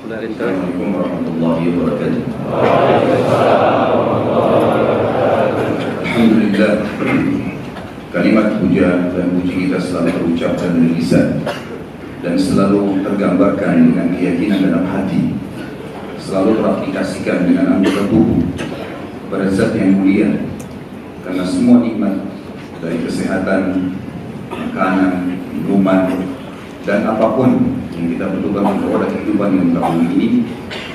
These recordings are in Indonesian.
Assalamualaikum warahmatullahi wabarakatuh. Alhamdulillah, kalimat puja dan puji kita selalu terucapkan dari lisan dan selalu tergambarkan dengan keyakinan dalam hati, selalu teraplikasikan dengan anggota tubuh kepada zat yang mulia, karena semua nikmat dari kesehatan, makanan, minuman, dan apapun yang kita butuhkan untuk ada kehidupan yang berakhir ini,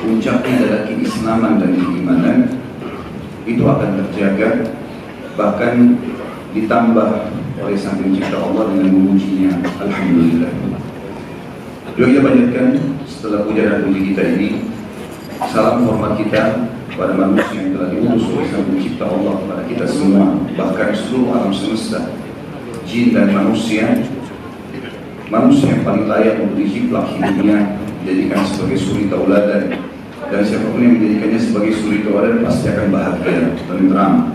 puncaknya adalah keislaman dan keimanan, itu akan terjaga, bahkan ditambah oleh Sang Pencipta Allah dengan memujinya. Alhamdulillah. Beliau kita panjatkan setelah puja dan puji kita ini, salam hormat kita pada manusia yang telah diutus oleh Sang Pencipta Allah kepada kita semua, bahkan seluruh alam semesta, jin dan manusia. Manusia yang paling layak untuk dijiplak hidupnya, dijadikan sebagai suri tauladan, dan siapapun yang menjadikannya sebagai suri tauladan pasti akan bahagia, tenteram,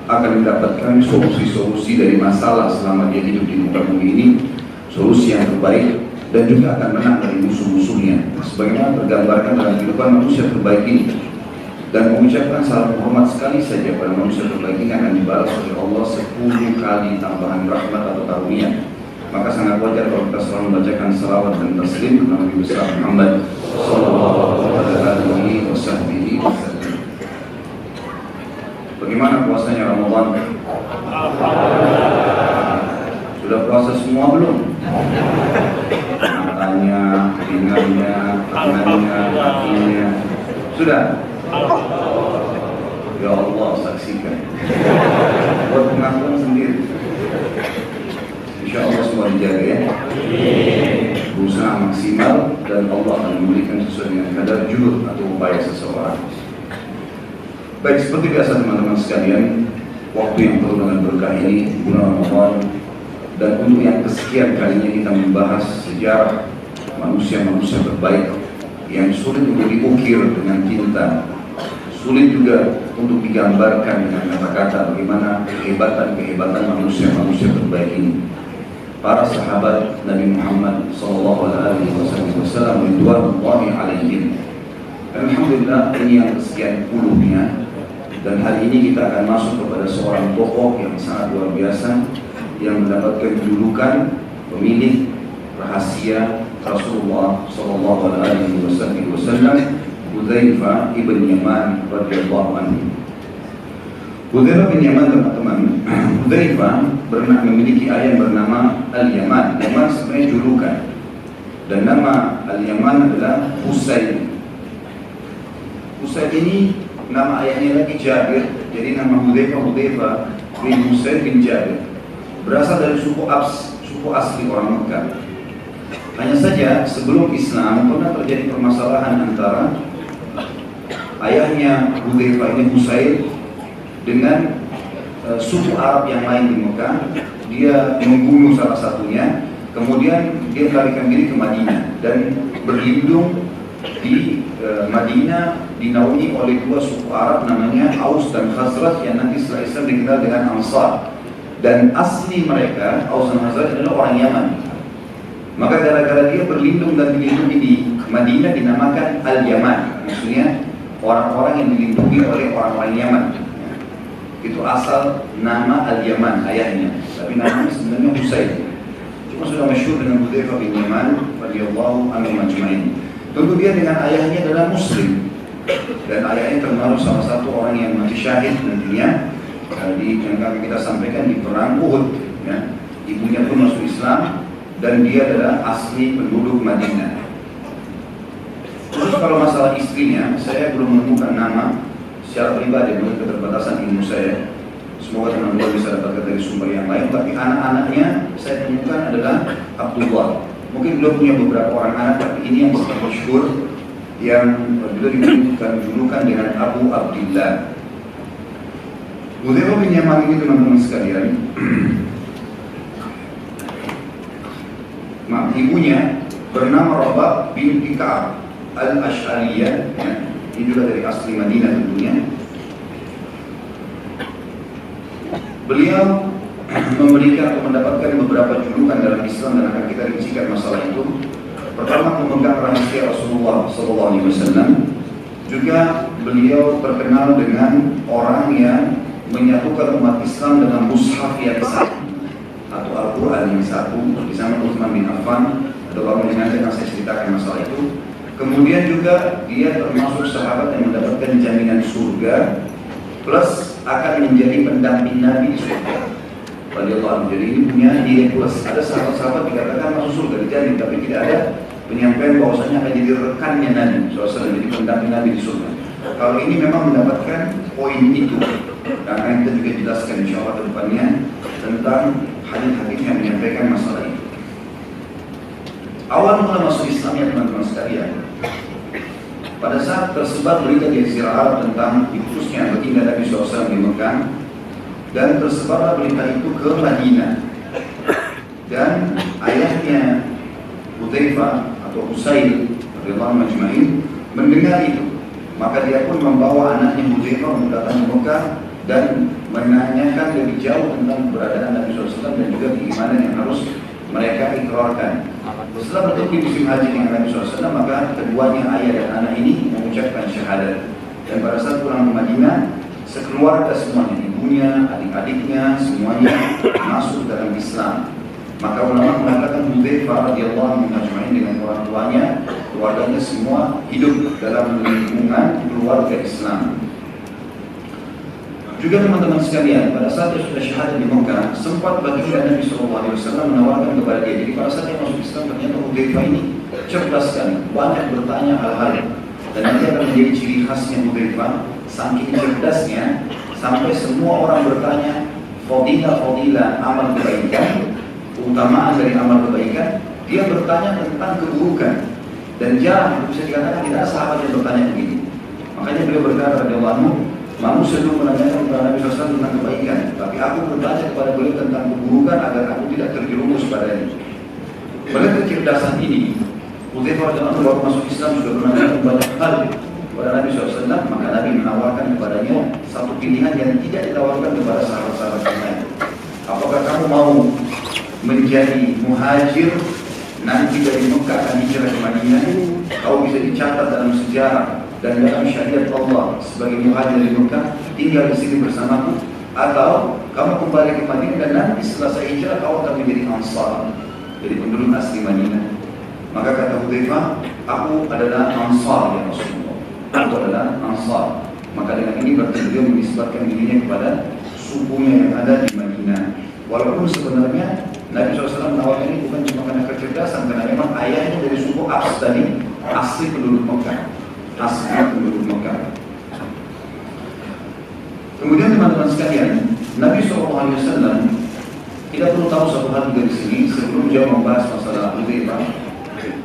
akan mendapatkan solusi-solusi dari masalah selama dia hidup di muka bumi ini, solusi yang terbaik, dan juga akan menang dari musuh-musuhnya, sebagaimana tergambarkan dalam kehidupan manusia terbaik ini. Dan mengucapkan salam hormat sekali saja pada manusia terbaik ini akan dibalas oleh Allah 10 kali tambahan rahmat atau karunia. Maka sangat wajar kalau kita selalu membacakan salawat dan taslim kepada Nabi besar Muhammad sallallahu alaihi wasallam. Bagaimana puasanya Ramadan? Sudah puasa semua belum? Matanya, telinganya, tangannya, kakinya sudah? Ya Allah, saksikan. Buat pengakuan sendiri. Insya Allah semua dijaga ya. Berusaha maksimal dan Allah akan memberikan sesuai dengan kadar juhud atau upaya seseorang. Baik, seperti biasa teman-teman sekalian, waktu yang penuh dengan berkah ini, bulan Ramadan, dan untuk yang kesekian kalinya kita membahas sejarah manusia-manusia terbaik yang sulit untuk diukir dengan tinta, sulit juga untuk digambarkan dengan kata-kata bagaimana kehebatan manusia-manusia terbaik ini. Para sahabat Nabi Muhammad sallallahu alaihi wasallam ridwanullahi alaihim. Alhamdulillah, ini yang kesekian puluhnya, dan hari ini kita akan masuk kepada seorang tokoh yang sangat luar biasa yang mendapatkan julukan pemilik rahasia Rasulullah sallallahu alaihi wasallam, Hudzaifah ibn Yaman radhiyallahu anhu. Hudzaifah bin Yaman, teman-teman, Hudzaifah memiliki ayah yang bernama Al-Yaman. Yaman sebenarnya julukan, dan nama Al-Yaman adalah Husain. Husain ini nama ayahnya lagi Jabir, jadi nama Hudzaifah bin Husain bin Jabir berasal dari suku asli orang Mekah. Hanya saja sebelum Islam pernah terjadi permasalahan antara ayahnya Hudzaifah ini Husain dengan suku Arab yang lain di Mekah. Dia membunuh salah satunya, kemudian dia melarikan diri ke Madinah dan berlindung di Madinah, dinaungi oleh dua suku Arab namanya Aus dan Khazraj, yang nanti setelah Islam dikenal dengan Ansar. Dan asli mereka Aus dan Khazraj adalah orang Yaman. Maka gara-gara dia berlindung dan dilindungi di Madinah dinamakan Al-Yaman, maksudnya orang-orang yang dilindungi oleh orang-orang Yaman. Itu asal nama Al-Yaman ayahnya, tapi namanya sebenarnya Husain. Cuma sudah masyhur dengan Hudzaifah bin Yaman radhiyallahu anhu majma'in. Tentu dia dengan ayahnya adalah Muslim, dan ayahnya termasuk salah satu orang yang mati syahid nantinya yang kami kita sampaikan di perang Uhud. Ya. Ibunya pun masuk Islam dan dia adalah asli penduduk Madinah. Terus kalau masalah istrinya, saya belum menemukan nama secara pribadi menurut keterbatasan ilmu saya. Semoga teman-teman bisa dapatkan dari sumber yang lain. Tapi anak-anaknya saya temukan adalah Abdullah. Mungkin beliau punya beberapa orang anak, tapi ini yang sangat masyhur, yang beliau diberikan julukan dengan Abu Abdillah. Hudzaifah bin Yaman ini, teman-teman sekalian, ibunya bernama Rabah binti Ka'ab Al-Ash'ariyah, ya. Ini juga dari asli Madinah tentunya. Beliau memberikan atau mendapatkan beberapa julukan dalam Islam dan akan kita rincikan masalah itu. Pertama, memegang rahasia Rasulullah SAW. Juga beliau terkenal dengan orang yang menyatukan umat Islam dengan mushaf yang satu atau Al-Quran yang satu, di sana Utsman bin Affan atau kamu dengan saya ceritakan masalah itu. Kemudian juga dia termasuk sahabat yang mendapatkan jaminan surga plus akan menjadi pendamping Nabi di surga. Radhiyallahu anhu. Jadi ini punya nilai plus. Ada sahabat-sahabat dikatakan masuk surga dijamin, tapi tidak ada penyampaian bahwasanya akan jadi rekannya Nabi SAW, jadi pendamping Nabi di surga. Kalau ini memang mendapatkan poin itu, dan kita juga jelaskan insya Allah ke depannya tentang hadis-hadis yang menyampaikan masalah itu. Awal mula masuk Islam ya teman-teman sekalian, pada saat tersebar berita di Jazirah Arab tentang diutusnya baginda Nabi SAW di Mekah, dan tersebarlah berita itu ke Madinah, dan ayahnya Hudzaifah atau Usail radhiyallahu anhu mendengar itu, maka dia pun membawa anaknya Hudzaifah mendatangi Mekah dan menanyakan lebih jauh tentang keberadaan Nabi SAW dan juga keimanan yang harus mereka ikrarkan. Setelah bertemu di musim haji dengan Nabi SAW, maka keduanya ayah dan anak ini mengucapkan syahadat. Dan pada saat pulang ke Madinah, sekeluarga semuanya, ibunya, adik-adiknya, semuanya masuk dalam Islam. Maka ulama mengatakan Hudzaifah radhiyallahu anhu majma'in dengan orang tuanya, keluarganya semua hidup dalam lingkungan keluarga Islam. Juga teman-teman sekalian, pada saat dia sudah syahadat di Mekah, sempat baginda Nabi SAW menawarkan kepada dia. Jadi pada saat dia masuk Islam, ternyata Hudzaifah ini cerdas sekali, banyak bertanya hal-hal, dan nanti akan menjadi ciri khasnya Hudzaifah, saking cerdasnya sampai semua orang bertanya fadilah amal kebaikan, keutamaan dari amal kebaikan, dia bertanya tentang keburukan, dan jarang bisa dikatakan tidak ada sahabat yang bertanya begini. Makanya beliau berkata radhiyallahu anhu, manusia dulu menanyakan kepada Nabi SAW tentang kebaikan, tapi aku bertanya kepada beliau tentang keburukan agar aku tidak terjerumus padanya. Oleh kecerdasan ini, Hudzaifah radhiyallahu anhu baru masuk Islam sudah menanyakan banyak hal kepada Nabi SAW, maka Nabi menawarkan kepadanya satu pilihan yang tidak ditawarkan kepada sahabat-sahabat yang lain. Apakah kamu mau menjadi muhajir, nanti dari Mekah akan hijrah ke Madinah, kau bisa dicatat dalam sejarah dan dalam syariat Allah sebagai muhajir di Mekah, tinggal di sini bersamaku, atau kamu kembali ke Madinah dan nanti setelah saya hijrah kau akan menjadi Ansar, jadi penduduk asli Madinah. Maka kata Hudzaifah, aku adalah Ansar ya Rasulullah, aku adalah Ansar. Maka dengan ini berarti beliau menisbatkan dirinya kepada sukunya yang ada di Madinah. Walaupun sebenarnya Nabi SAW menawarkan ini bukan cuma karena kecerdasan, karena memang ayahnya dari suku Abs tadi asli penduduk Mekah. Kemudian teman-teman sekalian, Nabi SAW, kita perlu tahu satu hal juga di sini sebelum jauh membahas masalah Hudzaifah.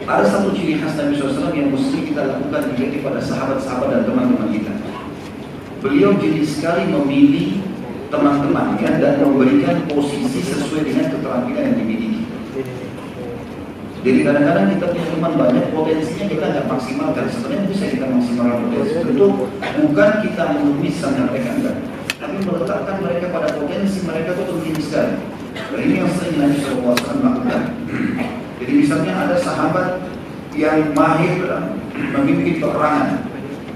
Ada satu ciri khas Nabi SAW yang mesti kita lakukan juga kepada sahabat-sahabat dan teman-teman kita. Beliau jeli sekali memilih teman-temannya dan memberikan posisi sesuai dengan keterampilan yang dimiliki. Jadi kadang-kadang kita punya teman banyak, potensinya kita nggak maksimalkan. Sebenarnya bisa kita maksimalkan potensi. Tentu bukan kita memisah mereka enggak, tapi meletakkan mereka pada potensi mereka itu penting sekali. Dan ini yang sering Nabi SAW lakukan. Jadi misalnya ada sahabat yang mahir dalam memimpin peperangan,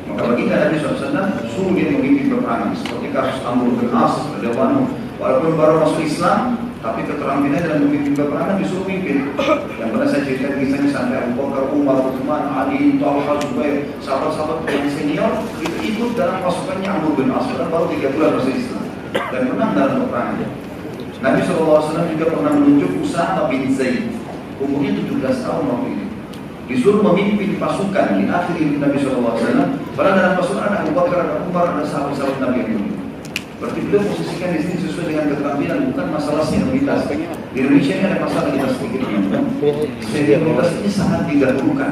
maka baginda Nabi SAW suruh dia memimpin peperangan. Seperti kasus Amr bin As radhiyallahu anhu, walaupun baru masuk Islam, tapi keterampilan dalam memimpin peperangan disuruh mimpin. Yang pernah saya ceritakan kisahnya sampai Abu Bakar, Umar, Utsman, Ali, Talha, Zubair, sahabat-sahabat yang senior itu ikut dalam pasukannya Amr bin As dan baru 3 bulan masuk Islam dan menang dalam peperangan. Nabi SAW juga pernah menunjuk Usama bin Zaid, umurnya 17 tahun waktu itu, disuruh memimpin pasukan di akhir hidup Nabi SAW. Padahal dalam pasukan ada Abu Bakar, ada Umar, ada sahabat-sahabat Nabi yang mulia. Berarti beliau posisikan di sini sesuai dengan keterampilan, bukan masalah senioritas. Di Indonesia ini ada masalah kita sedikit, senioritas ini sangat didahulukan,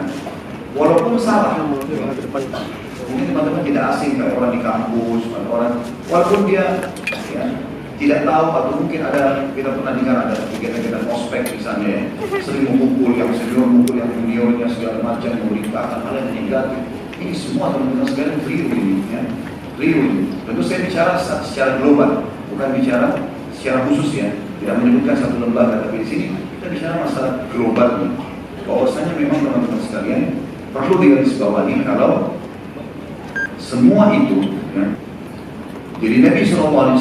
walaupun salah. Mungkin teman-teman tidak asing kayak orang di kampus, atau orang, walaupun dia ya, tidak tahu atau mungkin ada, kita pernah dengar ada kegiatan-kegiatan ospek misalnya, sering memukul yang senior, memukul yang juniornya segala macam, memberitakan hal yang negatif. Ini semua teman-teman sekalian keliru ini, ya. Keliru. Tentu saya bicara secara global, bukan bicara secara khusus ya. Tidak menyebutkan satu lembaga, tapi di sini kita bicara masalah global ini. bahwasanya memang teman-teman sekalian perlu digarisbawahi kalau semua itu ya, jadi Nabi SAW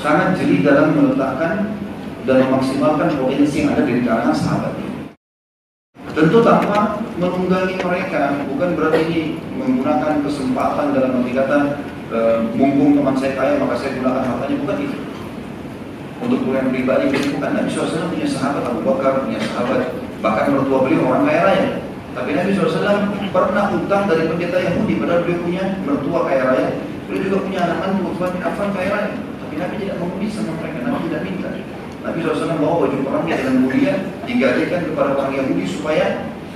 sangat jeli dalam meletakkan dan memaksimalkan potensi yang ada di kalangan sahabat ini. Tentu tanpa menunggangi mereka, bukan berarti ini menggunakan kesempatan dalam arti kata mumpung teman saya kaya maka saya gunakan hartanya, bukan itu. Untuk kemuliaan pribadi bukan. Nabi SAW punya sahabat Abu Bakar, punya sahabat bahkan mertua beliau orang kaya raya. Tapi Nabi SAW pernah utang dari pendeta Yahudi, padahal beliau punya mertua kaya raya. Beliau juga punya anak mantu Utsman bin Affan kaya raya. Tapi Nabi tidak mengundi sama mereka, Nabi tidak minta. Nabi SAW bawa baju perangnya dengan mulia, digadaikan kepada orang Yahudi supaya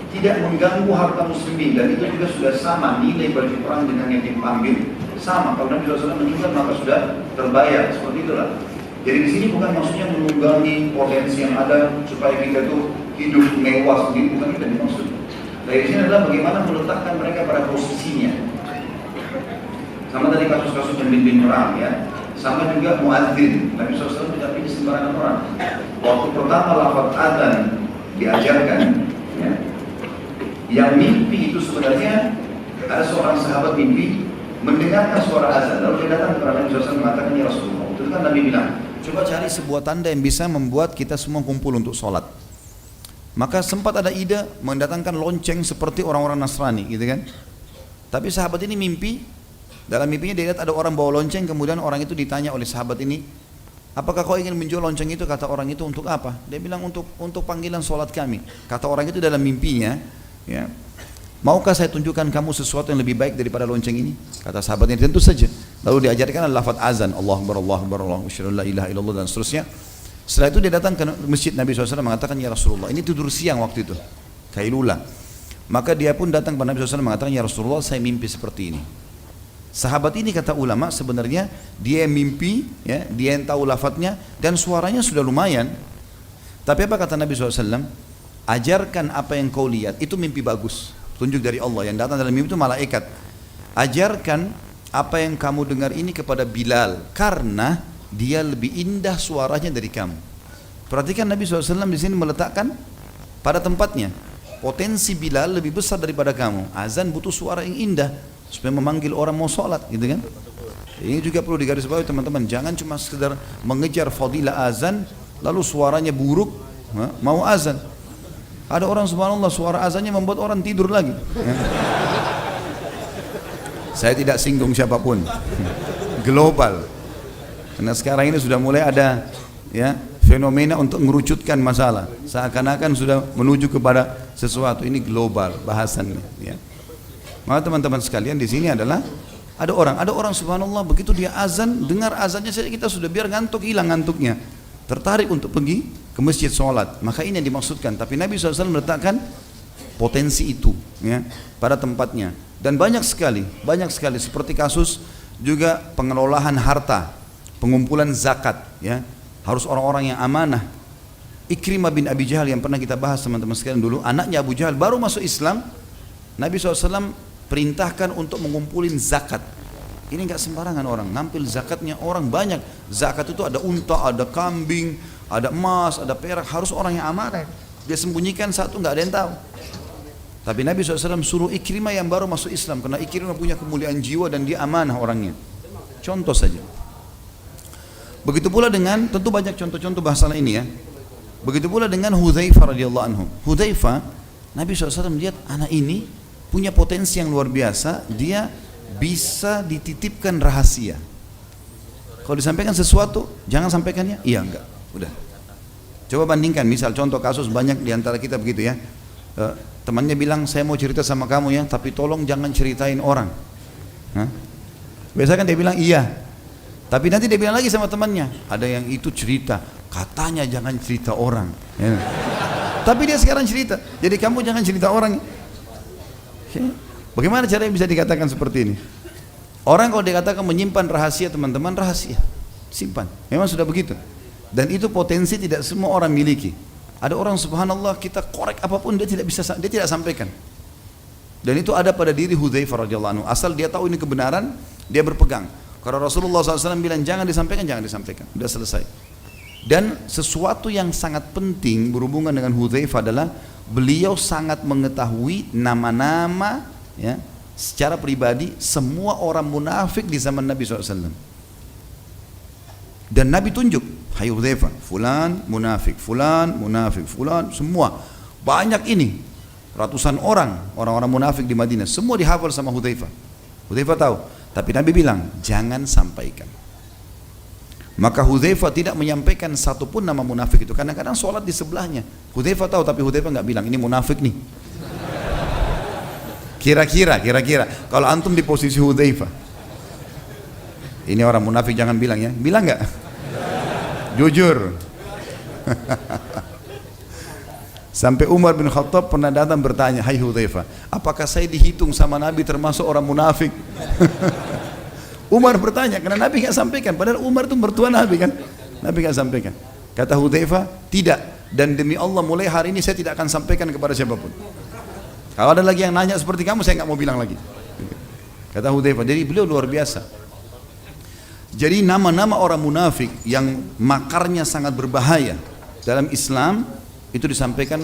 tidak mengganggu harta muslimin. Dan itu juga sudah sama nilai baju perang dengan yang dipanggil sama. Kalau Nabi SAW menunjukkan maka sudah terbayar, seperti itulah. Jadi di sini bukan maksudnya menunggangi potensi yang ada supaya kita itu hidup mewah sendiri, bukan itu yang dimaksud. Dari sini adalah bagaimana meletakkan mereka pada posisinya. Sama tadi kasus-kasus pemimpin perang ya. Sama juga muadzin. Nabi SAW tidak pilih sembarangan orang. Waktu pertama lafaz adzan diajarkan, ya, yang mimpi itu sebenarnya ada seorang sahabat mimpi mendengarkan suara azan. Lalu dia datang kepada Nabi SAW mengatakan, ya Rasulullah. Itu kan Nabi bilang, coba cari sebuah tanda yang bisa membuat kita semua kumpul untuk sholat. Maka sempat ada ide mendatangkan lonceng seperti orang-orang Nasrani, gitu kan? Tapi sahabat ini mimpi. Dalam mimpinya dia lihat ada orang bawa lonceng, kemudian orang itu ditanya oleh sahabat ini, apakah kau ingin menjual lonceng itu? Kata orang itu, untuk apa? Dia bilang untuk panggilan sholat kami. Kata orang itu dalam mimpinya, ya, maukah saya tunjukkan kamu sesuatu yang lebih baik daripada lonceng ini? Kata sahabat ini, tentu saja. Lalu diajarkan lafaz azan, Allahu Akbar, Allahu Akbar, Allahu Akbar, la ilaha illallah, dan seterusnya. Setelah itu dia datang ke masjid Nabi SAW mengatakan, ya Rasulullah, ini tidur siang waktu itu, kailula. Maka dia pun datang kepada Nabi SAW mengatakan, ya Rasulullah, saya mimpi seperti ini. Sahabat ini kata ulama sebenarnya dia yang mimpi, ya, dia yang tahu lafadznya dan suaranya sudah lumayan. Tapi apa kata Nabi SAW? Ajarkan apa yang kau lihat, itu mimpi bagus, tunjuk dari Allah. Yang datang dalam mimpi itu malaikat. Ajarkan apa yang kamu dengar ini kepada Bilal, karena dia lebih indah suaranya dari kamu. Perhatikan Nabi SAW di sini meletakkan pada tempatnya. Potensi Bilal lebih besar daripada kamu. Azan butuh suara yang indah supaya memanggil orang mau sholat, gitu kan? Ini juga perlu digarisbawahi teman-teman. Jangan cuma sekedar mengejar fadilah azan lalu suaranya buruk, mau azan. Ada orang subhanallah suara azannya membuat orang tidur lagi, ya. Saya tidak singgung siapapun, global. Karena sekarang ini sudah mulai ada, ya, fenomena untuk mengerucutkan masalah, seakan-akan sudah menuju kepada sesuatu. Ini global bahasannya, ya. Maka teman-teman sekalian di sini adalah ada orang subhanallah begitu dia azan, dengar azannya saja kita sudah biar ngantuk, hilang ngantuknya, tertarik untuk pergi ke masjid sholat. Maka ini yang dimaksudkan. Tapi Nabi SAW meletakkan potensi itu, ya, pada tempatnya. Dan banyak sekali seperti kasus juga pengelolaan harta, pengumpulan zakat, ya, harus orang-orang yang amanah. Ikrimah bin Abi Jahal yang pernah kita bahas teman-teman sekalian dulu, anaknya Abu Jahal baru masuk Islam. Nabi SAW perintahkan untuk mengumpulin zakat. Ini enggak sembarangan orang nampil zakatnya, orang banyak. Zakat itu ada unta, ada kambing, ada emas, ada perak, harus orang yang amanah. Dia sembunyikan satu, enggak ada yang tahu. Tapi Nabi SAW suruh Ikrimah yang baru masuk Islam, karena Ikrimah punya kemuliaan jiwa dan dia amanah orangnya. Contoh saja. Begitu pula dengan, tentu banyak contoh-contoh masalah ini, ya. Begitu pula dengan Hudzaifah radhiyallahu anhu. Hudzaifah, Nabi SAW melihat anak ini punya potensi yang luar biasa, dia bisa dititipkan rahasia. Kalau disampaikan sesuatu, jangan sampaikannya, iya enggak, udah. Coba bandingkan, misal contoh kasus banyak diantara kita begitu, ya. Temannya bilang, saya mau cerita sama kamu, ya, tapi tolong jangan ceritain orang. Biasa kan dia bilang iya, tapi nanti dia bilang lagi sama temannya, ada yang itu cerita, katanya jangan cerita orang, ya. Tapi dia sekarang cerita, jadi kamu jangan cerita orang. Bagaimana caranya bisa dikatakan seperti ini? Orang kalau dikatakan menyimpan rahasia, teman-teman, rahasia simpan, memang sudah begitu. Dan itu potensi tidak semua orang miliki. Ada orang subhanallah kita korek apapun dia tidak bisa, dia tidak sampaikan. Dan itu ada pada diri Hudzaifah radhiyallahu anhu. Asal dia tahu ini kebenaran, dia berpegang. Kalau Rasulullah SAW bilang jangan disampaikan, jangan disampaikan, sudah selesai. Dan sesuatu yang sangat penting berhubungan dengan Hudzaifah adalah beliau sangat mengetahui nama-nama ya, secara pribadi semua orang munafik di zaman Nabi SAW. Dan Nabi tunjuk, hai Hudzaifah, fulan munafik, fulan, semua. Banyak ini, ratusan orang-orang munafik di Madinah, semua dihafal sama Hudzaifah. Hudzaifah tahu, tapi Nabi bilang, jangan sampaikan. Maka Hudzaifah tidak menyampaikan satupun nama munafik itu. Kadang-kadang sholat di sebelahnya. Hudzaifah tahu, tapi Hudzaifah nggak bilang, ini munafik nih. Kira-kira, kalau antum di posisi Hudzaifah, ini orang munafik jangan bilang ya. Bilang nggak? Jujur. Sampai Umar bin Khattab pernah datang bertanya, hai Hudzaifah, apakah saya dihitung sama Nabi termasuk orang munafik? Umar bertanya, karena Nabi nggak sampaikan. Padahal Umar itu mertua Nabi kan. Nabi nggak sampaikan. Kata Hudzaifah, tidak. Dan demi Allah mulai hari ini saya tidak akan sampaikan kepada siapapun. Kalau ada lagi yang nanya seperti kamu, saya nggak mau bilang lagi. Kata Hudzaifah. Jadi beliau luar biasa. Jadi nama-nama orang munafik yang makarnya sangat berbahaya dalam Islam itu disampaikan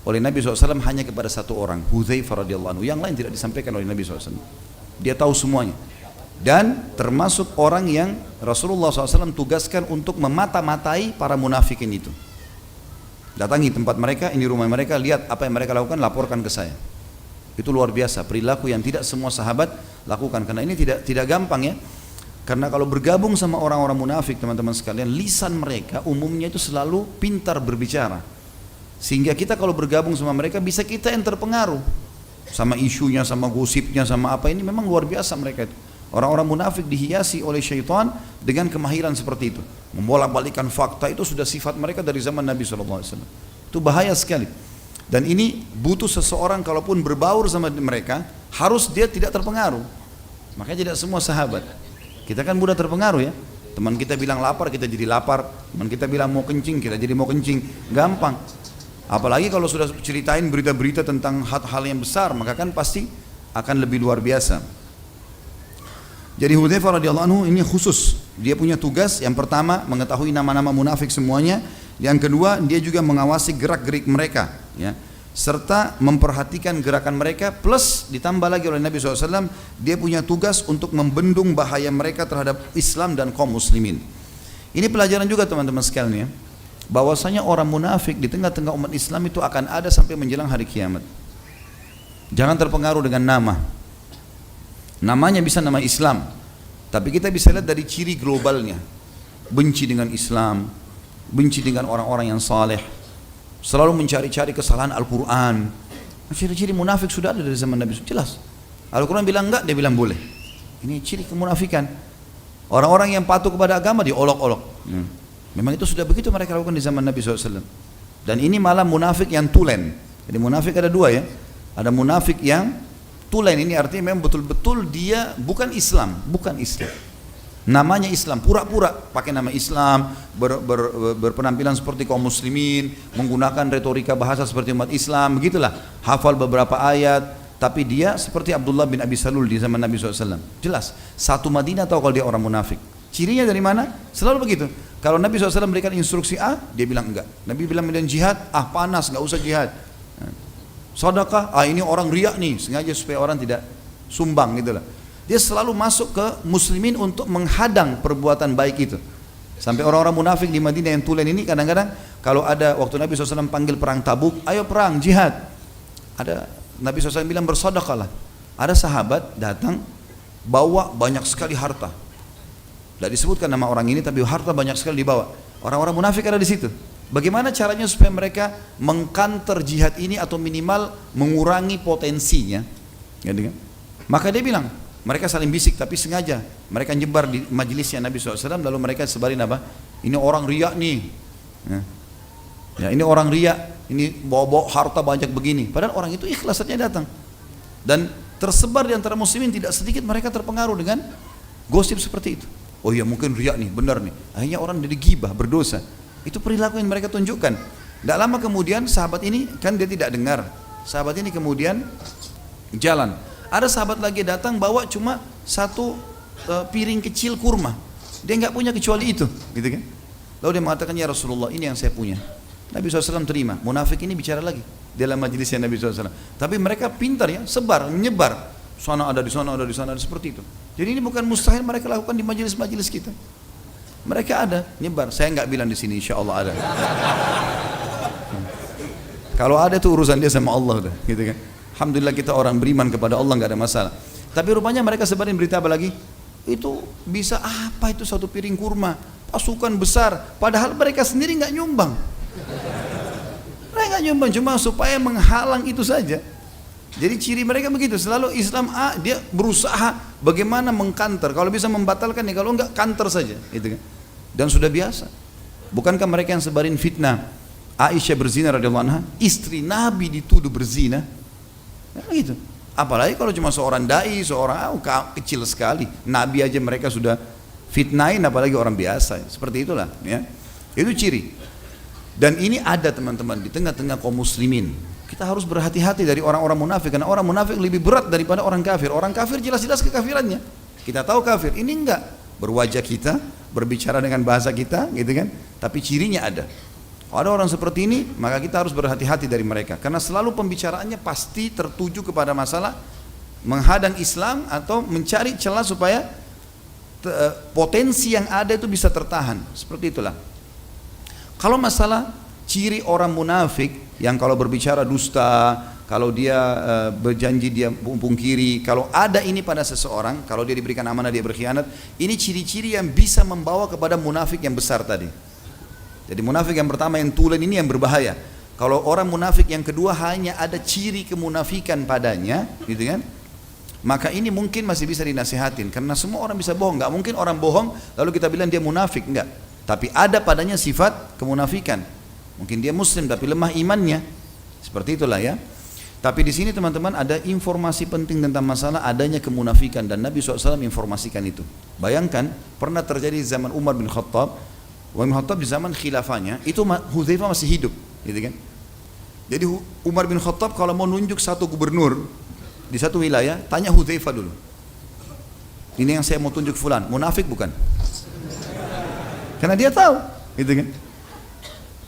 oleh Nabi SAW hanya kepada satu orang, Hudzaifah radhiyallahu anhu. Yang lain tidak disampaikan oleh Nabi SAW. Dia tahu semuanya. Dan termasuk orang yang Rasulullah SAW tugaskan untuk memata-matai para munafikin itu. Datangi tempat mereka, ini rumah mereka, lihat apa yang mereka lakukan, laporkan ke saya. Itu luar biasa, perilaku yang tidak semua sahabat lakukan. Karena ini tidak gampang ya. Karena kalau bergabung sama orang-orang munafik, teman-teman sekalian, lisan mereka umumnya itu selalu pintar berbicara. Sehingga kita kalau bergabung sama mereka, bisa kita yang terpengaruh. Sama isunya, sama gosipnya, sama apa ini, memang luar biasa mereka itu. Orang-orang munafik dihiasi oleh syaitan dengan kemahiran seperti itu. Membolak-balikan fakta itu sudah sifat mereka dari zaman Nabi SAW. Itu bahaya sekali. Dan ini butuh seseorang kalaupun berbaur sama mereka, harus dia tidak terpengaruh. Makanya tidak semua sahabat. Kita kan mudah terpengaruh ya. Teman kita bilang lapar, kita jadi lapar. Teman kita bilang mau kencing, kita jadi mau kencing. Gampang. Apalagi kalau sudah ceritain berita-berita tentang hal-hal yang besar, maka kan pasti akan lebih luar biasa. Jadi Hudzaifah radhiyallahu anhu ini khusus, dia punya tugas yang pertama mengetahui nama-nama munafik semuanya, yang kedua dia juga mengawasi gerak-gerik mereka, ya, serta memperhatikan gerakan mereka, plus ditambah lagi oleh Nabi SAW, dia punya tugas untuk membendung bahaya mereka terhadap Islam dan kaum muslimin. Ini pelajaran juga teman-teman sekalian ya, bahwasanya orang munafik di tengah-tengah umat Islam itu akan ada sampai menjelang hari kiamat. Jangan terpengaruh dengan nama. Namanya bisa nama Islam, tapi kita bisa lihat dari ciri globalnya. Benci dengan Islam, benci dengan orang-orang yang saleh, selalu mencari-cari kesalahan Al-Quran. Ciri-ciri munafik sudah ada dari zaman Nabi, jelas. Al-Quran bilang enggak, dia bilang boleh. Ini ciri kemunafikan. Orang-orang yang patuh kepada agama diolok-olok. Memang itu sudah begitu mereka lakukan di zaman Nabi SAW. Dan ini malah munafik yang tulen. Jadi munafik ada dua ya. Ada munafik yang tulen, ini artinya memang betul-betul dia bukan Islam, namanya Islam, pura-pura pakai nama Islam, berpenampilan seperti kaum muslimin, menggunakan retorika bahasa seperti umat Islam, begitulah, hafal beberapa ayat, tapi dia seperti Abdullah bin Abi Salul di zaman Nabi SAW. Jelas, satu Madinah tahu kalau dia orang munafik. Cirinya dari mana? Selalu begitu. Kalau Nabi SAW berikan instruksi A, dia bilang enggak. Nabi bilang jihad, panas, enggak usah jihad. Sedekah, ini orang riak nih, sengaja supaya orang tidak sumbang gitu lah. Dia selalu masuk ke muslimin untuk menghadang perbuatan baik itu. Sampai orang-orang munafik di Madinah yang tulen ini kadang-kadang kalau ada waktu Nabi SAW panggil perang Tabuk, ayo perang, jihad. Ada Nabi SAW bilang bersedekahlah. Ada sahabat datang bawa banyak sekali harta. Tidak disebutkan nama orang ini, tapi harta banyak sekali dibawa. Orang-orang munafik ada di situ. Bagaimana caranya supaya mereka mengkanter jihad ini atau minimal mengurangi potensinya? Gitu kan? Maka dia bilang, mereka saling bisik tapi sengaja. Mereka nyebar di majelisnya Nabi SAW, lalu mereka sebarin apa? Ini orang riak nih. Ya, ini orang riak, ini bawa-bawa harta banyak begini. Padahal orang itu ikhlasnya datang. Dan tersebar di antara muslimin tidak sedikit mereka terpengaruh dengan gosip seperti itu. Oh iya mungkin riak nih, benar nih. Akhirnya orang jadi gibah, berdosa. Itu perilaku yang mereka tunjukkan. Tidak lama kemudian sahabat ini kan dia tidak dengar. Sahabat ini kemudian jalan. Ada sahabat lagi datang bawa cuma satu piring kecil kurma. Dia nggak punya kecuali itu, gitu kan? Lalu dia mengatakan, ya Rasulullah, ini yang saya punya. Nabi SAW terima. Munafik ini bicara lagi dalam majelisnya Nabi SAW. Tapi mereka pintar ya, sebar, menyebar. Sana ada, di sana ada, di sana ada, seperti itu. Jadi ini bukan mustahil mereka lakukan di majelis-majelis kita. Mereka ada, nyebar. Saya nggak bilang di sini, insya Allah ada. Kalau ada itu urusan dia sama Allah dah, gitu kan. Alhamdulillah kita orang beriman kepada Allah, nggak ada masalah. Tapi rupanya mereka sebarin berita apa lagi? Itu bisa apa itu satu piring kurma, pasukan besar, padahal mereka sendiri nggak nyumbang. Mereka nggak nyumbang, cuma supaya menghalang itu saja. Jadi ciri mereka begitu, selalu Islam dia berusaha bagaimana mengkanter. Kalau bisa membatalkan ya, kalau enggak kanter saja, gitu kan. Dan sudah biasa. Bukankah mereka yang sebarin fitnah? Aisyah berzina radhiyallahu anha, istri Nabi dituduh berzina. Ya, gitu. Apalagi kalau cuma seorang dai, seorang kecil sekali. Nabi aja mereka sudah fitnahin, apalagi orang biasa. Seperti itulah, ya. Itu ciri. Dan ini ada teman-teman di tengah-tengah kaum muslimin. Kita harus berhati-hati dari orang-orang munafik, karena orang munafik lebih berat daripada orang kafir. Orang kafir jelas-jelas kekafirannya. Kita tahu kafir, ini enggak. Berwajah kita, berbicara dengan bahasa kita, gitu kan. Tapi cirinya ada. Kalau ada orang seperti ini, maka kita harus berhati-hati dari mereka. Karena selalu pembicaraannya pasti tertuju kepada masalah menghadang Islam atau mencari celah supaya potensi yang ada itu bisa tertahan. Seperti itulah. Kalau masalah ciri orang munafik yang kalau berbicara dusta, kalau dia berjanji dia pungkiri, kalau ada ini pada seseorang, kalau dia diberikan amanah dia berkhianat, ini ciri-ciri yang bisa membawa kepada munafik yang besar tadi. Jadi munafik yang pertama yang tulen ini yang berbahaya. Kalau orang munafik yang kedua hanya ada ciri kemunafikan padanya, gitu kan? Maka ini mungkin masih bisa dinasihatin, karena semua orang bisa bohong. Nggak mungkin orang bohong lalu kita bilang dia munafik, enggak. Tapi ada padanya sifat kemunafikan. Mungkin dia muslim tapi lemah imannya. Seperti itulah ya. Tapi di sini teman-teman ada informasi penting tentang masalah adanya kemunafikan, dan Nabi SAW informasikan itu. Bayangkan pernah terjadi di zaman Umar bin Khattab. Umar bin Khattab di zaman khilafahnya itu Hudzaifah masih hidup, gitu kan? Jadi Umar bin Khattab kalau mau nunjuk satu gubernur di satu wilayah, tanya Hudzaifah dulu. Ini yang saya mau tunjuk fulan, munafik bukan? Karena dia tahu, gitu kan?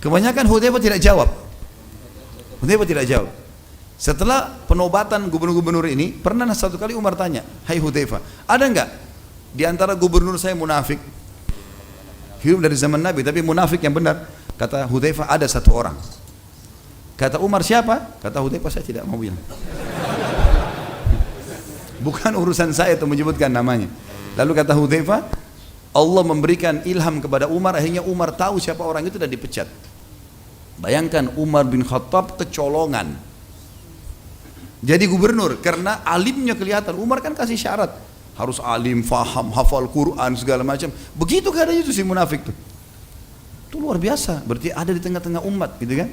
Kebanyakan Hudzaifah tidak jawab. Hudzaifah tidak jawab. Setelah penobatan gubernur-gubernur ini, pernah satu kali Umar tanya, "Hai Hudzaifah, ada enggak di antara gubernur saya munafik?" Hidup dari zaman Nabi tapi munafik yang benar. Kata Hudzaifah, ada satu orang. Kata Umar, siapa? Kata Hudzaifah, saya tidak mau bilang. Bukan urusan saya itu menyebutkan namanya. Lalu kata Hudzaifah, Allah memberikan ilham kepada Umar, akhirnya Umar tahu siapa orang itu dan dipecat. Bayangkan Umar bin Khattab kecolongan jadi gubernur karena alimnya kelihatan. Umar kan kasih syarat, harus alim, faham, hafal Quran segala macam. Begitu keadaannya itu si munafik tuh. Itu luar biasa, berarti ada di tengah-tengah umat, gitu kan?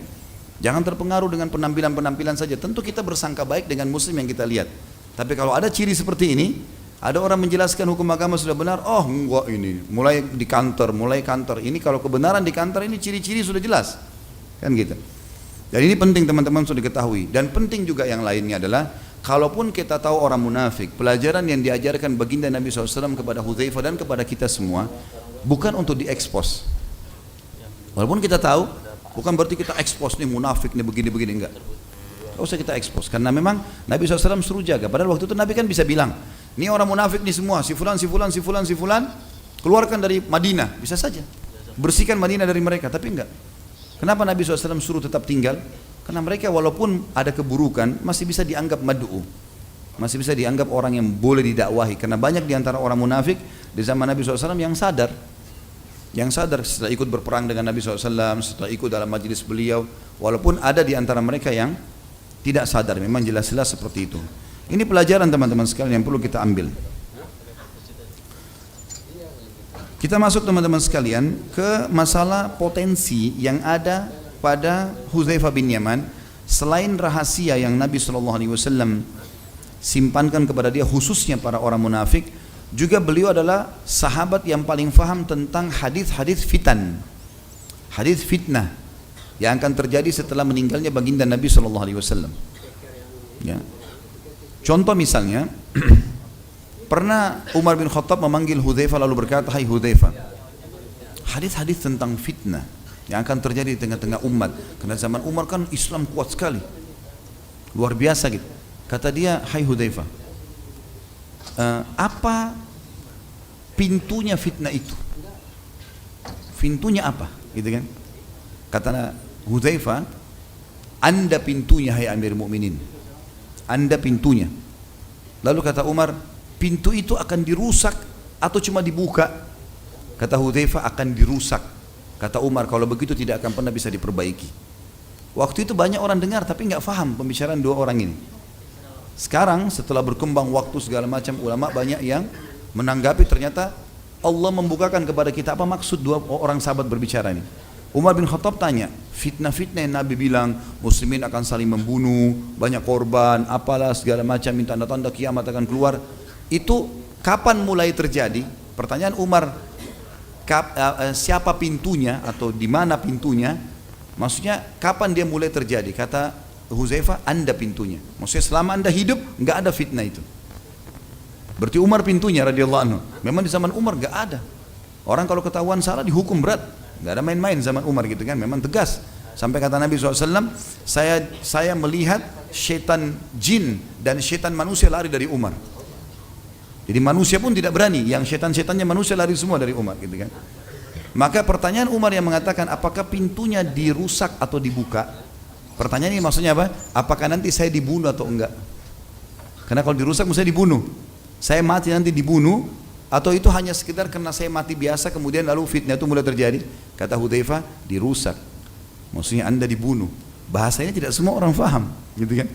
Jangan terpengaruh dengan penampilan-penampilan saja. Tentu kita bersangka baik dengan muslim yang kita lihat. Tapi kalau ada ciri seperti ini, ada orang menjelaskan hukum agama sudah benar, oh enggak ini, mulai di kantor, ini kalau kebenaran di kantor ini ciri-ciri sudah jelas. Kan gitu. Jadi ini penting teman-teman sudah diketahui. Dan penting juga yang lainnya adalah, kalaupun kita tahu orang munafik, pelajaran yang diajarkan baginda Nabi SAW kepada Hudzaifah dan kepada kita semua, bukan untuk diekspos. Walaupun kita tahu, bukan berarti kita ekspos nih munafik nih begini-begini, enggak. Tidak usah kita ekspos, karena memang Nabi SAW suruh jaga. Padahal waktu itu Nabi kan bisa bilang, ini orang munafik nih semua, si fulan, keluarkan dari Madinah, bisa saja. Bersihkan Madinah dari mereka, tapi enggak. Kenapa Nabi SAW suruh tetap tinggal? Karena mereka walaupun ada keburukan, masih bisa dianggap mad'u. Masih bisa dianggap orang yang boleh didakwahi. Karena banyak diantara orang munafik di zaman Nabi SAW yang sadar. Yang sadar setelah ikut berperang dengan Nabi SAW, setelah ikut dalam majelis beliau. Walaupun ada diantara mereka yang tidak sadar, memang jelas-jelas seperti itu. Ini pelajaran teman-teman sekalian yang perlu kita ambil. Kita masuk teman-teman sekalian ke masalah potensi yang ada pada Hudzaifah bin Yaman. Selain rahasia yang Nabi SAW simpankan kepada dia, khususnya para orang munafik, juga beliau adalah sahabat yang paling faham tentang hadis-hadis fitan, hadis fitnah yang akan terjadi setelah meninggalnya baginda Nabi SAW. Ya. Contoh misalnya, pernah Umar bin Khattab memanggil Hudzaifah lalu berkata, "Hai Hudzaifah, hadis-hadis tentang fitnah yang akan terjadi di tengah-tengah umat. Karena zaman Umar kan Islam kuat sekali, luar biasa gitu. Kata dia, hai Hudzaifah, apa pintunya fitnah itu? Pintunya apa? Gitu kan? Kata Hudzaifah, Anda pintunya hai Amir Mukminin. Anda pintunya. Lalu kata Umar, pintu itu akan dirusak atau cuma dibuka? Kata Hudzaifah, akan dirusak. Kata Umar, kalau begitu tidak akan pernah bisa diperbaiki. Waktu itu banyak orang dengar tapi nggak faham pembicaraan dua orang ini. Sekarang setelah berkembang waktu segala macam, ulama banyak yang menanggapi, ternyata Allah membukakan kepada kita apa maksud dua orang sahabat berbicara ini. Umar bin Khattab tanya, fitnah-fitnah yang Nabi bilang muslimin akan saling membunuh, banyak korban, apalah segala macam, tanda-tanda kiamat akan keluar, itu kapan mulai terjadi? Pertanyaan Umar, siapa pintunya atau di mana pintunya? Maksudnya kapan dia mulai terjadi? Kata Hudzaifah, Anda pintunya. Maksudnya selama Anda hidup nggak ada fitnah itu. Berarti Umar pintunya radhiyallahu anhu. Memang di zaman Umar nggak ada. Orang kalau ketahuan salah dihukum berat. Nggak ada main-main zaman Umar gitu kan, memang tegas. Sampai kata Nabi SAW, saya melihat syaitan jin dan syaitan manusia lari dari Umar. Jadi manusia pun tidak berani, yang syaitan-syaitannya manusia lari semua dari Umar gitu kan. Maka pertanyaan Umar yang mengatakan apakah pintunya dirusak atau dibuka? Pertanyaan ini maksudnya apa? Apakah nanti saya dibunuh atau enggak? Karena kalau dirusak mesti dibunuh. Saya mati nanti dibunuh, atau itu hanya sekedar karena saya mati biasa kemudian lalu fitnah itu mulai terjadi? Kata Hudzaifah, dirusak. Maksudnya Anda dibunuh. Bahasanya tidak semua orang faham, gitu kan?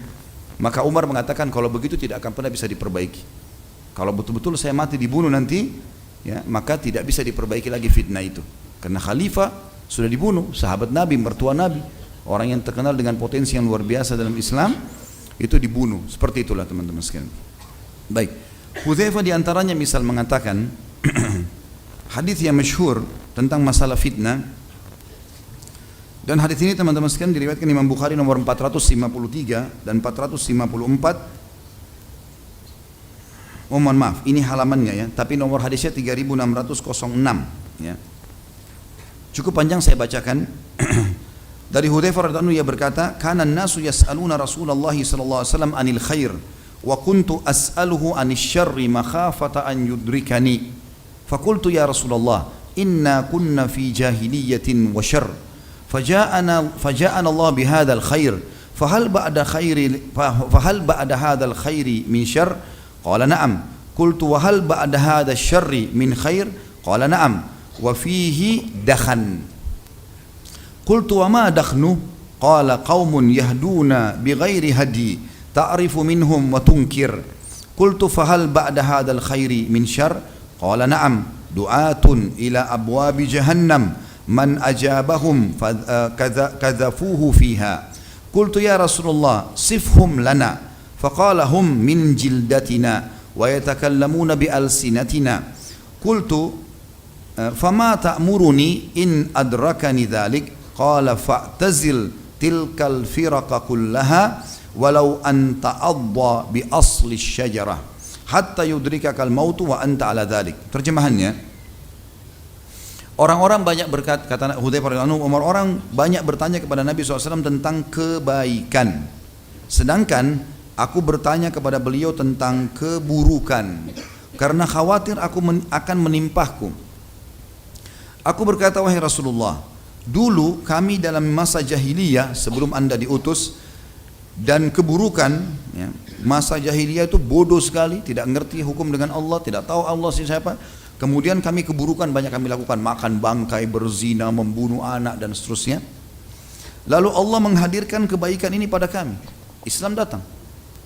Maka Umar mengatakan kalau begitu tidak akan pernah bisa diperbaiki. Kalau betul-betul saya mati dibunuh nanti, ya, maka tidak bisa diperbaiki lagi fitnah itu. Karena khalifah sudah dibunuh, sahabat Nabi, mertua Nabi, orang yang terkenal dengan potensi yang luar biasa dalam Islam, itu dibunuh. Seperti itulah teman-teman sekalian. Baik. Hudzaifah diantaranya misal mengatakan hadis yang masyhur tentang masalah fitnah, dan hadis ini teman-teman sekalian diriwayatkan Imam Bukhari nomor 453 dan 454. Oh mohon maaf, ini halamannya ya, tapi nomor hadisnya 3606 ya. Cukup panjang saya bacakan. Dari Hudzaifah radhiyallahu anhu ia berkata, "Kana an-nasu yas'aluna Rasulullah sallallahu alaihi wasallam 'anil khair wa kuntu as'aluhu 'anil syarri makhafata an yudrikani. Faqultu ya Rasulullah, inna kunna fi jahiliyatin wa syarr. Faja'ana Allah bihadzal khair. Fahal ba'da hadzal khairi min syarr? Qala na'am. Qultu wa hal ba'da hadzal syarri min khair? Qala na'am. Wa fihi dakhan. Qultu wa ma dakhnu? Qala qaumun yahduna bighairi hadi ta'rifu minhum wa tunkir. Qultu fahal ba'da hadzal khairi min syarr? Qala na'am. Du'atun ila abwabi jahannam man ajabahum kadzafuhu fiha. Qultu ya Rasulullah sifhum lana. Faqala hum min jildatina wa yatakallamuna bi alsinatina. Qultu fama ta'muruni in adrakani dhalik? Qala fa'tazil tilkal firaqa kullaha walau an ta'adda bi asli syajarah hatta yudrikakal mautu wa anta ala dhalik. Terjemahannya, orang-orang banyak berkata, kata Hudzaifah radhiyallahu anhu, orang banyak bertanya kepada Nabi SAW tentang kebaikan, sedangkan aku bertanya kepada beliau tentang keburukan karena khawatir akan menimpahku. Aku berkata, wahai Rasulullah, dulu kami dalam masa jahiliyah sebelum anda diutus, dan keburukan ya, masa jahiliyah itu bodoh sekali, tidak ngerti hukum dengan Allah, tidak tahu Allah siapa. Kemudian kami keburukan banyak kami lakukan, makan bangkai, berzina, membunuh anak dan seterusnya. Lalu Allah menghadirkan kebaikan ini pada kami, Islam datang.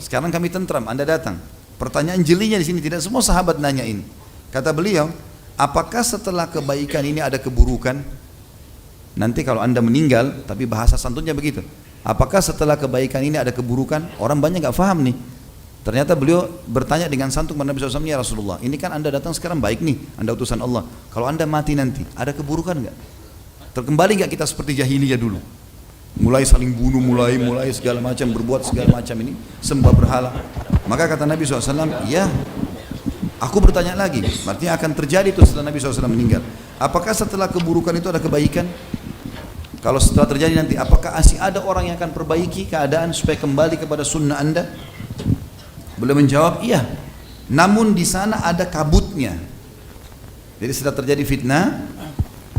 Sekarang kami tentram, anda datang. Pertanyaan jelinya di sini, tidak semua sahabat nanya ini. Kata beliau, apakah setelah kebaikan ini ada keburukan? Nanti kalau anda meninggal, tapi bahasa santunnya begitu. Apakah setelah kebaikan ini ada keburukan? Orang banyak nggak paham nih. Ternyata beliau bertanya dengan santun kepada Nabi SAW, ya Rasulullah, ini kan anda datang sekarang baik nih, anda utusan Allah. Kalau anda mati nanti, ada keburukan nggak? Terkembali nggak kita seperti jahiliyah dulu? Mulai saling bunuh, mulai segala macam, berbuat segala macam ini, sembah berhala. Maka kata Nabi SAW, ya, aku bertanya lagi, artinya akan terjadi itu setelah Nabi SAW meninggal. apakah setelah keburukan itu ada kebaikan? Kalau setelah terjadi nanti, apakah masih ada orang yang akan perbaiki keadaan supaya kembali kepada sunnah Anda? Beliau menjawab, iya. Namun di sana ada kabutnya. Jadi setelah terjadi fitnah,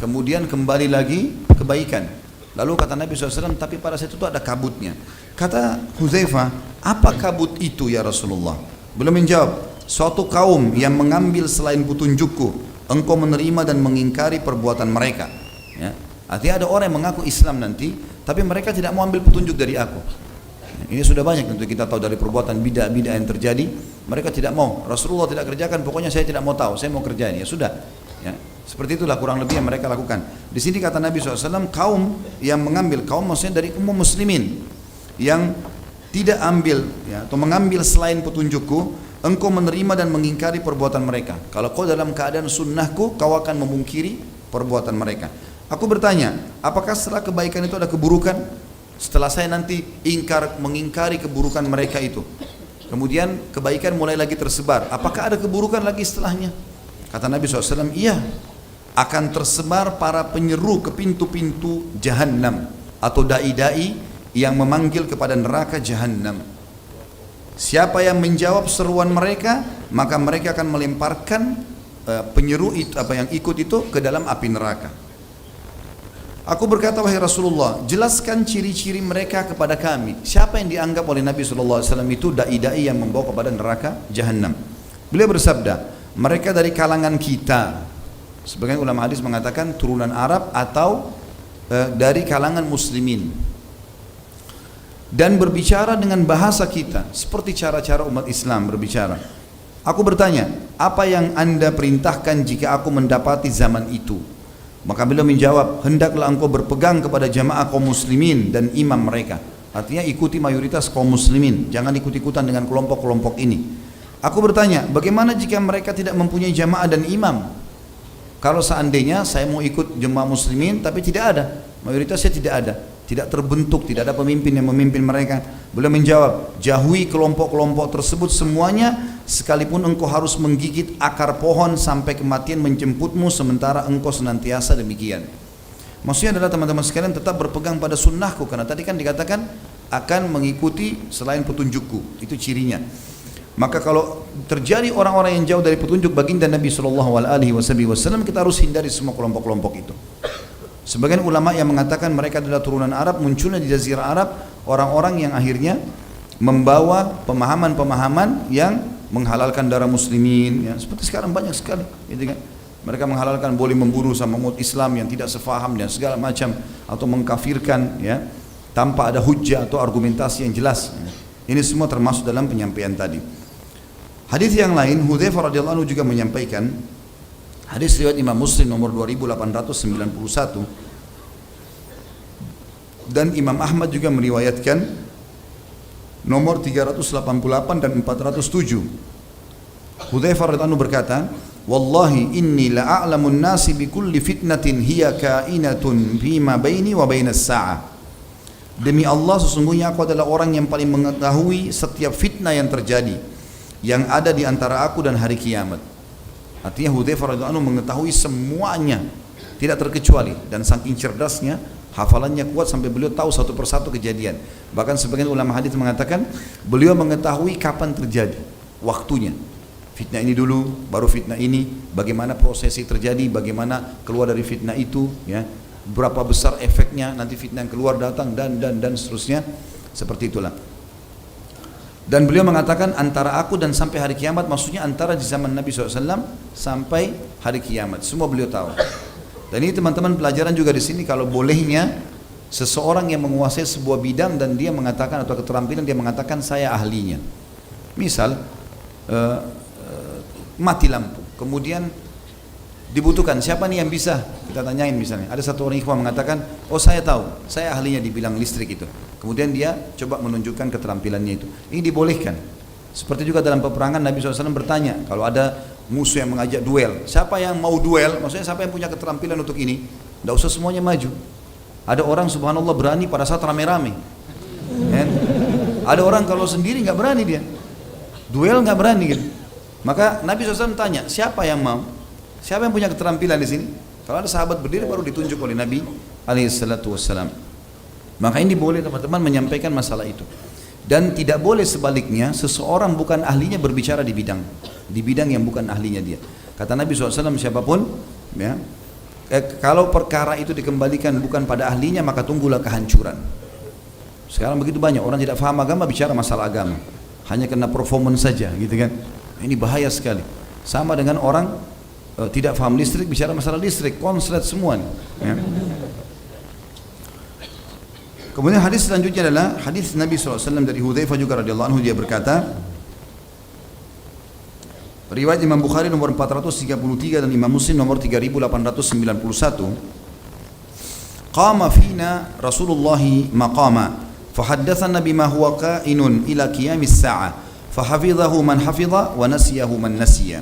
kemudian kembali lagi kebaikan. Lalu kata Nabi SAW, tapi pada saat itu ada kabutnya. Kata Hudzaifah, apa kabut itu ya Rasulullah? Beliau menjawab, suatu kaum yang mengambil selain petunjukku, engkau menerima dan mengingkari perbuatan mereka. Ya. Artinya ada orang yang mengaku Islam nanti, tapi mereka tidak mau ambil petunjuk dari aku. Ini sudah banyak tentu kita tahu dari perbuatan bid'ah-bid'ah yang terjadi. Mereka tidak mau, Rasulullah tidak kerjakan, pokoknya saya tidak mau tahu, saya mau kerjain, ya sudah. Ya. Seperti itulah kurang lebih yang mereka lakukan. Di sini kata Nabi SAW, kaum yang mengambil, kaum maksudnya dari umum muslimin, yang tidak ambil ya, atau mengambil selain petunjukku, engkau menerima dan mengingkari perbuatan mereka. Kalau kau dalam keadaan sunnahku, kau akan memungkiri perbuatan mereka. Aku bertanya, apakah setelah kebaikan itu ada keburukan? Setelah saya nanti mengingkari keburukan mereka itu, kemudian kebaikan mulai lagi tersebar, apakah ada keburukan lagi setelahnya? Kata Nabi SAW, iya, akan tersebar para penyeru ke pintu-pintu Jahannam atau dai-dai yang memanggil kepada neraka Jahannam. Siapa yang menjawab seruan mereka, maka mereka akan melemparkan penyeru itu, apa yang ikut itu, ke dalam api neraka. Aku berkata, wahai Rasulullah, jelaskan ciri-ciri mereka kepada kami. Siapa yang dianggap oleh Nabi SAW itu dai-dai yang membawa kepada neraka Jahannam? Beliau bersabda, mereka dari kalangan kita. Sebagian ulama hadis mengatakan turunan Arab atau dari kalangan muslimin, dan berbicara dengan bahasa kita seperti cara-cara umat Islam berbicara. Aku bertanya, apa yang anda perintahkan jika aku mendapati zaman itu? Maka beliau menjawab, hendaklah engkau berpegang kepada jamaah kaum muslimin dan imam mereka. Artinya ikuti mayoritas kaum muslimin, jangan ikut-ikutan dengan kelompok-kelompok ini. Aku bertanya, bagaimana jika mereka tidak mempunyai jamaah dan imam? Kalau seandainya saya mau ikut jemaah muslimin tapi tidak ada, mayoritasnya tidak ada, tidak terbentuk, tidak ada pemimpin yang memimpin mereka. Beliau menjawab, jauhi kelompok-kelompok tersebut semuanya, sekalipun engkau harus menggigit akar pohon sampai kematian menjemputmu, sementara engkau senantiasa demikian. Maksudnya adalah teman-teman sekalian tetap berpegang pada sunnahku, karena tadi kan dikatakan akan mengikuti selain petunjukku, itu cirinya. Maka kalau terjadi orang-orang yang jauh dari petunjuk baginda Nabi SAW, kita harus hindari semua kelompok-kelompok itu. Sebagian ulama yang mengatakan mereka adalah turunan Arab, munculnya di Jazirah Arab orang-orang yang akhirnya membawa pemahaman-pemahaman yang menghalalkan darah muslimin, ya, seperti sekarang banyak sekali, gitu kan? Mereka menghalalkan boleh membunuh sama umat Islam yang tidak sefaham dan segala macam, atau mengkafirkan, ya, tanpa ada hujjah atau argumentasi yang jelas. Ini semua termasuk dalam penyampaian tadi. Hadis yang lain, Hudzaifah radhiyallahu anhu juga menyampaikan, hadis riwayat Imam Muslim nomor 2891, dan Imam Ahmad juga meriwayatkan nomor 388 dan 407. Hudzaifah radhiyallahu anhu berkata, wallahi inni la'alamun nasi bi kulli fitnatin hiya kainatun fima baini wa bainas sa'ah. Demi Allah, sesungguhnya aku adalah orang yang paling mengetahui setiap fitnah yang terjadi, yang ada di antara aku dan hari kiamat. Artinya Hudzaifah radhiyallahu anhu mengetahui semuanya, tidak terkecuali, dan saking cerdasnya, hafalannya kuat sampai beliau tahu satu persatu kejadian. Bahkan sebagian ulama hadis mengatakan beliau mengetahui kapan terjadi, waktunya. Fitnah ini dulu, baru fitnah ini, bagaimana prosesi terjadi, bagaimana keluar dari fitnah itu, ya, berapa besar efeknya nanti fitnah yang keluar datang, dan seterusnya, seperti itulah. Dan beliau mengatakan antara aku dan sampai hari kiamat, maksudnya antara di zaman Nabi SAW sampai hari kiamat, semua beliau tahu. Dan ini teman-teman pelajaran juga di sini, kalau bolehnya seseorang yang menguasai sebuah bidang dan dia mengatakan, atau keterampilan dia mengatakan saya ahlinya. Misal mati lampu, kemudian dibutuhkan siapa nih yang bisa, kita tanyain misalnya, ada satu orang ikhwan mengatakan, oh saya tahu, saya ahlinya di bidang listrik itu. Kemudian dia coba menunjukkan keterampilannya itu. Ini dibolehkan. Seperti juga dalam peperangan Nabi SAW bertanya, kalau ada musuh yang mengajak duel, siapa yang mau duel, maksudnya siapa yang punya keterampilan untuk ini, tidak usah semuanya maju. Ada orang subhanallah berani pada saat rame-rame, ya? Ada orang kalau sendiri nggak berani, dia duel nggak berani gitu. Maka Nabi SAW tanya, siapa yang mau, siapa yang punya keterampilan di sini, Kalau ada sahabat berdiri baru ditunjuk oleh Nabi SAW. Maka ini boleh teman-teman menyampaikan masalah itu. Dan tidak boleh sebaliknya seseorang bukan ahlinya berbicara di bidang yang bukan ahlinya dia. Kata Nabi SAW, siapapun ya, kalau perkara itu dikembalikan bukan pada ahlinya maka tunggulah kehancuran. Sekarang begitu banyak orang tidak paham agama bicara masalah agama, hanya kena performance saja gitu kan. Ini bahaya sekali. Sama dengan orang tidak paham listrik bicara masalah listrik, konslet semua nih, ya. Kemudian hadis selanjutnya adalah hadis Nabi SAW dari Hudzaifah juga radhiyallahu anhu, dia berkata, riwayat Imam Bukhari nomor 433 dan Imam Muslim nomor 3891, qama fina Rasulullah maqama fahaddatsana bima huwa kainun ila qiyamis sa'ah fahafidhahu man hafidha wa nasiyahu man nasiya.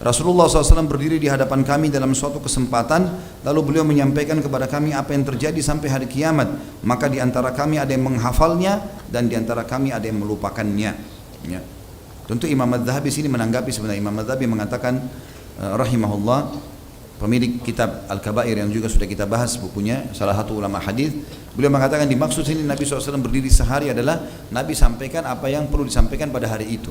Rasulullah SAW berdiri di hadapan kami dalam suatu kesempatan, lalu beliau menyampaikan kepada kami apa yang terjadi sampai hari kiamat. Maka di antara kami ada yang menghafalnya dan di antara kami ada yang melupakannya. Ya. Tentu Imam Az-Zahabi sini menanggapi, sebenarnya Imam Az-Zahabi mengatakan rahimahullah, pemilik kitab Al-Kabair yang juga sudah kita bahas bukunya, salah satu ulama hadis, beliau mengatakan dimaksud sini Nabi SAW berdiri sehari adalah Nabi sampaikan apa yang perlu disampaikan pada hari itu.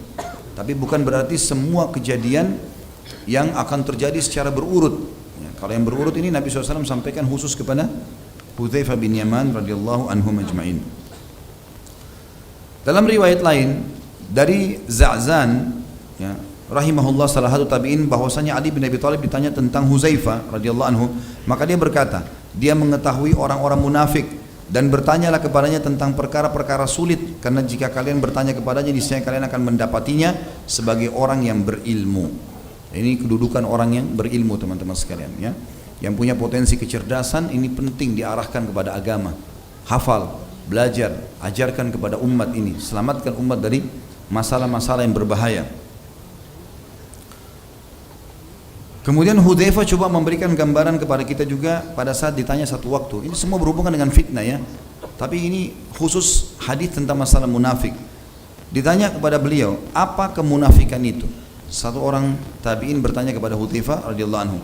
Tapi bukan berarti semua kejadian yang akan terjadi secara berurut. Ya, kalau yang berurut ini Nabi SAW sampaikan khusus kepada Hudzaifah bin Yaman radhiyallahu anhu majma'in. Dalam riwayat lain dari Za'zan, ya, rahimahullah salah satu tabi'in, bahwasanya Ali bin Abi Thalib ditanya tentang Hudzaifah radhiyallahu anhu, maka dia berkata, dia mengetahui orang-orang munafik dan bertanyalah kepadanya tentang perkara-perkara sulit, karena jika kalian bertanya kepadanya niscaya kalian akan mendapatinya sebagai orang yang berilmu. Ini kedudukan orang yang berilmu teman-teman sekalian, ya. Yang punya potensi kecerdasan ini penting diarahkan kepada agama. Hafal, belajar, ajarkan kepada umat ini, selamatkan umat dari masalah-masalah yang berbahaya. Kemudian Hudzaifah coba memberikan gambaran kepada kita juga pada saat ditanya satu waktu. Ini semua berhubungan dengan fitnah ya. Tapi ini khusus hadis tentang masalah munafik. Ditanya kepada beliau, apa kemunafikan itu? Satu orang tabi'in bertanya kepada Hudzaifah radhiyallahu anhu.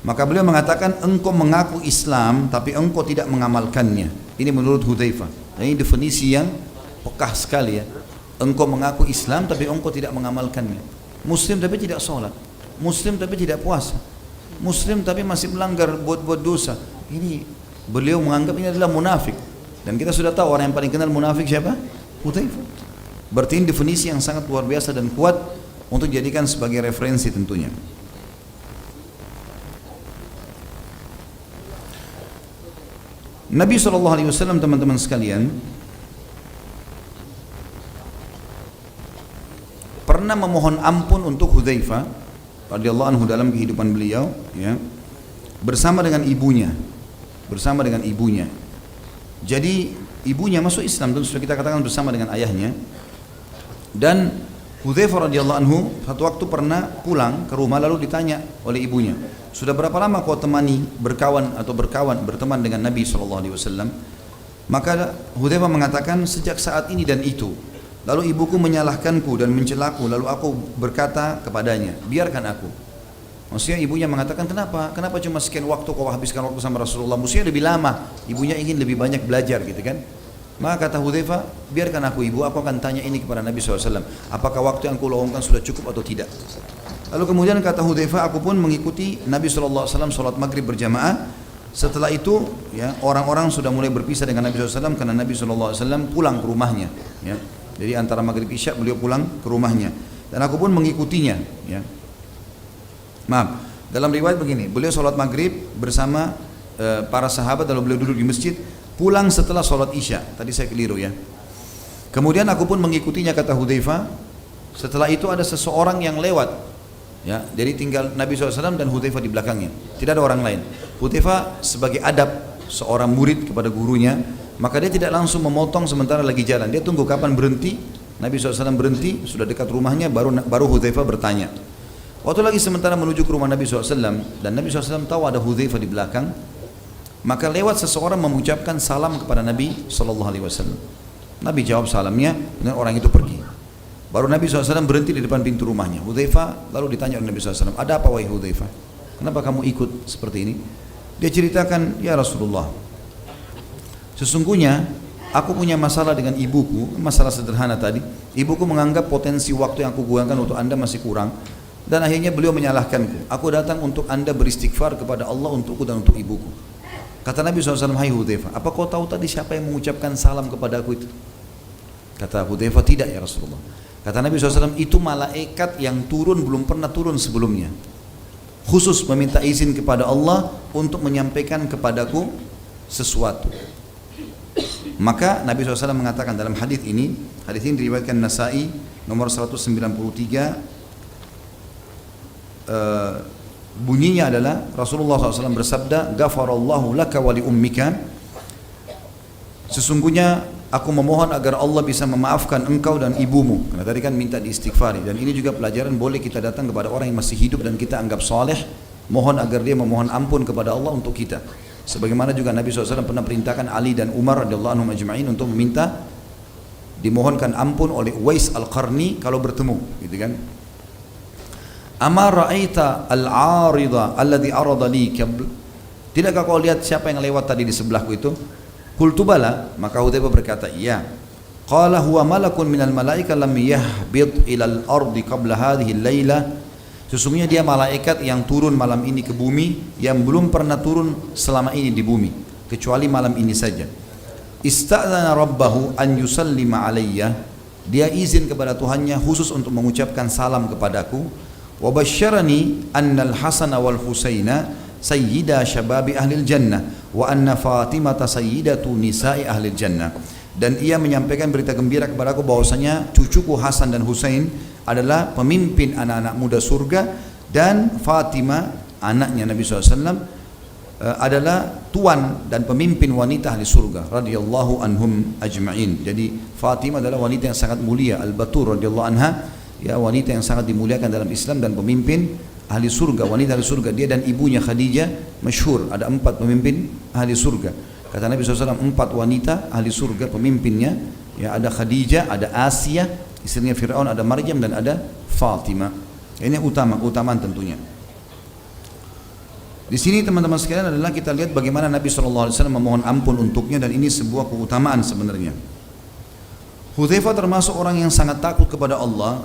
Maka beliau mengatakan, engkau mengaku Islam tapi engkau tidak mengamalkannya. Ini menurut Hudzaifah. Ini definisi yang pekah sekali ya. Engkau mengaku Islam tapi engkau tidak mengamalkannya. Muslim tapi tidak sholat. Muslim tapi tidak puasa. Muslim tapi masih melanggar, buat dosa. Ini beliau menganggap ini adalah munafik. Dan kita sudah tahu orang yang paling kenal munafik siapa? Hudzaifah. Berarti ini definisi yang sangat luar biasa dan kuat untuk dijadikan sebagai referensi tentunya. Nabi SAW teman-teman sekalian pernah memohon ampun untuk Hudzaifah radhiyallahu anhu dalam kehidupan beliau, ya, bersama dengan ibunya. Jadi ibunya masuk Islam, tentu sudah kita katakan bersama dengan ayahnya. Dan Hudzaifah radhiyallahu anhu satu waktu pernah pulang ke rumah lalu ditanya oleh ibunya, sudah berapa lama kau berteman dengan Nabi SAW? Maka Hudzaifah mengatakan, sejak saat ini dan itu. Lalu ibuku menyalahkanku dan mencelaku, lalu aku berkata kepadanya, biarkan aku. Maksudnya ibunya mengatakan, kenapa cuma sekian waktu kau habiskan waktu sama Rasulullah, mestinya lebih lama. Ibunya ingin lebih banyak belajar gitu kan. Maka kata Hudzaifah, biarkan aku ibu, aku akan tanya ini kepada Nabi SAW, apakah waktu yang aku luangkan sudah cukup atau tidak. Lalu kemudian kata Hudzaifah, aku pun mengikuti Nabi SAW sholat maghrib berjamaah. Setelah itu ya, orang-orang sudah mulai berpisah dengan Nabi SAW karena Nabi SAW pulang ke rumahnya, ya. Jadi antara maghrib isya beliau pulang ke rumahnya dan aku pun mengikutinya, ya. Maaf, dalam riwayat begini, beliau sholat maghrib bersama para sahabat, lalu beliau duduk di masjid, pulang setelah sholat isya. Tadi saya keliru ya. Kemudian aku pun mengikutinya, kata Hudzaifah. Setelah itu ada seseorang yang lewat, ya, jadi tinggal Nabi SAW dan Hudzaifah di belakangnya, tidak ada orang lain. Hudzaifah sebagai adab seorang murid kepada gurunya, maka dia tidak langsung memotong sementara lagi jalan, dia tunggu kapan berhenti. Nabi SAW berhenti, sudah dekat rumahnya, baru Hudzaifah bertanya. Waktu lagi sementara menuju ke rumah Nabi SAW dan Nabi SAW tahu ada Hudzaifah di belakang, maka lewat seseorang mengucapkan salam kepada Nabi SAW. Nabi jawab salamnya dan orang itu pergi. Baru Nabi SAW berhenti di depan pintu rumahnya Hudzaifah, lalu ditanya oleh Nabi SAW, ada apa wahai Hudzaifah? Kenapa kamu ikut seperti ini? Dia ceritakan, ya Rasulullah, sesungguhnya aku punya masalah dengan ibuku, masalah sederhana tadi. Ibuku menganggap potensi waktu yang aku gunakan untuk anda masih kurang, dan akhirnya beliau menyalahkanku. Aku datang untuk anda beristighfar kepada Allah untukku dan untuk ibuku. Kata Nabi SAW, hai Hudzaifah, apa kau tahu tadi siapa yang mengucapkan salam kepada aku itu? Kata Hudzaifah, tidak ya Rasulullah. Kata Nabi SAW, itu malaikat yang turun belum pernah turun sebelumnya, khusus meminta izin kepada Allah untuk menyampaikan kepadaku sesuatu. Maka Nabi SAW mengatakan dalam hadis ini diriwayatkan Nasai nomor 193, bunyinya adalah Rasulullah SAW bersabda, Ghafarallahu laka wa li ummika, sesungguhnya aku memohon agar Allah bisa memaafkan engkau dan ibumu. Karena tadi kan minta diistighfari, dan ini juga pelajaran boleh kita datang kepada orang yang masih hidup dan kita anggap saleh, mohon agar dia memohon ampun kepada Allah untuk kita. Sebagaimana juga Nabi SAW pernah perintahkan Ali dan Umar radhiyallahu anhum ajma'in untuk meminta dimohonkan ampun oleh Uwais Al-Qarni kalau bertemu, gitu kan. Ama ra'aita al-'arida alladhi arada li qabl, tidakkah kau lihat siapa yang lewat tadi di sebelahku itu? Qultu bala, maka Hudzaifah berkata, iya. Qala huwa malakun minal malaika lam yahbid ilal ardi qabla hadhihi al-laila, sesungguhnya dia malaikat yang turun malam ini ke bumi, yang belum pernah turun selama ini di bumi kecuali malam ini saja. Ista'dzana rabbahu an yusallima alayya, dia izin kepada Tuhannya khusus untuk mengucapkan salam kepadaku. Wa basyarani annal Hasan wal Husaina sayyida syababi ahlil jannah wa anna Fatimata sayyidatu nisa'i ahlil jannah, dan ia menyampaikan berita gembira kepadaku bahwasanya cucuku Hasan dan Husain adalah pemimpin anak-anak muda surga, dan Fatimah anaknya Nabi SAW adalah tuan dan pemimpin wanita ahli surga radhiyallahu anhum ajma'in. Jadi Fatimah adalah wanita yang sangat mulia, Al-Batur radhiyallahu anha, ya, wanita yang sangat dimuliakan dalam Islam dan pemimpin ahli surga, wanita ahli surga. Dia dan ibunya Khadijah masyhur, ada 4 pemimpin ahli surga. Kata Nabi SAW, 4 wanita ahli surga pemimpinnya, ya, ada Khadijah, ada Asia istrinya Fir'aun, ada Maryam, dan ada Fatimah. Ini keutamaan tentunya. Di sini teman-teman sekalian adalah kita lihat bagaimana Nabi SAW memohon ampun untuknya, dan ini sebuah keutamaan sebenarnya. Hudzaifah termasuk orang yang sangat takut kepada Allah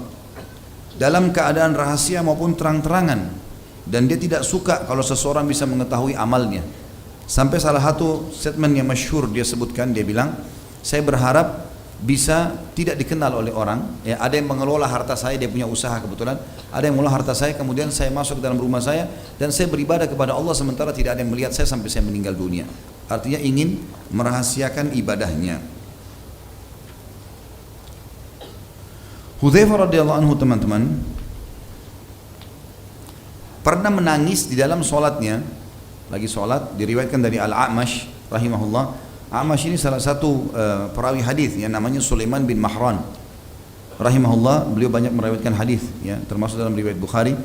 dalam keadaan rahasia maupun terang-terangan, dan dia tidak suka kalau seseorang bisa mengetahui amalnya. Sampai salah satu statement yang masyhur dia sebutkan, dia bilang, saya berharap bisa tidak dikenal oleh orang, ya, ada yang mengelola harta saya, dia punya usaha kebetulan, ada yang mengelola harta saya, kemudian saya masuk ke dalam rumah saya dan saya beribadah kepada Allah sementara tidak ada yang melihat saya sampai saya meninggal dunia. Artinya ingin merahasiakan ibadahnya. Hudzaifah radhiyallahu anhu teman-teman pernah menangis di dalam sholatnya, lagi sholat, diriwayatkan dari Al-A'mash rahimahullah. A'mash ini salah satu perawi hadis yang namanya Sulaiman bin Mahran rahimahullah. Beliau banyak meriwayatkan hadis, ya, termasuk dalam riwayat Bukhari.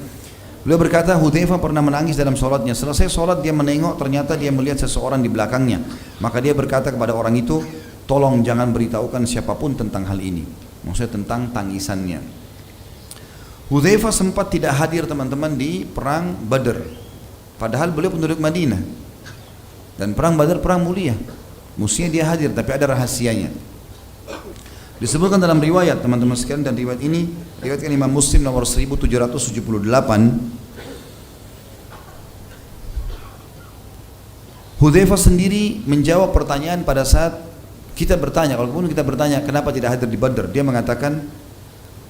Beliau berkata, Hudzaifah pernah menangis dalam sholatnya. Selesai sholat dia menengok, ternyata dia melihat seseorang di belakangnya. Maka dia berkata kepada orang itu, tolong jangan beritahukan siapapun tentang hal ini, maksudnya tentang tangisannya. Hudzaifah sempat tidak hadir teman-teman di perang Badar, padahal beliau penduduk Madinah, dan perang Badar perang mulia, mestinya dia hadir, tapi ada rahasianya. Disebutkan dalam riwayat teman-teman sekalian, dan riwayat ini riwayatkan Imam Muslim nomor 1778. Hudzaifah sendiri menjawab pertanyaan pada saat kita bertanya, kalaupun kita bertanya kenapa tidak hadir di Badar, dia mengatakan,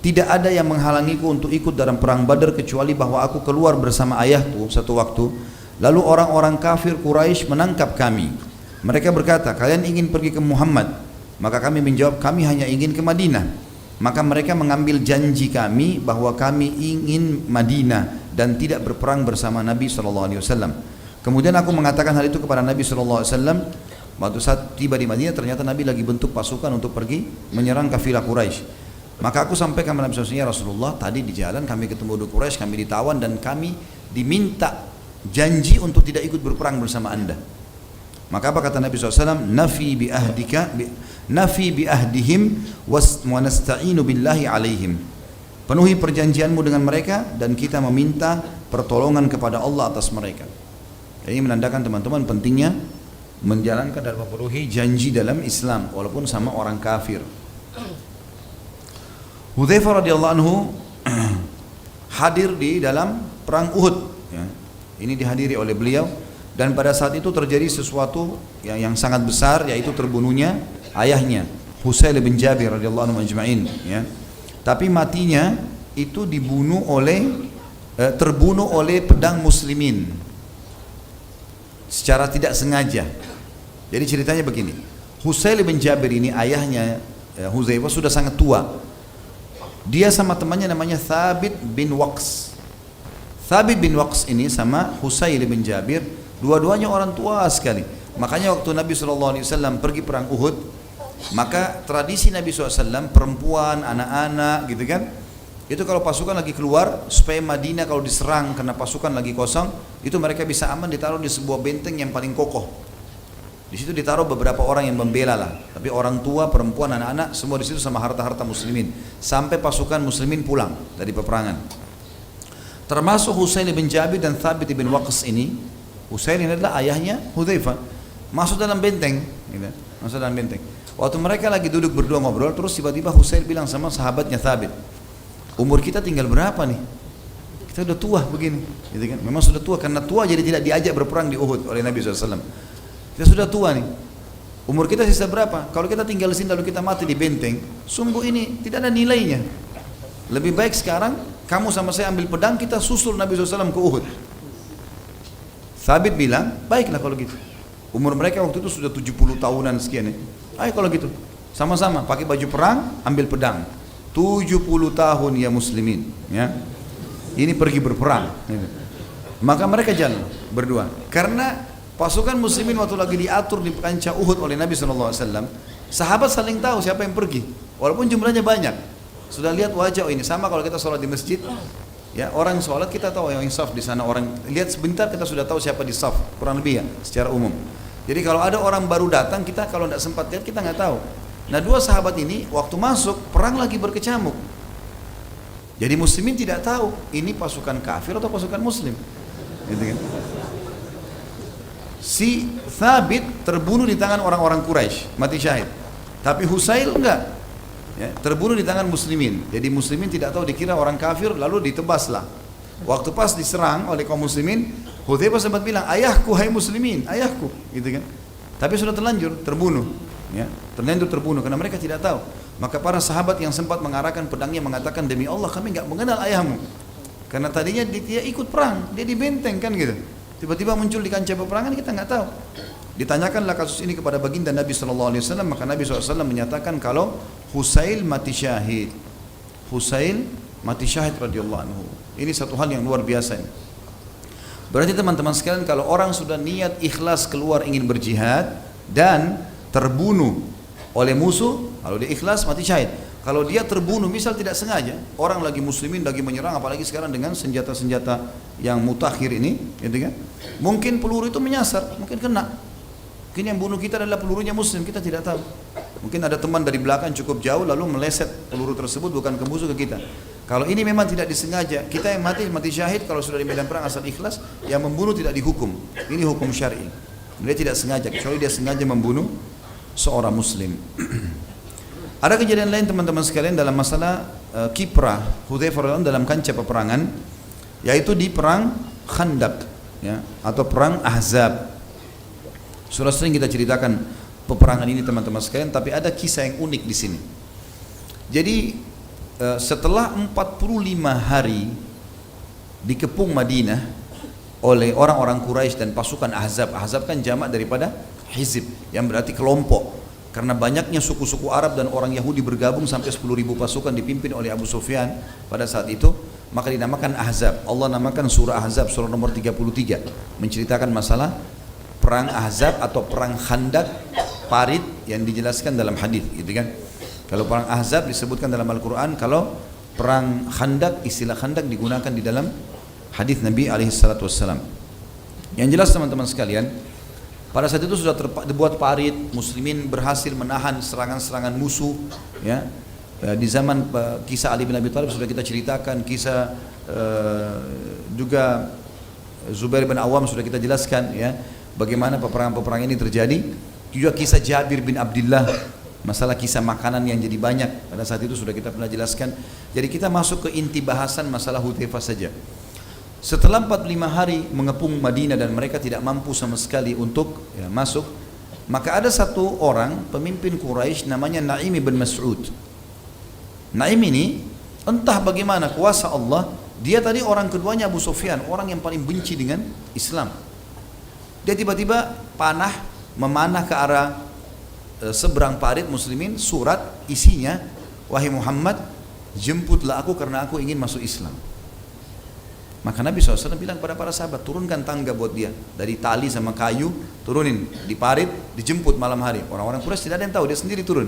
tidak ada yang menghalangiku untuk ikut dalam perang Badar kecuali bahwa aku keluar bersama ayahku satu waktu, lalu orang-orang kafir Quraisy menangkap kami. Mereka berkata, kalian ingin pergi ke Muhammad? Maka kami menjawab, kami hanya ingin ke Madinah. Maka mereka mengambil janji kami bahwa kami ingin Madinah dan tidak berperang bersama Nabi SAW. Kemudian aku mengatakan hal itu kepada Nabi SAW. Waktu saat tiba di Madinah, ternyata Nabi lagi bentuk pasukan untuk pergi menyerang kafilah Quraisy. Maka aku sampaikan kepada Nabi SAW, Rasulullah, tadi di jalan kami ketemu Quraisy, kami ditawan dan kami diminta janji untuk tidak ikut berperang bersama anda. Maka apa kata Nabi SAW? Nafi bi ahdihim wa nasta'inu billahi alaihim. penuhi perjanjianmu dengan mereka dan kita meminta pertolongan kepada Allah atas mereka. Ini menandakan teman-teman pentingnya menjalankan dan memenuhi janji dalam Islam walaupun sama orang kafir. Hudzaifah radhiyallahu anhu hadir di dalam perang Uhud, ya. Ini dihadiri oleh beliau, dan pada saat itu terjadi sesuatu yang sangat besar, yaitu terbunuhnya ayahnya Husail bin Jabir radhiyallahu anhu ajma'in, ya. Tapi matinya itu terbunuh oleh pedang muslimin secara tidak sengaja. Jadi ceritanya begini, Husail bin Jabir ini ayahnya Hudzaifah sudah sangat tua. Dia sama temannya namanya Thabit bin Waqs. Thabit bin Waqs ini sama Husail bin Jabir, dua-duanya orang tua sekali. Makanya waktu Nabi SAW pergi perang Uhud, maka tradisi Nabi SAW, perempuan, anak-anak gitu kan, itu kalau pasukan lagi keluar, supaya Madinah kalau diserang karena pasukan lagi kosong, itu mereka bisa aman ditaruh di sebuah benteng yang paling kokoh. Di situ ditaruh beberapa orang yang membela lah, tapi orang tua, perempuan, anak-anak semua di situ sama harta-harta muslimin, sampai pasukan muslimin pulang dari peperangan. Termasuk Husail bin Jabir dan Thabit bin Waqs ini. Husail ini adalah ayahnya Hudzaifah, masuk dalam benteng, gitu. Masuk dalam benteng. Waktu mereka lagi duduk berdua ngobrol, terus tiba-tiba Husail bilang sama sahabatnya Thabit, umur kita tinggal berapa nih? Kita udah tua begini, gitu kan? Memang sudah tua, karena tua jadi tidak diajak berperang di Uhud oleh Nabi SAW. Kita sudah tua nih. Umur kita sisa berapa? Kalau kita tinggal di sini lalu kita mati di benteng, sungguh ini tidak ada nilainya. Lebih baik sekarang kamu sama saya ambil pedang, kita susul Nabi SAW ke Uhud. Thabit bilang, baiklah kalau gitu. Umur mereka waktu itu sudah 70 tahunan sekian ya. Ayo kalau gitu, sama-sama pakai baju perang, ambil pedang. 70 tahun ya muslimin, ya. Ini pergi berperang. Maka mereka jalan berdua. Karena pasukan muslimin waktu lagi diatur di kancah Uhud oleh Nabi SAW, sahabat saling tahu siapa yang pergi, walaupun jumlahnya banyak. Sudah lihat wajah, oh ini sama kalau kita sholat di masjid, ya, orang sholat kita tahu yang saf di sana, orang lihat sebentar kita sudah tahu siapa di saf, kurang lebih ya secara umum. Jadi kalau ada orang baru datang, kita kalau tidak sempat lihat kita nggak tahu. Nah, dua sahabat ini waktu masuk perang lagi berkecamuk. Jadi muslimin tidak tahu ini pasukan kafir atau pasukan muslim. Gitu kan? Si Thabit terbunuh di tangan orang-orang Quraisy, mati syahid. Tapi Husail enggak. Ya, terbunuh di tangan muslimin. Jadi muslimin tidak tahu, dikira orang kafir, lalu ditebaslah. Waktu pas diserang oleh kaum muslimin, Hudzaifah sempat bilang, ayahku hai muslimin, ayahku, gitu kan. Tapi sudah terlanjur terbunuh, ya, terbunuh karena mereka tidak tahu. Maka para sahabat yang sempat mengarahkan pedangnya mengatakan, demi Allah kami enggak mengenal ayahmu. Karena tadinya dia ikut perang, dia di benteng kan gitu. Tiba-tiba muncul di kancah peperangan, kita enggak tahu. Ditanyakanlah kasus ini kepada baginda Nabi SAW, maka Nabi SAW menyatakan kalau Husail mati syahid. Husail mati syahid radhiyallahu anhu. Ini satu hal yang luar biasa ini. Berarti teman-teman sekalian, kalau orang sudah niat ikhlas keluar ingin berjihad dan terbunuh oleh musuh, kalau dia ikhlas mati syahid. Kalau dia terbunuh misal tidak sengaja, orang lagi muslimin lagi menyerang, apalagi sekarang dengan senjata-senjata yang mutakhir ini, gitu kan? Mungkin peluru itu menyasar, mungkin kena. Mungkin yang bunuh kita adalah pelurunya muslim, kita tidak tahu. Mungkin ada teman dari belakang cukup jauh lalu meleset peluru tersebut bukan ke musuh ke kita. Kalau ini memang tidak disengaja, kita yang mati syahid kalau sudah di medan perang asal ikhlas, yang membunuh tidak dihukum. Ini hukum syar'i. Dia tidak sengaja, kecuali dia sengaja membunuh seorang muslim. Ada kejadian lain teman-teman sekalian dalam masalah kiprah Hudzaifah dalam kancah peperangan, yaitu di perang Khandaq, ya, atau perang Ahzab. Sudah sering kita ceritakan peperangan ini teman-teman sekalian, tapi ada kisah yang unik di sini. Jadi setelah 45 hari dikepung Madinah oleh orang-orang Quraisy dan pasukan Ahzab. Ahzab kan jamak daripada hizib, yang berarti kelompok. Karena banyaknya suku-suku Arab dan orang Yahudi bergabung sampai 10.000 pasukan dipimpin oleh Abu Sufyan pada saat itu, maka dinamakan Ahzab. Allah namakan surah Ahzab, surah nomor 33, menceritakan masalah perang Ahzab atau perang Khandaq, parit yang dijelaskan dalam hadis, gitu kan. Kalau perang Ahzab disebutkan dalam Al-Quran, kalau perang Khandaq, istilah Khandaq digunakan di dalam hadis Nabi SAW. Yang jelas teman-teman sekalian, pada saat itu sudah dibuat parit, muslimin berhasil menahan serangan-serangan musuh, ya. Di zaman kisah Ali bin Abi Thalib sudah kita ceritakan, kisah juga Zubair bin Awam sudah kita jelaskan ya, bagaimana peperangan-peperangan ini terjadi. Juga kisah Jabir bin Abdullah, masalah kisah makanan yang jadi banyak pada saat itu sudah kita pernah jelaskan. Jadi kita masuk ke inti bahasan masalah Hudzaifah saja. Setelah 45 hari mengepung Madinah dan mereka tidak mampu sama sekali untuk masuk, maka ada satu orang pemimpin Quraisy namanya Naim bin Mas'ud. Naim ini entah bagaimana kuasa Allah, dia tadi orang keduanya Abu Sufyan, orang yang paling benci dengan Islam. Dia tiba-tiba memanah ke arah seberang parit muslimin, surat isinya, wahai Muhammad, jemputlah aku karena aku ingin masuk Islam. Maka Nabi SAW bilang kepada para sahabat, turunkan tangga buat dia, dari tali sama kayu, turunin di parit, dijemput malam hari. Orang-orang Quraisy tidak ada yang tahu, dia sendiri turun.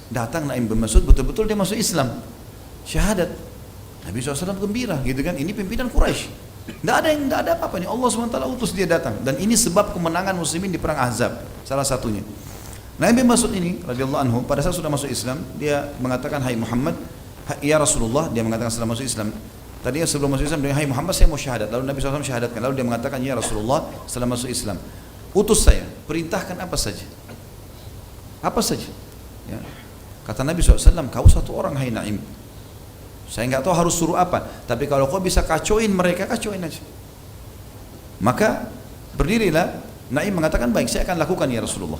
Datang Naim bin Mas'ud, betul-betul dia masuk Islam, syahadat. Nabi SAW gembira gitu kan, ini pimpinan Quraisy. Tidak ada apa-apa nih, Allah SWT utus dia datang. Dan ini sebab kemenangan muslimin di perang Ahzab, salah satunya. Nabi bin Mas'ud ini radhiyallahu anhu pada saat sudah masuk Islam, dia mengatakan, hai Muhammad, ya Rasulullah, dia mengatakan setelah masuk Islam. Tadinya sebelum masuk Islam dia, hai Muhammad, saya mau syahadat. Lalu Nabi SAW syahadatkan. Lalu dia mengatakan, ya Rasulullah, setelah masuk Islam, utus saya, perintahkan apa saja. Apa saja ya. Kata Nabi SAW, kau satu orang hai Naim, saya nggak tahu harus suruh apa, tapi kalau kau bisa kacauin mereka, kacauin aja. Maka berdirilah Naim mengatakan, baik, saya akan lakukan ya Rasulullah.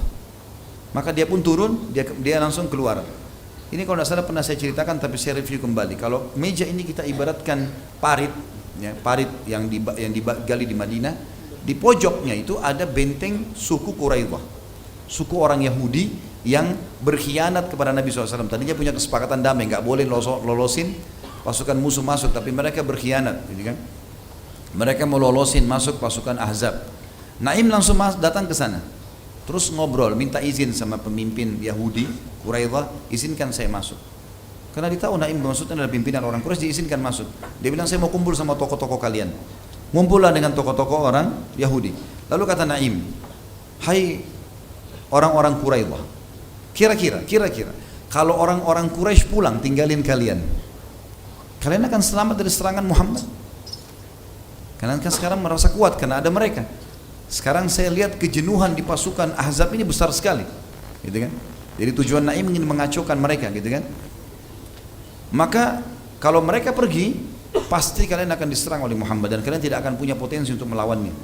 Maka dia pun turun, dia langsung keluar. Ini kalau tidak salah pernah saya ceritakan, tapi saya review kembali. Kalau meja ini kita ibaratkan parit, ya, parit yang digali di Madinah, di pojoknya itu ada benteng suku Quraidah, suku orang Yahudi yang berkhianat kepada Nabi SAW. Tadinya punya kesepakatan damai, nggak boleh lolosin pasukan musuh masuk, tapi mereka berkhianat, gitu kan? Mereka mau lolosin masuk pasukan Ahzab. Naim langsung datang ke sana, terus ngobrol, minta izin sama pemimpin Yahudi Quraidah, izinkan saya masuk. Karena dia tahu Naim maksudnya adalah pimpinan orang Quraisy, diizinkan masuk. Dia bilang, saya mau kumpul sama tokoh-tokoh kalian. Ngumpullah dengan tokoh-tokoh orang Yahudi. Lalu kata Naim, hai orang-orang Quraidah, kira-kira kalau orang-orang Quraisy pulang tinggalin kalian akan selamat dari serangan Muhammad? Kalian kan sekarang merasa kuat karena ada mereka. Sekarang saya lihat kejenuhan di pasukan Ahzab ini besar sekali, gitu kan? Jadi tujuan Naim ingin mengacaukan mereka, gitu kan? Maka kalau mereka pergi, pasti kalian akan diserang oleh Muhammad dan kalian tidak akan punya potensi untuk melawannya.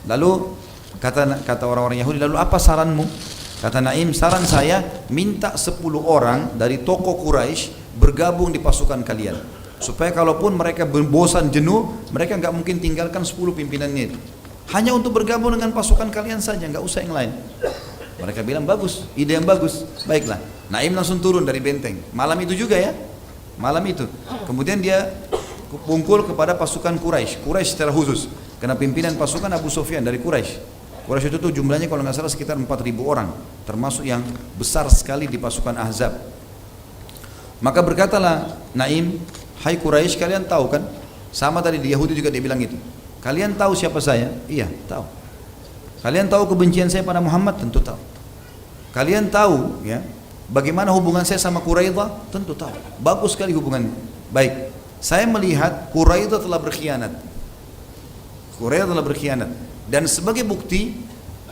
Lalu kata orang-orang Yahudi, lalu apa saranmu? Kata Naim, saran saya minta 10 orang dari tokoh Quraisy bergabung di pasukan kalian, supaya kalaupun mereka bosan jenuh, mereka nggak mungkin tinggalkan 10 pimpinannya itu. Hanya untuk bergabung dengan pasukan kalian saja, nggak usah yang lain. Mereka bilang bagus, ide yang bagus. Baiklah, Naim langsung turun dari benteng. Malam itu juga ya, malam itu. Kemudian dia pungkul kepada pasukan Quraisy secara khusus, karena pimpinan pasukan Abu Sufyan dari Quraisy. Quraisy itu tuh jumlahnya kalau nggak salah sekitar 4.000 orang, termasuk yang besar sekali di pasukan Ahzab. Maka berkatalah Naim, hai Quraisy, kalian tahu kan? Sama tadi di Yahudi juga dia bilang itu. Kalian tahu siapa saya? Iya, tahu. Kalian tahu kebencian saya pada Muhammad? Tentu tahu. Kalian tahu ya bagaimana hubungan saya sama Quraidah? Tentu tahu. Bagus sekali hubungannya. Baik, saya melihat Quraidah telah berkhianat. Quraidah telah berkhianat. Dan sebagai bukti,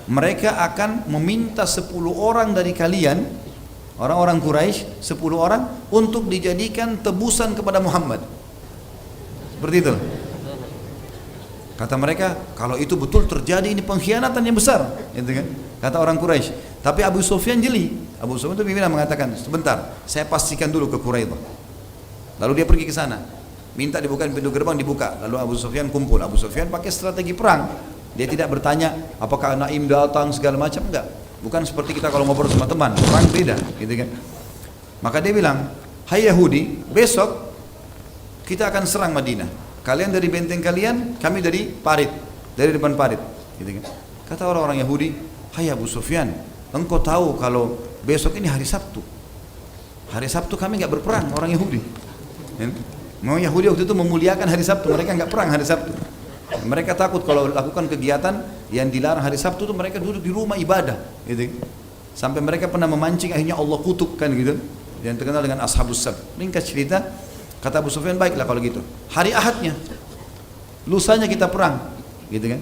mereka akan meminta 10 orang dari kalian, orang-orang Quraisy, 10 orang untuk dijadikan tebusan kepada Muhammad. Seperti itu. Kata mereka, kalau itu betul terjadi, ini pengkhianatan yang besar, gitu kan? Kata orang Quraisy. Tapi Abu Sufyan jeli. Abu Sufyan itu pimpinan mengatakan, sebentar, saya pastikan dulu ke Quraidah. Lalu dia pergi ke sana, minta dibuka pintu gerbang, dibuka. Lalu Abu Sufyan kumpul. Abu Sufyan pakai strategi perang. Dia tidak bertanya apakah Naim datang segala macam, enggak. Bukan seperti kita kalau ngobrol sama teman, perang beda, gitu kan? Maka dia bilang, hai Yahudi, besok kita akan serang Madinah. Kalian dari benteng kalian, kami dari parit, dari depan parit, gitu kan? Kata orang-orang Yahudi, hai Abu Sufyan, engkau tahu kalau besok ini hari Sabtu. Hari Sabtu kami nggak berperang, orang Yahudi. Mau Yahudi waktu itu memuliakan hari Sabtu, mereka nggak perang hari Sabtu. Mereka takut kalau lakukan kegiatan yang dilarang hari Sabtu itu, mereka duduk di rumah ibadah, gitu. Sampai mereka pernah memancing, akhirnya Allah kutuk kan gitu. yang terkenal dengan Ashabus Sabt. Ringkas cerita, kata Abu Sufyan, baiklah kalau gitu. Hari Ahadnya, lusanya kita perang, gitu kan?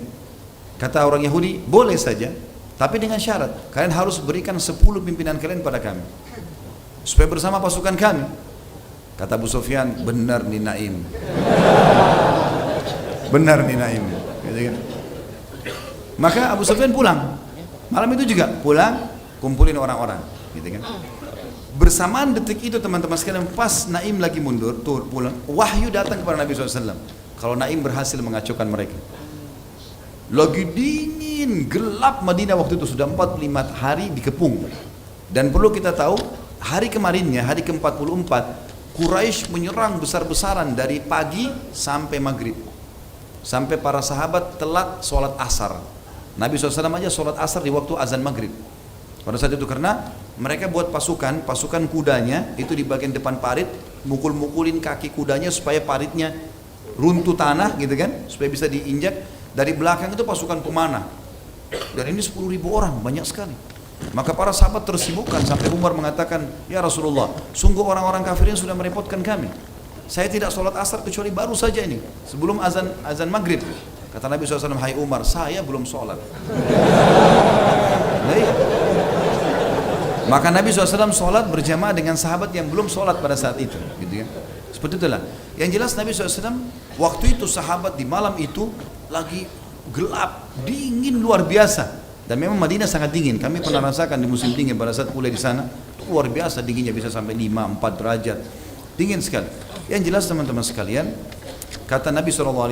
Kata orang Yahudi, boleh saja, tapi dengan syarat, kalian harus berikan 10 pimpinan kalian pada kami, supaya bersama pasukan kami. Kata Abu Sufyan, benar nih Naim, benar nih Naim, gitu kan? Maka Abu Sufyan pulang, malam itu juga pulang, kumpulin orang-orang, gitu kan? Bersamaan detik itu teman-teman sekalian, pas Naim lagi mundur, pulang, wahyu datang kepada Nabi SAW. Kalau Naim berhasil mengacaukan mereka. Lagi dingin, gelap Madinah waktu itu, sudah 45 hari dikepung. Dan perlu kita tahu, hari kemarinnya, hari ke-44, Quraisy menyerang besar-besaran dari pagi sampai maghrib. Sampai para sahabat telat sholat asar. Nabi SAW aja sholat asar di waktu azan maghrib. Pada saat itu karena mereka buat pasukan kudanya itu di bagian depan parit, mukul-mukulin kaki kudanya supaya paritnya runtuh tanah gitu kan, supaya bisa diinjak. Dari belakang itu pasukan pemanah. Dan ini 10.000 orang, banyak sekali. Maka para sahabat tersibukkan sampai Umar mengatakan, ya Rasulullah, sungguh orang-orang kafirin sudah merepotkan kami. Saya tidak sholat asar kecuali baru saja ini, sebelum azan maghrib. Kata Nabi SAW, hai Umar, saya belum sholat. Maka Nabi SAW sholat berjamaah dengan sahabat yang belum sholat pada saat itu, gitu kan? Seperti itulah. Yang jelas Nabi SAW waktu itu sahabat di malam itu lagi gelap, dingin luar biasa. Dan memang Madinah sangat dingin. Kami pernah rasakan di musim dingin pada saat kuliah di sana, itu luar biasa dinginnya, bisa sampai 5-4 derajat, dingin sekali. Yang jelas teman-teman sekalian, kata Nabi SAW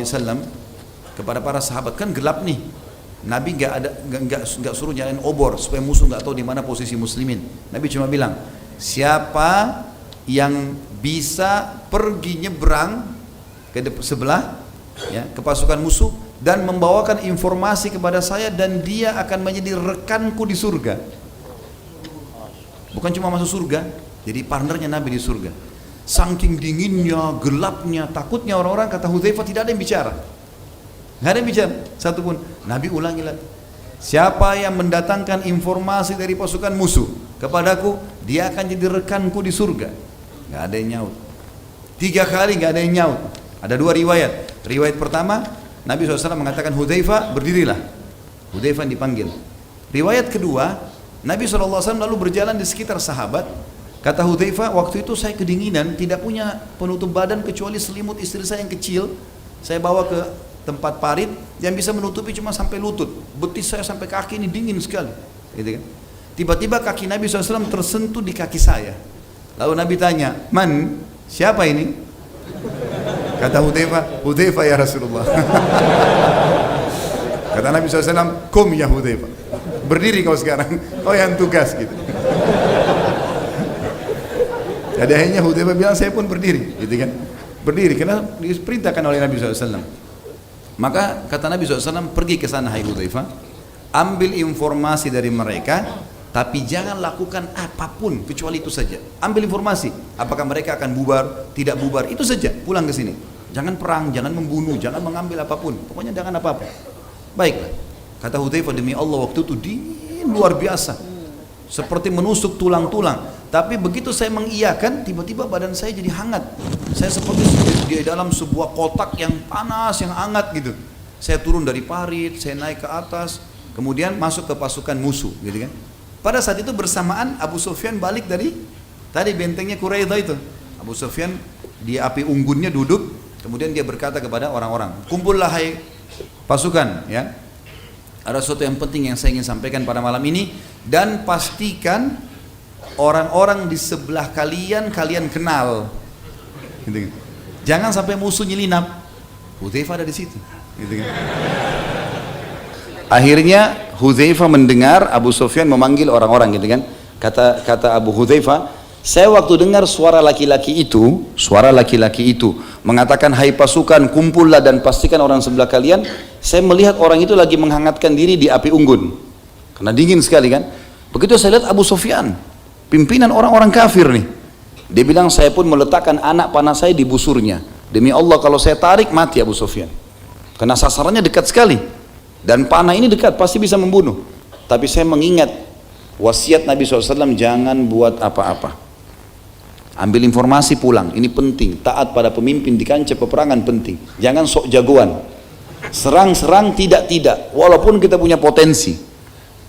kepada para sahabat, kan gelap nih. Nabi nggak suruh nyalain obor supaya musuh nggak tahu di mana posisi muslimin. Nabi cuma bilang, siapa yang bisa pergi nyebrang ke sebelah, ya, ke pasukan musuh dan membawakan informasi kepada saya, dan dia akan menjadi rekanku di surga. Bukan cuma masuk surga, jadi partnernya Nabi di surga. Saking dinginnya, gelapnya, takutnya orang-orang, kata Hudzaifah, tidak ada yang bicara. Nggak ada yang bicara, satu pun. Nabi ulangi lagi, siapa yang mendatangkan informasi dari pasukan musuh kepadaku, dia akan jadi rekanku di surga. Nggak ada yang nyaut. 3 kali nggak ada yang nyaut. Ada 2 riwayat. Riwayat pertama, Nabi SAW mengatakan, Hudzaifah berdirilah. Hudzaifah dipanggil. Riwayat kedua, Nabi SAW lalu berjalan di sekitar sahabat. Kata Hudzaifah, waktu itu saya kedinginan, tidak punya penutup badan kecuali selimut istri saya yang kecil. Saya bawa ke tempat parit yang bisa menutupi cuma sampai lutut. Betis saya sampai kaki ini dingin sekali, gitu kan? Tiba-tiba kaki Nabi SAW tersentuh di kaki saya. Lalu Nabi tanya, man, siapa ini? Kata Hudzaifah, Hudzaifah ya Rasulullah. Kata Nabi SAW, kum ya Hudzaifah, berdiri kau sekarang, kau yang tugas, gitu. Jadi akhirnya Hudzaifah bilang, saya pun berdiri, gitu kan? Berdiri karena diperintahkan oleh Nabi SAW. Maka kata Nabi SAW, pergi ke sana hai Hudzaifah, ambil informasi dari mereka, tapi jangan lakukan apapun kecuali itu saja. Ambil informasi, apakah mereka akan bubar, tidak bubar, itu saja, pulang ke sini. Jangan perang, jangan membunuh, jangan mengambil apapun, pokoknya jangan apa-apa. Baiklah, kata Hudzaifah, demi Allah waktu itu dingin luar biasa, seperti menusuk tulang-tulang. Tapi begitu saya mengiyakan, tiba-tiba badan saya jadi hangat. Saya seperti di dalam sebuah kotak yang panas, yang hangat gitu. Saya turun dari parit, saya naik ke atas, kemudian masuk ke pasukan musuh, gitu kan. Pada saat itu bersamaan Abu Sufyan balik dari tadi bentengnya Quraidah itu. Abu Sufyan di api unggunnya duduk, kemudian dia berkata kepada orang-orang, kumpullah hai pasukan, ya. Ada sesuatu yang penting yang saya ingin sampaikan pada malam ini, dan pastikan orang-orang di sebelah kalian kenal, gitu kan. Jangan sampai musuh nyelinap. Hudzaifah ada di situ, gitu kan. Akhirnya Hudzaifah mendengar Abu Sufyan memanggil orang-orang, gitu kan. Kata Abu Hudzaifah, saya waktu dengar suara laki-laki itu mengatakan, hai pasukan, kumpullah dan pastikan orang sebelah kalian. Saya melihat orang itu lagi menghangatkan diri di api unggun karena dingin sekali kan. Begitu saya lihat Abu Sufyan, pimpinan orang-orang kafir nih, dia bilang, saya pun meletakkan anak panah saya di busurnya. Demi Allah kalau saya tarik mati Abu Sufyan, karena sasarannya dekat sekali dan panah ini dekat, pasti bisa membunuh. Tapi saya mengingat wasiat Nabi SAW, jangan buat apa-apa. ambil informasi pulang, ini penting. Taat pada pemimpin di kancah peperangan penting. Jangan sok jagoan. Serang-serang tidak, walaupun kita punya potensi.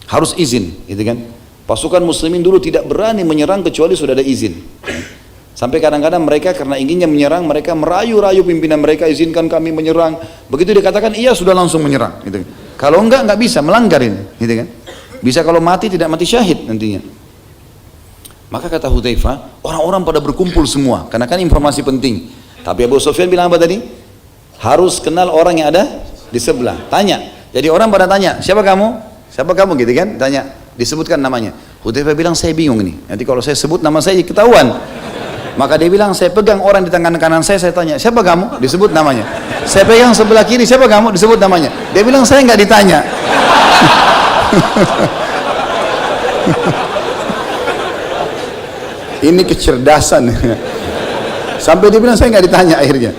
Harus izin, gitu kan. Pasukan muslimin dulu tidak berani menyerang kecuali sudah ada izin. Sampai kadang-kadang mereka karena inginnya menyerang, mereka merayu-rayu pimpinan mereka, izinkan kami menyerang. Begitu dikatakan iya, sudah langsung menyerang, gitu kan. Kalau enggak bisa, melanggar ini, gitu kan. Bisa kalau mati tidak mati syahid nantinya. Maka kata Hudzaifah, orang-orang pada berkumpul semua, karena kan informasi penting. Tapi Abu Sufyan bilang apa tadi? Harus kenal orang yang ada di sebelah. Tanya. Jadi orang pada tanya, siapa kamu? Siapa kamu gitu kan? Tanya, disebutkan namanya. Hudzaifah bilang, saya bingung ini. Nanti kalau saya sebut nama saya ketahuan. Maka dia bilang, saya pegang orang di tangan kanan saya tanya, siapa kamu? Disebut namanya. Saya pegang sebelah kiri, siapa kamu? Disebut namanya. Dia bilang, saya nggak ditanya. Ini kecerdasan. Sampai dia bilang, saya nggak ditanya akhirnya.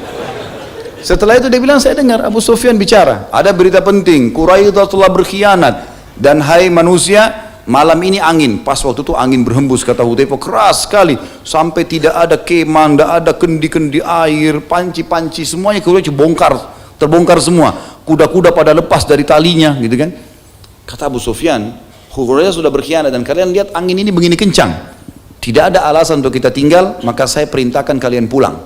Setelah itu dia bilang, saya dengar Abu Sufyan bicara, ada berita penting, Quraisy telah berkhianat. Dan hai manusia, malam ini angin. Pas waktu itu angin berhembus, kata Hudzaifah, keras sekali. Sampai tidak ada kemah, tidak ada kendi-kendi air, panci-panci, semuanya Quraisy terbongkar semua. Kuda-kuda pada lepas dari talinya, gitu kan. Kata Abu Sufyan, Quraisy sudah berkhianat dan kalian lihat angin ini begini kencang. Tidak ada alasan untuk kita tinggal, maka saya perintahkan kalian pulang.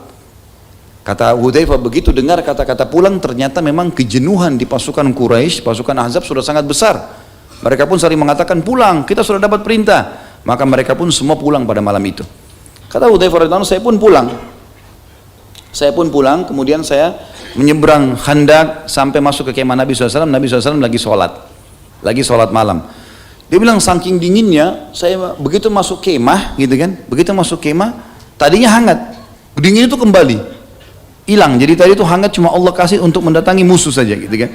Kata Hudzaifah, begitu dengar kata-kata pulang, ternyata memang kejenuhan di pasukan Quraisy, pasukan Ahzab sudah sangat besar. Mereka pun saling mengatakan, pulang, kita sudah dapat perintah. Maka mereka pun semua pulang pada malam itu. Kata Hudzaifah radhiyallahu anhu, saya pun pulang. Saya pun pulang, kemudian saya menyeberang Khandaq sampai masuk ke kemah Nabi SAW. Nabi SAW lagi sholat malam. Dia bilang, saking dinginnya, saya begitu masuk kemah, gitu kan, begitu masuk kemah, tadinya hangat, dingin itu kembali, hilang. Jadi tadi itu hangat cuma Allah kasih untuk mendatangi musuh saja, gitu kan.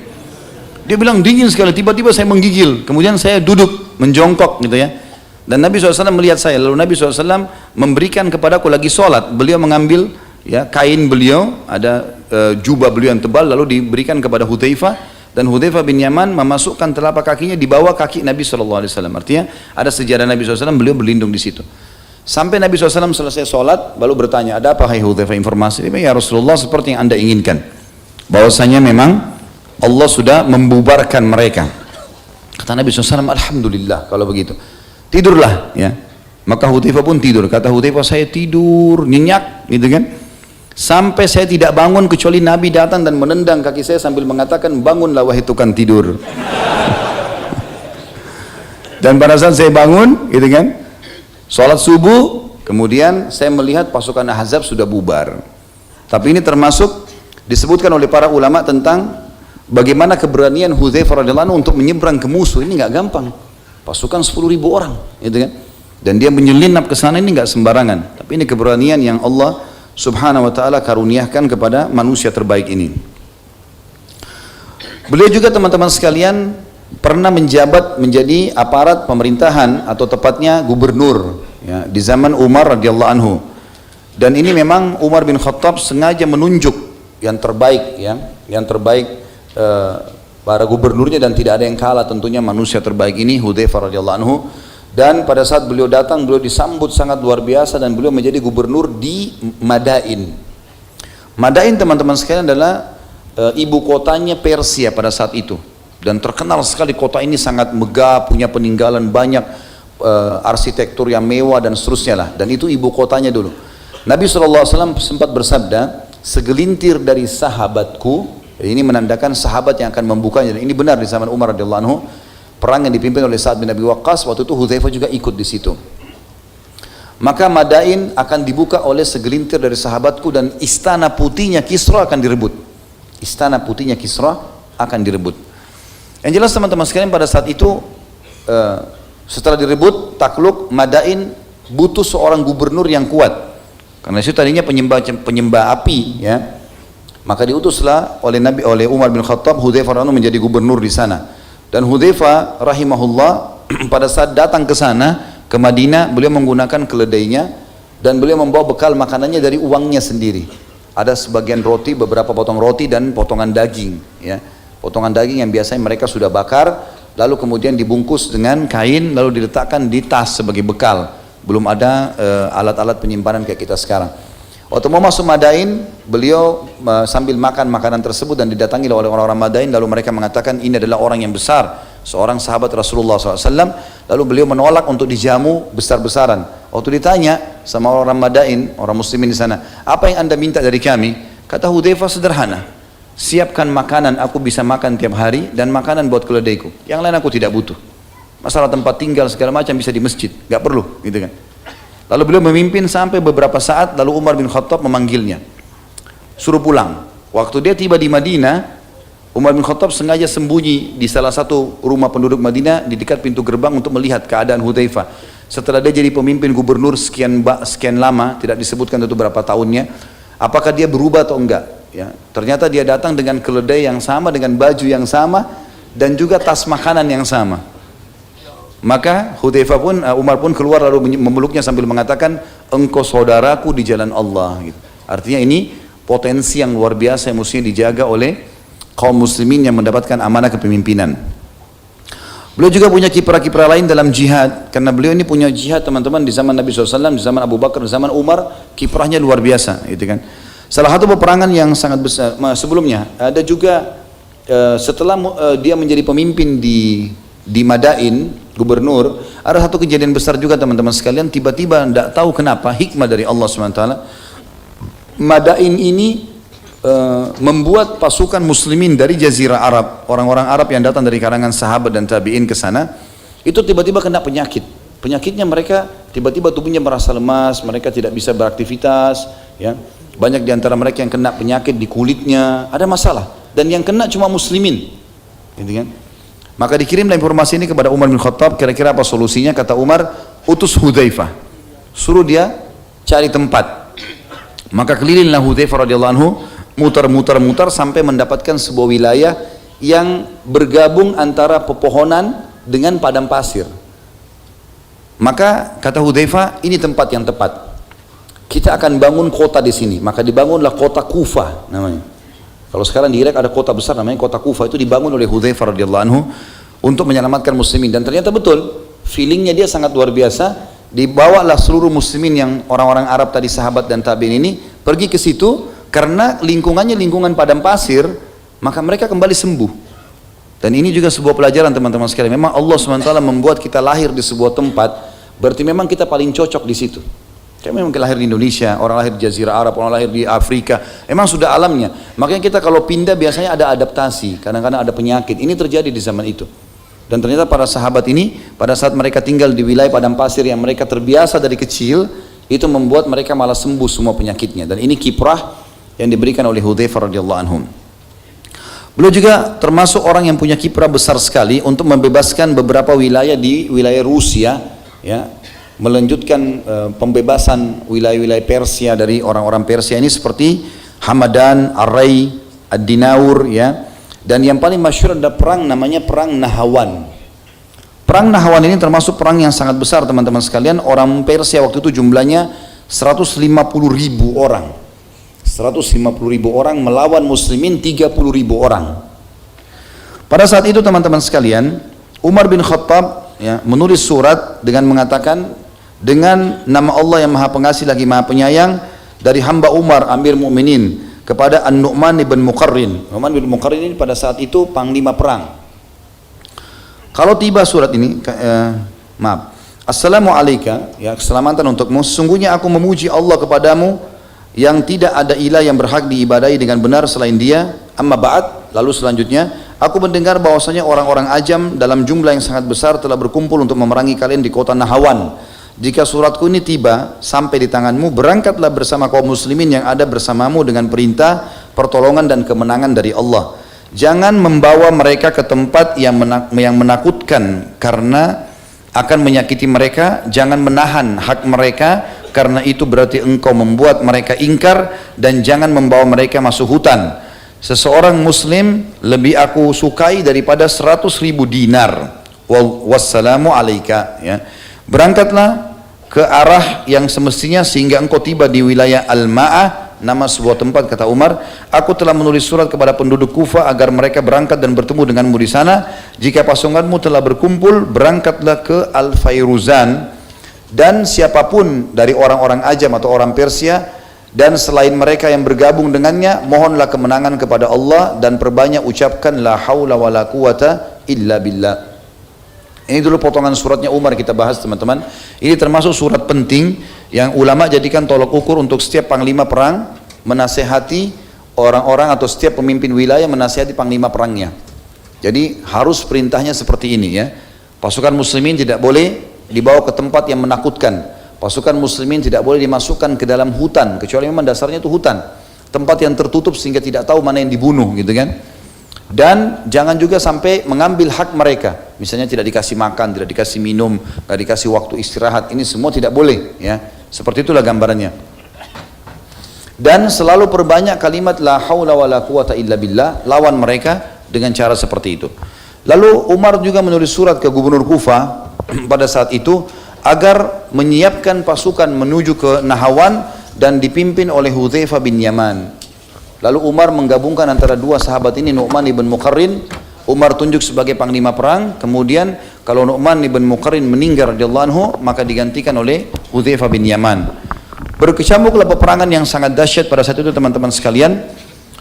Dia bilang dingin sekali, tiba-tiba saya menggigil, kemudian saya duduk, menjongkok, gitu ya. Dan Nabi SAW melihat saya, lalu Nabi SAW memberikan kepadaku lagi sholat, beliau mengambil ya kain beliau, ada jubah beliau yang tebal, lalu diberikan kepada Hudzaifah. Dan Hudzaifah bin Yaman memasukkan telapak kakinya di bawah kaki Nabi SAW. Artinya ada sejarah Nabi SAW, beliau berlindung di situ. Sampai Nabi SAW selesai sholat, baru bertanya, ada apa hai Hudzaifah informasi? Dia bilang, ya Rasulullah, seperti yang anda inginkan, bahwasanya memang Allah sudah membubarkan mereka. Kata Nabi SAW, alhamdulillah kalau begitu. Tidurlah ya. Maka Hudzaifah pun tidur. Kata Hudzaifah, saya tidur nyenyak, gitu kan. Sampai saya tidak bangun kecuali Nabi datang dan menendang kaki saya sambil mengatakan, bangunlah wahai tukang tidur. Dan pada saat saya bangun, gitu kan, sholat subuh, kemudian saya melihat pasukan Ahzab sudah bubar. Tapi ini termasuk disebutkan oleh para ulama tentang bagaimana keberanian Hudzaifah radhiyallahu anhu untuk menyeberang ke musuh. Ini nggak gampang. Pasukan 10.000 orang, gitu kan. Dan dia menyelinap ke sana, ini nggak sembarangan. Tapi ini keberanian yang Allah Subhanahu wa ta'ala karuniakan kepada manusia terbaik ini. Beliau juga teman-teman sekalian pernah menjabat menjadi aparat pemerintahan atau tepatnya gubernur ya, di zaman Umar radhiyallahu anhu. Dan ini memang Umar bin Khattab sengaja menunjuk yang terbaik ya, yang terbaik para gubernurnya, dan tidak ada yang kalah tentunya manusia terbaik ini Hudzaifah radhiyallahu anhu. Dan pada saat beliau datang, beliau disambut sangat luar biasa dan beliau menjadi gubernur di Madain. Madain teman-teman sekalian adalah ibu kotanya Persia pada saat itu. Dan terkenal sekali kota ini, sangat megah, punya peninggalan banyak, arsitektur yang mewah dan seterusnya lah. Dan itu ibu kotanya dulu. Nabi SAW sempat bersabda, segelintir dari sahabatku, ini menandakan sahabat yang akan membukanya. Dan ini benar di zaman Umar radhiyallahu anhu. Perang yang dipimpin oleh Sa'ad bin Abi Waqqas, waktu itu Hudzaifah juga ikut di situ. Maka Madain akan dibuka oleh segelintir dari sahabatku dan istana putihnya Kisra akan direbut. Istana putihnya Kisra akan direbut. Yang jelas teman-teman sekalian, pada saat itu setelah direbut, takluk, Madain butuh seorang gubernur yang kuat. Karena itu tadinya penyembah api, ya. Maka diutuslah oleh Umar bin Khattab Hudzaifah radhiyallahu anhu menjadi gubernur di sana. Dan Hudzaifah rahimahullah pada saat datang ke sana, ke Madinah, beliau menggunakan keledainya dan beliau membawa bekal makanannya dari uangnya sendiri. Ada sebagian roti, beberapa potong roti dan potongan daging, ya. Potongan daging yang biasanya mereka sudah bakar, lalu kemudian dibungkus dengan kain, lalu diletakkan di tas sebagai bekal. belum ada alat-alat penyimpanan kayak kita sekarang. Waktu mau masuk Madain, beliau sambil makan makanan tersebut dan didatangi oleh orang-orang Madain, lalu mereka mengatakan ini adalah orang yang besar, seorang sahabat Rasulullah SAW. Lalu beliau menolak untuk dijamu besar-besaran. Waktu ditanya sama orang Madain, orang muslimin di sana, apa yang anda minta dari kami? Kata Hudzaifah sederhana, siapkan makanan, aku bisa makan tiap hari, dan makanan buat keledaiku. Yang lain aku tidak butuh. Masalah tempat tinggal segala macam bisa di masjid, nggak perlu, gitu kan? Lalu beliau memimpin sampai beberapa saat, lalu Umar bin Khattab memanggilnya, suruh pulang. Waktu dia tiba di Madinah, Umar bin Khattab sengaja sembunyi di salah satu rumah penduduk Madinah di dekat pintu gerbang untuk melihat keadaan Hudzaifah. Setelah dia jadi pemimpin gubernur sekian lama, tidak disebutkan itu berapa tahunnya, apakah dia berubah atau enggak? Ya, ternyata dia datang dengan keledai yang sama, dengan baju yang sama, dan juga tas makanan yang sama. Maka Hudzaifah pun, Umar pun keluar lalu memeluknya sambil mengatakan, engkau saudaraku di jalan Allah. Gitu. Artinya ini potensi yang luar biasa yang mestinya dijaga oleh kaum muslimin yang mendapatkan amanah kepemimpinan. Beliau juga punya kiprah-kiprah lain dalam jihad, karena beliau ini punya jihad teman-teman di zaman Nabi SAW, di zaman Abu Bakar, di zaman Umar, kiprahnya luar biasa, gitu kan. Salah satu peperangan yang sangat besar sebelumnya ada juga setelah dia menjadi pemimpin di Madain, gubernur, ada satu kejadian besar juga teman-teman sekalian. Tiba-tiba tidak tahu kenapa, hikmah dari Allah SWT, Madain ini membuat pasukan muslimin dari Jazirah Arab, orang-orang Arab yang datang dari kalangan sahabat dan tabi'in ke sana, itu tiba-tiba kena penyakit. Penyakitnya mereka tiba-tiba tubuhnya merasa lemas, mereka tidak bisa beraktivitas, ya. Banyak di antara mereka yang kena penyakit di kulitnya, ada masalah, dan yang kena cuma muslimin, gitu kan. Maka dikirimlah informasi ini kepada Umar bin Khattab, kira-kira apa solusinya? Kata Umar, utus Hudzaifah, suruh dia cari tempat. Maka kelilinglah Hudzaifah radhiyallahu anhu, mutar-mutar sampai mendapatkan sebuah wilayah yang bergabung antara pepohonan dengan padang pasir. Maka kata Hudzaifah, ini tempat yang tepat. Kita akan bangun kota di sini. Maka dibangunlah kota Kufah namanya. Kalau sekarang di Irak ada kota besar namanya kota Kufah, itu dibangun oleh Hudzaifah radhiyallahu anhu untuk menyelamatkan muslimin. Dan ternyata betul, feelingnya dia sangat luar biasa. Dibawalah seluruh muslimin yang orang-orang Arab tadi, sahabat dan tabi'in ini, pergi ke situ karena lingkungannya lingkungan padang pasir, maka mereka kembali sembuh. Dan ini juga sebuah pelajaran teman-teman sekalian. Memang Allah SWT membuat kita lahir di sebuah tempat, berarti memang kita paling cocok di situ. Kayak memang lahir di Indonesia, orang lahir di Jazirah Arab, orang lahir di Afrika, memang sudah alamnya. Makanya kita kalau pindah biasanya ada adaptasi, kadang-kadang ada penyakit. Ini terjadi di zaman itu. Dan ternyata para sahabat ini, pada saat mereka tinggal di wilayah padang pasir yang mereka terbiasa dari kecil, itu membuat mereka malah sembuh semua penyakitnya. Dan ini kiprah yang diberikan oleh Hudzaifah radhiyallahu anhum. Beliau juga termasuk orang yang punya kiprah besar sekali untuk membebaskan beberapa wilayah di wilayah Rusia, ya. Melanjutkan pembebasan wilayah-wilayah Persia dari orang-orang Persia ini seperti Hamadan, Ar-Ray, Ad-Dinaur, ya. Dan yang paling masyhur ada perang namanya perang Nahawan. Perang Nahawan ini termasuk perang yang sangat besar teman-teman sekalian. Orang Persia waktu itu jumlahnya 150.000 orang. 150.000 orang melawan muslimin 30.000 orang. Pada saat itu teman-teman sekalian, Umar bin Khattab, ya, menulis surat dengan mengatakan, dengan nama Allah yang Maha Pengasih lagi Maha Penyayang, dari hamba Umar Amir Mukminin kepada An-Nu'man ibn Muqarrin. Nu'man ibn Muqarrin ini pada saat itu panglima perang. Kalau tiba surat ini, Assalamu alayka, ya, keselamatan untukmu, sesungguhnya aku memuji Allah kepadamu yang tidak ada ilah yang berhak diibadahi dengan benar selain Dia. Amma ba'd, lalu selanjutnya, aku mendengar bahwasanya orang-orang Ajam dalam jumlah yang sangat besar telah berkumpul untuk memerangi kalian di kota Nahawan. Jika suratku ini tiba sampai di tanganmu, berangkatlah bersama kaum muslimin yang ada bersamamu dengan perintah, pertolongan dan kemenangan dari Allah. Jangan membawa mereka ke tempat yang menakutkan karena akan menyakiti mereka. Jangan menahan hak mereka karena itu berarti engkau membuat mereka ingkar, dan jangan membawa mereka masuk hutan. Seseorang muslim lebih aku sukai daripada 100.000 dinar. Wassalamu alaika, ya. Berangkatlah ke arah yang semestinya sehingga engkau tiba di wilayah Al-Ma'ah, nama sebuah tempat. Kata Umar, aku telah menulis surat kepada penduduk Kufah agar mereka berangkat dan bertemu denganmu di sana. Jika pasukanmu telah berkumpul, berangkatlah ke Al-Fairuzan dan siapapun dari orang-orang Ajam atau orang Persia dan selain mereka yang bergabung dengannya, mohonlah kemenangan kepada Allah dan perbanyak ucapkan la haula wala quwata illa billah. Ini dulu potongan suratnya Umar kita bahas teman-teman. Ini termasuk surat penting yang ulama jadikan tolok ukur untuk setiap panglima perang menasehati orang-orang atau setiap pemimpin wilayah menasehati panglima perangnya. Jadi harus perintahnya seperti ini ya. Pasukan muslimin tidak boleh dibawa ke tempat yang menakutkan. Pasukan muslimin tidak boleh dimasukkan ke dalam hutan, kecuali memang dasarnya itu hutan, tempat yang tertutup sehingga tidak tahu mana yang dibunuh gitu kan. Dan jangan juga sampai mengambil hak mereka, misalnya tidak dikasih makan, tidak dikasih minum, tidak dikasih waktu istirahat, ini semua tidak boleh ya. Seperti itulah gambarannya. Dan selalu perbanyak kalimat la haula wala quwata illa billah, lawan mereka dengan cara seperti itu. Lalu Umar juga menulis surat ke gubernur Kufah pada saat itu agar menyiapkan pasukan menuju ke Nahawan dan dipimpin oleh Hudzaifah bin Yaman. Lalu Umar menggabungkan antara dua sahabat ini, Nu'man ibn Muqarrin. Umar tunjuk sebagai panglima perang, kemudian kalau Nu'man ibn Muqarrin meninggal radhiyallahu anhu, maka digantikan oleh Hudzaifah bin Yaman. Berkecamuklah peperangan yang sangat dahsyat pada saat itu teman-teman sekalian,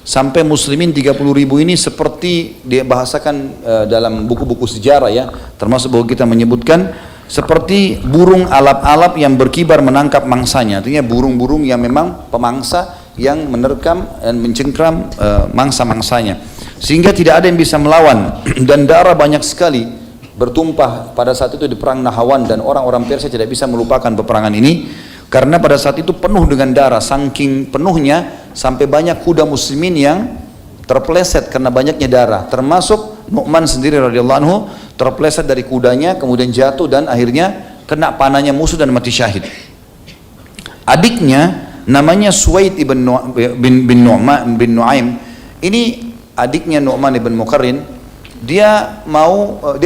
sampai muslimin 30.000 ini seperti dibahasakan dalam buku-buku sejarah ya, termasuk buku kita menyebutkan seperti burung alap-alap yang berkibar menangkap mangsanya. Artinya burung-burung yang memang pemangsa yang menerkam dan mencengkram mangsa-mangsanya, sehingga tidak ada yang bisa melawan. Dan darah banyak sekali bertumpah pada saat itu di perang Nahawan, dan orang-orang Persia tidak bisa melupakan peperangan ini karena pada saat itu penuh dengan darah, saking penuhnya sampai banyak kuda muslimin yang terpeleset karena banyaknya darah, termasuk Nu'man sendiri radhiyallahu anhu terpeleset dari kudanya, kemudian jatuh dan akhirnya kena panahnya musuh dan mati syahid. Adiknya namanya Suwaid bin Nu'aim. Ini adiknya Nu'man ibn Muqarrin. Dia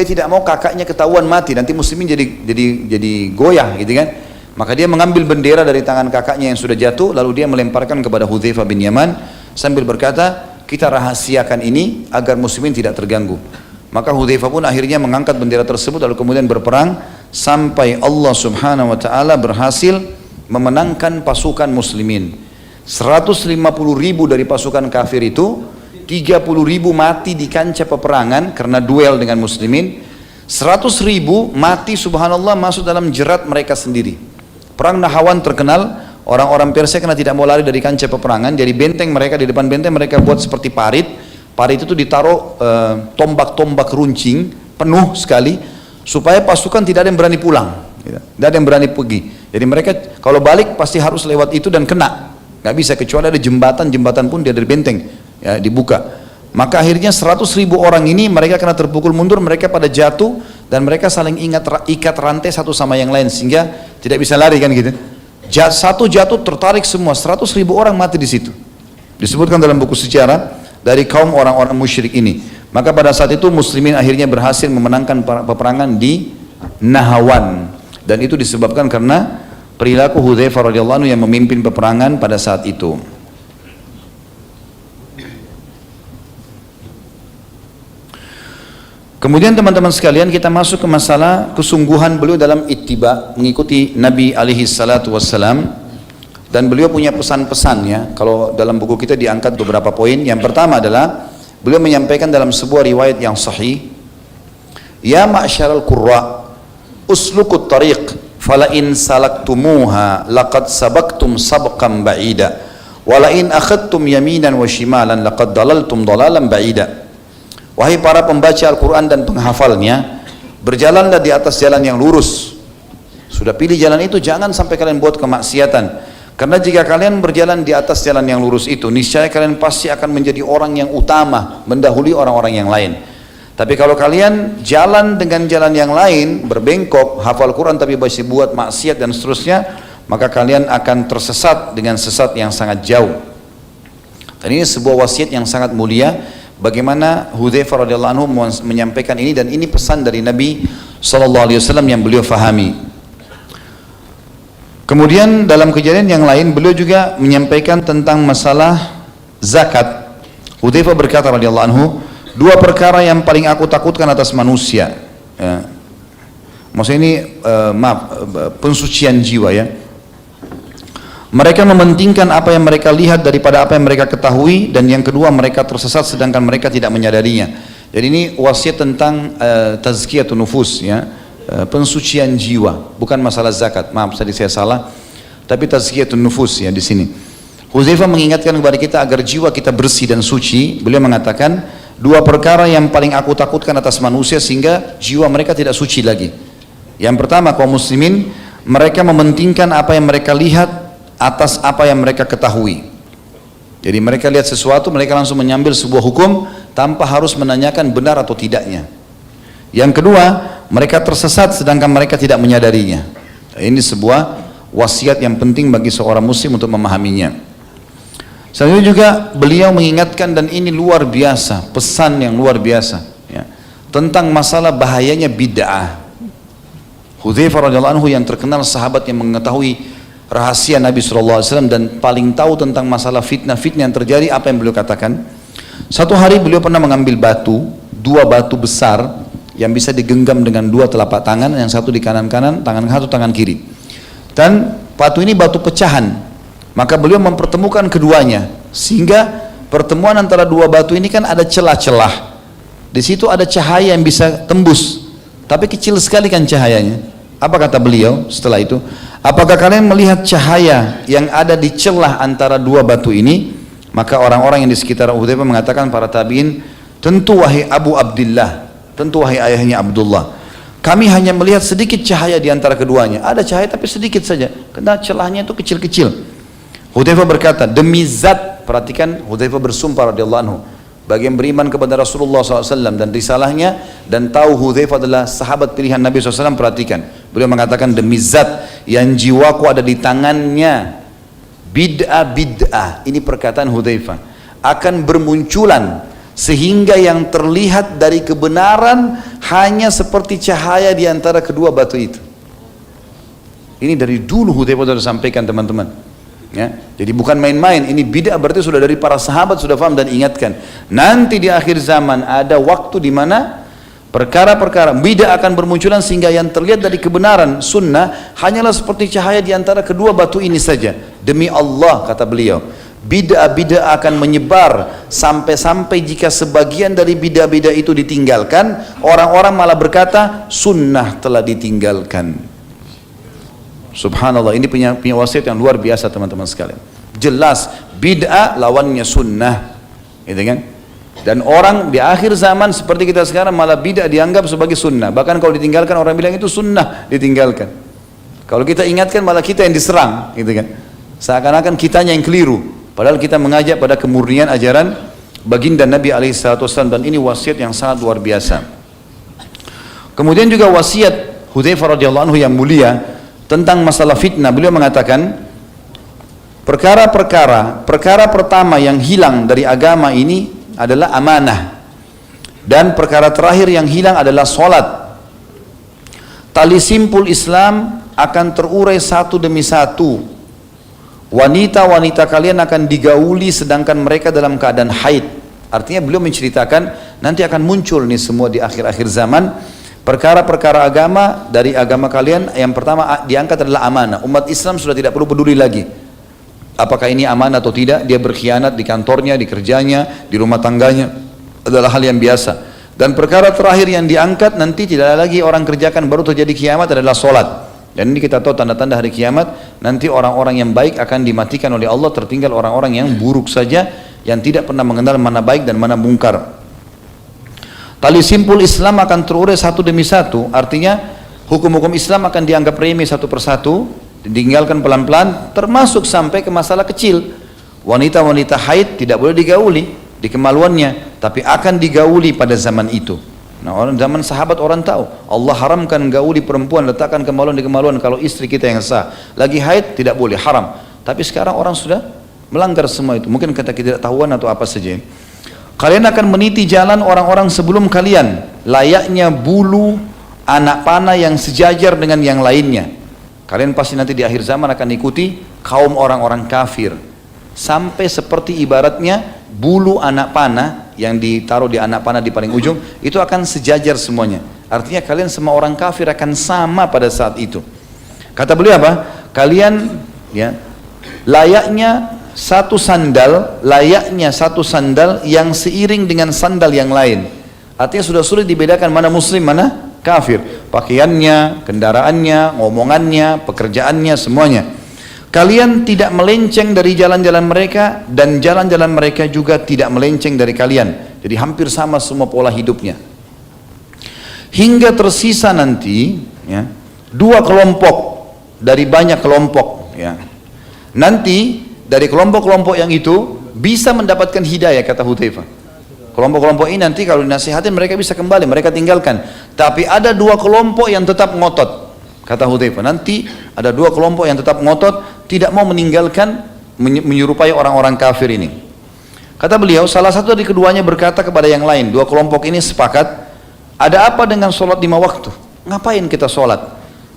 tidak mau kakaknya ketahuan mati, nanti muslimin jadi goyah gitu kan. Maka dia mengambil bendera dari tangan kakaknya yang sudah jatuh, lalu dia melemparkan kepada Hudzaifah bin Yaman sambil berkata, kita rahasiakan ini agar muslimin tidak terganggu. Maka Hudzaifah pun akhirnya mengangkat bendera tersebut lalu kemudian berperang sampai Allah subhanahu wa ta'ala berhasil memenangkan pasukan muslimin. 150.000 dari pasukan kafir itu, 30.000 mati di kancah peperangan karena duel dengan muslimin. 100.000 mati subhanallah masuk dalam jerat mereka sendiri. Perang Nahawan terkenal, orang-orang Persia karena tidak mau lari dari kancah peperangan, jadi benteng mereka, di depan benteng mereka buat seperti parit. Parit itu ditaruh tombak-tombak runcing penuh sekali supaya pasukan tidak ada yang berani pulang, tidak ada yang berani pergi. Jadi mereka kalau balik pasti harus lewat itu dan kena, nggak bisa, kecuali ada jembatan pun dia dari benteng ya, dibuka. Maka akhirnya 100.000 orang ini mereka kena terpukul mundur, mereka pada jatuh dan mereka saling ikat rantai satu sama yang lain sehingga tidak bisa lari kan gitu. Satu jatuh tertarik semua, 100.000 orang mati di situ. Disebutkan dalam buku sejarah dari kaum orang-orang musyrik ini. Maka pada saat itu muslimin akhirnya berhasil memenangkan peperangan di Nahawan, dan itu disebabkan karena perilaku Hudzaifah radhiyallahu anhu yang memimpin peperangan pada saat itu. Kemudian teman-teman sekalian, kita masuk ke masalah kesungguhan beliau dalam ittiba, mengikuti Nabi alaihi salatu wassalam. Dan beliau punya pesan-pesannya. Kalau dalam buku kita diangkat beberapa poin. Yang pertama adalah beliau menyampaikan dalam sebuah riwayat yang sahih, ya ma'syaral qurra uslukut tariq fala in salaktumuha laqad sabaqtum sabqan ba'ida wala in akhadtum yaminan wa shimalan laqad dalaltum dalalan ba'ida. Wahai para pembaca Al-Quran dan penghafalnya, berjalanlah di atas jalan yang lurus. Sudah pilih jalan itu, jangan sampai kalian buat kemaksiatan. Karena jika kalian berjalan di atas jalan yang lurus itu, niscaya kalian pasti akan menjadi orang yang utama, mendahului orang-orang yang lain. Tapi kalau kalian jalan dengan jalan yang lain, berbengkok, hafal Quran tapi masih buat maksiat dan seterusnya, maka kalian akan tersesat dengan sesat yang sangat jauh. Dan ini sebuah wasiat yang sangat mulia. Bagaimana Hudzaifah radhiyallahu anhu menyampaikan ini, dan ini pesan dari Nabi SAW yang beliau fahami. Kemudian dalam kejadian yang lain beliau juga menyampaikan tentang masalah zakat. Hudzaifah berkata radhiyallahu anhu, dua perkara yang paling aku takutkan atas manusia, ya. Maksudnya ini pensucian jiwa ya. Mereka mementingkan apa yang mereka lihat daripada apa yang mereka ketahui, dan yang kedua mereka tersesat sedangkan mereka tidak menyadarinya. Jadi ini wasiat tentang tazkiyatun nufus ya, pensucian jiwa, bukan masalah zakat. Maaf tadi saya salah, tapi tazkiyatun nufus ya di sini. Hudzaifah mengingatkan kepada kita agar jiwa kita bersih dan suci. Beliau mengatakan, dua perkara yang paling aku takutkan atas manusia sehingga jiwa mereka tidak suci lagi. Yang pertama, kaum muslimin mereka mementingkan apa yang mereka lihat atas apa yang mereka ketahui. Jadi mereka lihat sesuatu, mereka langsung mengambil sebuah hukum tanpa harus menanyakan benar atau tidaknya. Yang kedua, mereka tersesat sedangkan mereka tidak menyadarinya. Ini sebuah wasiat yang penting bagi seorang muslim untuk memahaminya. Selanjutnya juga beliau mengingatkan, dan ini luar biasa, pesan yang luar biasa ya, tentang masalah bahayanya bid'ah. Hudzaifah radhiyallahu anhu yang terkenal sahabat yang mengetahui rahasia Nabi SAW dan paling tahu tentang masalah fitnah-fitnah yang terjadi, apa yang beliau katakan? Satu hari beliau pernah mengambil batu, dua batu besar yang bisa digenggam dengan dua telapak tangan, yang satu di kanan-kanan, tangan satu tangan kiri. Dan batu ini batu pecahan. Maka beliau mempertemukan keduanya, sehingga pertemuan antara dua batu ini kan ada celah-celah. Di situ ada cahaya yang bisa tembus, tapi kecil sekali kan cahayanya. Apa kata beliau setelah itu? Apakah kalian melihat cahaya yang ada di celah antara dua batu ini? Maka orang-orang yang di sekitar Hudzaifah mengatakan, para tabi'in, tentu wahai Abu Abdullah, tentu wahai ayahnya Abdullah, kami hanya melihat sedikit cahaya di antara keduanya. Ada cahaya tapi sedikit saja, karena celahnya itu kecil-kecil. Hudzaifah berkata, demi zat, perhatikan Hudzaifah bersumpah radhiyallahu anhu, bagi yang beriman kepada Rasulullah SAW dan risalahnya, dan tahu Hudzaifah adalah sahabat pilihan Nabi SAW, perhatikan. Beliau mengatakan, demi zat yang jiwaku ada di tangannya, bid'ah, ini perkataan Hudzaifah, akan bermunculan sehingga yang terlihat dari kebenaran hanya seperti cahaya di antara kedua batu itu. Ini dari dulu Hudzaifah sudah sampaikan, teman-teman ya. Jadi bukan main-main, ini bid'ah berarti sudah dari para sahabat sudah paham dan ingatkan. Nanti di akhir zaman ada waktu di mana perkara-perkara bid'ah akan bermunculan sehingga yang terlihat dari kebenaran sunnah hanyalah seperti cahaya di antara kedua batu ini saja. Demi Allah, kata beliau, bid'ah akan menyebar sampai-sampai jika sebagian dari bid'ah itu ditinggalkan, orang-orang malah berkata sunnah telah ditinggalkan. Subhanallah, ini punya wasiat yang luar biasa teman-teman sekalian. Jelas bid'ah lawannya sunnah, gitu kan? Dan orang di akhir zaman seperti kita sekarang malah bid'ah dianggap sebagai sunnah. Bahkan kalau ditinggalkan orang bilang itu sunnah, ditinggalkan. Kalau kita ingatkan malah kita yang diserang, gitu kan? Seakan-akan kitanya yang keliru. Padahal kita mengajak pada kemurnian ajaran baginda Nabi SAW, dan ini wasiat yang sangat luar biasa. Kemudian juga wasiat Hudzaifah radhiyallahu anhu yang mulia tentang masalah fitnah. Beliau mengatakan, perkara pertama yang hilang dari agama ini adalah amanah, dan perkara terakhir yang hilang adalah solat. Tali simpul Islam akan terurai satu demi satu. Wanita-wanita kalian akan digauli sedangkan mereka dalam keadaan haid. Artinya beliau menceritakan nanti akan muncul nih semua di akhir-akhir zaman perkara-perkara agama. Dari agama kalian yang pertama diangkat adalah amanah. Umat Islam sudah tidak perlu peduli lagi apakah ini amanah atau tidak. Dia berkhianat di kantornya, di kerjanya, di rumah tangganya, adalah hal yang biasa. Dan perkara terakhir yang diangkat nanti tidak ada lagi orang kerjakan, baru terjadi kiamat, adalah solat. Dan ini kita tahu tanda-tanda hari kiamat, nanti orang-orang yang baik akan dimatikan oleh Allah, tertinggal orang-orang yang buruk saja, yang tidak pernah mengenal mana baik dan mana mungkar. Tali simpul Islam akan terurai satu demi satu, artinya hukum-hukum Islam akan dianggap remeh satu persatu, ditinggalkan pelan-pelan, termasuk sampai ke masalah kecil. Wanita-wanita haid tidak boleh digauli di kemaluannya, tapi akan digauli pada zaman itu. Nah, orang zaman sahabat orang tahu Allah haramkan gauli perempuan, letakkan kemaluan di kemaluan kalau istri kita yang sah. Lagi haid tidak boleh, haram. Tapi sekarang orang sudah melanggar semua itu. Mungkin kata ketidaktahuan atau apa saja. Kalian akan meniti jalan orang-orang sebelum kalian, layaknya bulu anak panah yang sejajar dengan yang lainnya. Kalian pasti nanti di akhir zaman akan ikuti kaum orang-orang kafir, sampai seperti ibaratnya bulu anak panah yang ditaruh di anak panah di paling ujung itu akan sejajar semuanya. Artinya kalian sama orang kafir akan sama pada saat itu. Kata beliau apa? Kalian ya layaknya satu sandal yang seiring dengan sandal yang lain. Artinya sudah sulit dibedakan mana muslim, mana kafir. Pakaiannya, kendaraannya, ngomongannya, pekerjaannya, semuanya. Kalian tidak melenceng dari jalan-jalan mereka, dan jalan-jalan mereka juga tidak melenceng dari kalian. Jadi hampir sama semua pola hidupnya. Hingga tersisa nanti ya, dua kelompok dari banyak kelompok ya. Nanti dari kelompok-kelompok yang itu bisa mendapatkan hidayah, kata Hudzaifah. Kelompok-kelompok ini nanti kalau dinasihatin mereka bisa kembali, mereka tinggalkan. Tapi ada dua kelompok yang tetap ngotot, kata Hudzaifah. Nanti ada dua kelompok yang tetap ngotot, tidak mau meninggalkan, menyerupai orang-orang kafir ini. Kata beliau, salah satu dari keduanya berkata kepada yang lain, dua kelompok ini sepakat, ada apa dengan sholat 5 waktu? Ngapain kita sholat?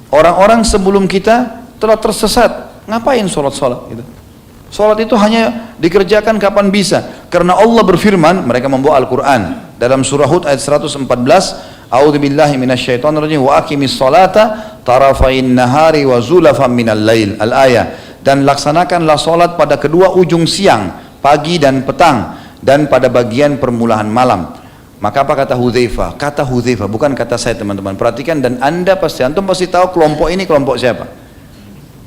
Orang-orang sebelum kita telah tersesat, ngapain sholat-sholat gitu? Sholat itu hanya dikerjakan kapan bisa, karena Allah berfirman, mereka membawa Al-Quran dalam surah Hud ayat 114, A'udzubillahi minasyaitonirrajim wa aqimis sholata tarafain nahari wa zulafan minal lail, al-ayah. Dan laksanakanlah sholat pada kedua ujung siang, pagi dan petang, dan pada bagian permulaan malam. Maka apa kata Hudzaifah? Kata Hudzaifah, bukan kata saya teman-teman. Perhatikan, dan anda pasti, antum pasti tahu kelompok ini kelompok siapa.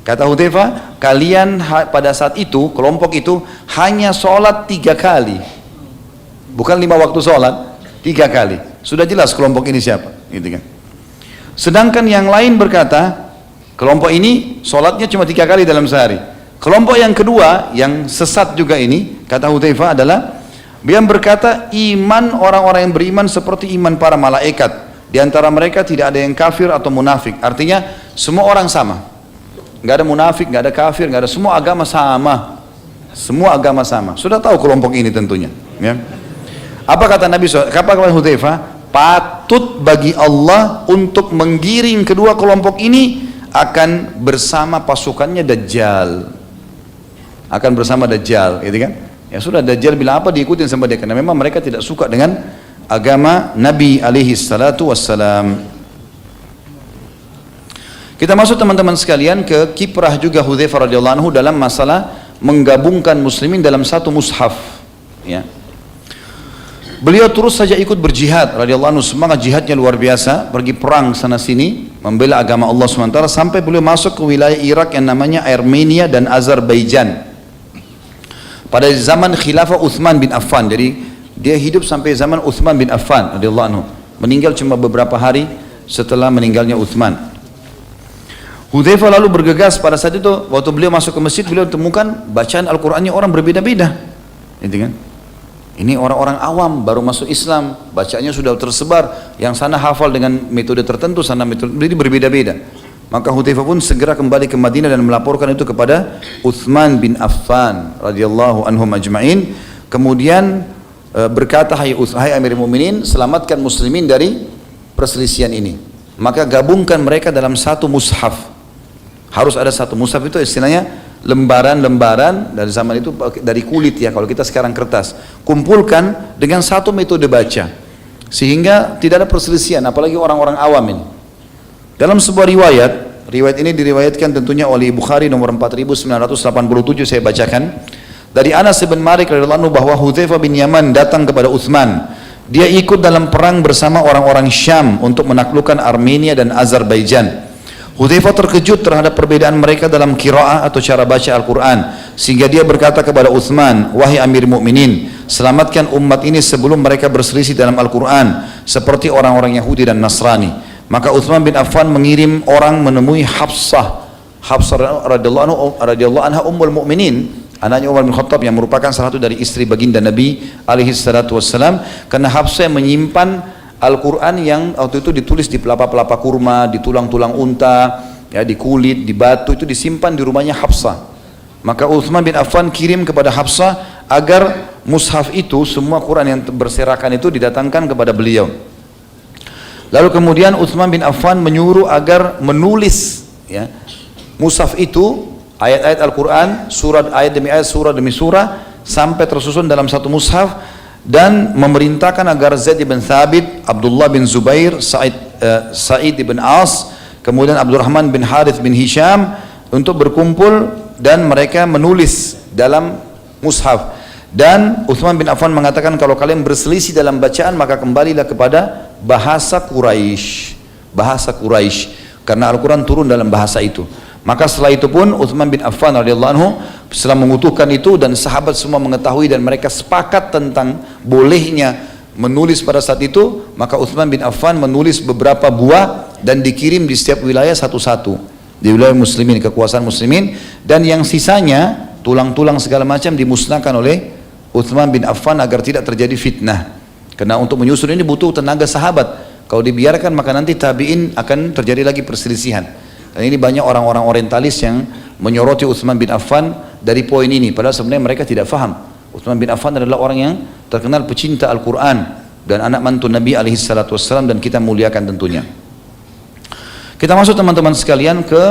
Kata Hudzaifah, kalian pada saat itu, kelompok itu hanya sholat 3 kali. Bukan 5 waktu sholat, 3 kali. Sudah jelas kelompok ini siapa, gitu kan. Sedangkan yang lain berkata, kelompok ini sholatnya cuma 3 kali dalam sehari. Kelompok yang kedua, yang sesat juga ini, kata Hudzaifah adalah, dia berkata, iman orang-orang yang beriman seperti iman para malaikat. Di antara mereka tidak ada yang kafir atau munafik. Artinya semua orang sama. Nggak ada munafik, nggak ada kafir, nggak ada, semua agama sama. Semua agama sama. Sudah tahu kelompok ini tentunya. Ya. Apa kata Nabi SAW? Apa kata Hudzaifah? Patut bagi Allah untuk menggiring kedua kelompok ini akan bersama pasukannya Dajjal. Akan bersama Dajjal, gitu kan? Ya sudah, Dajjal bilang apa diikutin sama dia, karena memang mereka tidak suka dengan agama Nabi alaihi salatu wassalam. Kita masuk teman-teman sekalian ke kiprah juga Hudzaifah radhiyallahu anhu dalam masalah menggabungkan muslimin dalam satu mushaf. Ya. Beliau terus saja ikut berjihad radhiyallahu anhu, semangat jihadnya luar biasa, pergi perang sana sini membela agama Allah SWT, sampai beliau masuk ke wilayah Irak yang namanya Armenia dan Azerbaijan. Pada zaman khilafah Utsman bin Affan, jadi dia hidup sampai zaman Utsman bin Affan radhiyallahu anhu. Meninggal cuma beberapa hari setelah meninggalnya Utsman. Hudzaifah lalu bergegas pada saat itu, waktu beliau masuk ke masjid, beliau temukan bacaan Al-Qur'annya orang berbeda-beda. Gitu kan? Ini orang-orang awam baru masuk Islam, bacaannya sudah tersebar, yang sana hafal dengan metode tertentu, sana metode, jadi berbeda-beda. Maka Hudzaifah pun segera kembali ke Madinah dan melaporkan itu kepada Utsman bin Affan radhiyallahu anhum ajma'in. Kemudian berkata, hai Amirul Mukminin, selamatkan muslimin dari perselisihan ini. Maka gabungkan mereka dalam satu mushaf. Harus ada satu mushaf, itu istilahnya lembaran-lembaran dari zaman itu dari kulit ya, kalau kita sekarang kertas. Kumpulkan dengan satu metode baca, sehingga tidak ada perselisihan, apalagi orang-orang awam ini. Dalam sebuah riwayat ini diriwayatkan tentunya oleh Bukhari nomor 4987, saya bacakan dari Anas bin Malik radhiyallahu anhu bahwa Hudzaifah bin Yaman datang kepada Utsman. Dia ikut dalam perang bersama orang-orang Syam untuk menaklukkan Armenia dan Azerbaijan. Hudzaifah terkejut terhadap perbedaan mereka dalam qiraah atau cara baca Al-Quran, sehingga dia berkata kepada Utsman, wahai Amir Mukminin, selamatkan umat ini sebelum mereka berselisih dalam Al-Quran seperti orang-orang Yahudi dan Nasrani. Maka Utsman bin Affan mengirim orang menemui Hafsah radhiyallahu anha ummul mukminin, anaknya Umar bin Khattab yang merupakan salah satu dari istri baginda Nabi alaihi salatu wassalam, karena Hafsah menyimpan Al-Quran yang waktu itu ditulis di pelapa-pelapa kurma, di tulang-tulang unta, ya, di kulit, di batu, itu disimpan di rumahnya Hafsah. Maka Utsman bin Affan kirim kepada Hafsah agar mushaf itu, semua Quran yang berserakan itu didatangkan kepada beliau. Lalu kemudian Utsman bin Affan menyuruh agar menulis ya, mushaf itu, ayat-ayat Al-Quran, surat ayat demi ayat, surah demi surah, sampai tersusun dalam satu mushaf, dan memerintahkan agar Zaid bin Thabit, Abdullah bin Zubair, Sa'id Sa'id bin As, kemudian Abdurrahman bin Harith bin Hisham untuk berkumpul dan mereka menulis dalam mushaf. Dan Uthman bin Affan mengatakan kalau kalian berselisih dalam bacaan maka kembalilah kepada bahasa Quraisy. Bahasa Quraisy, karena Al-Quran turun dalam bahasa itu. Maka setelah itu pun Uthman bin Affan radhiyallahu anhu setelah mengutuhkan itu dan sahabat semua mengetahui dan mereka sepakat tentang bolehnya menulis pada saat itu, maka Uthman bin Affan menulis beberapa buah dan dikirim di setiap wilayah satu-satu, di wilayah muslimin, kekuasaan muslimin, dan yang sisanya tulang-tulang segala macam dimusnahkan oleh Uthman bin Affan agar tidak terjadi fitnah. Karena untuk menyusun ini butuh tenaga sahabat. Kalau dibiarkan maka nanti tabi'in akan terjadi lagi perselisihan. Dan ini banyak orang-orang orientalis yang menyoroti Uthman bin Affan dari poin ini, padahal sebenarnya mereka tidak faham. Uthman bin Affan adalah orang yang terkenal pecinta Al-Quran dan anak mantu Nabi SAW, dan kita muliakan tentunya. Kita masuk teman-teman sekalian ke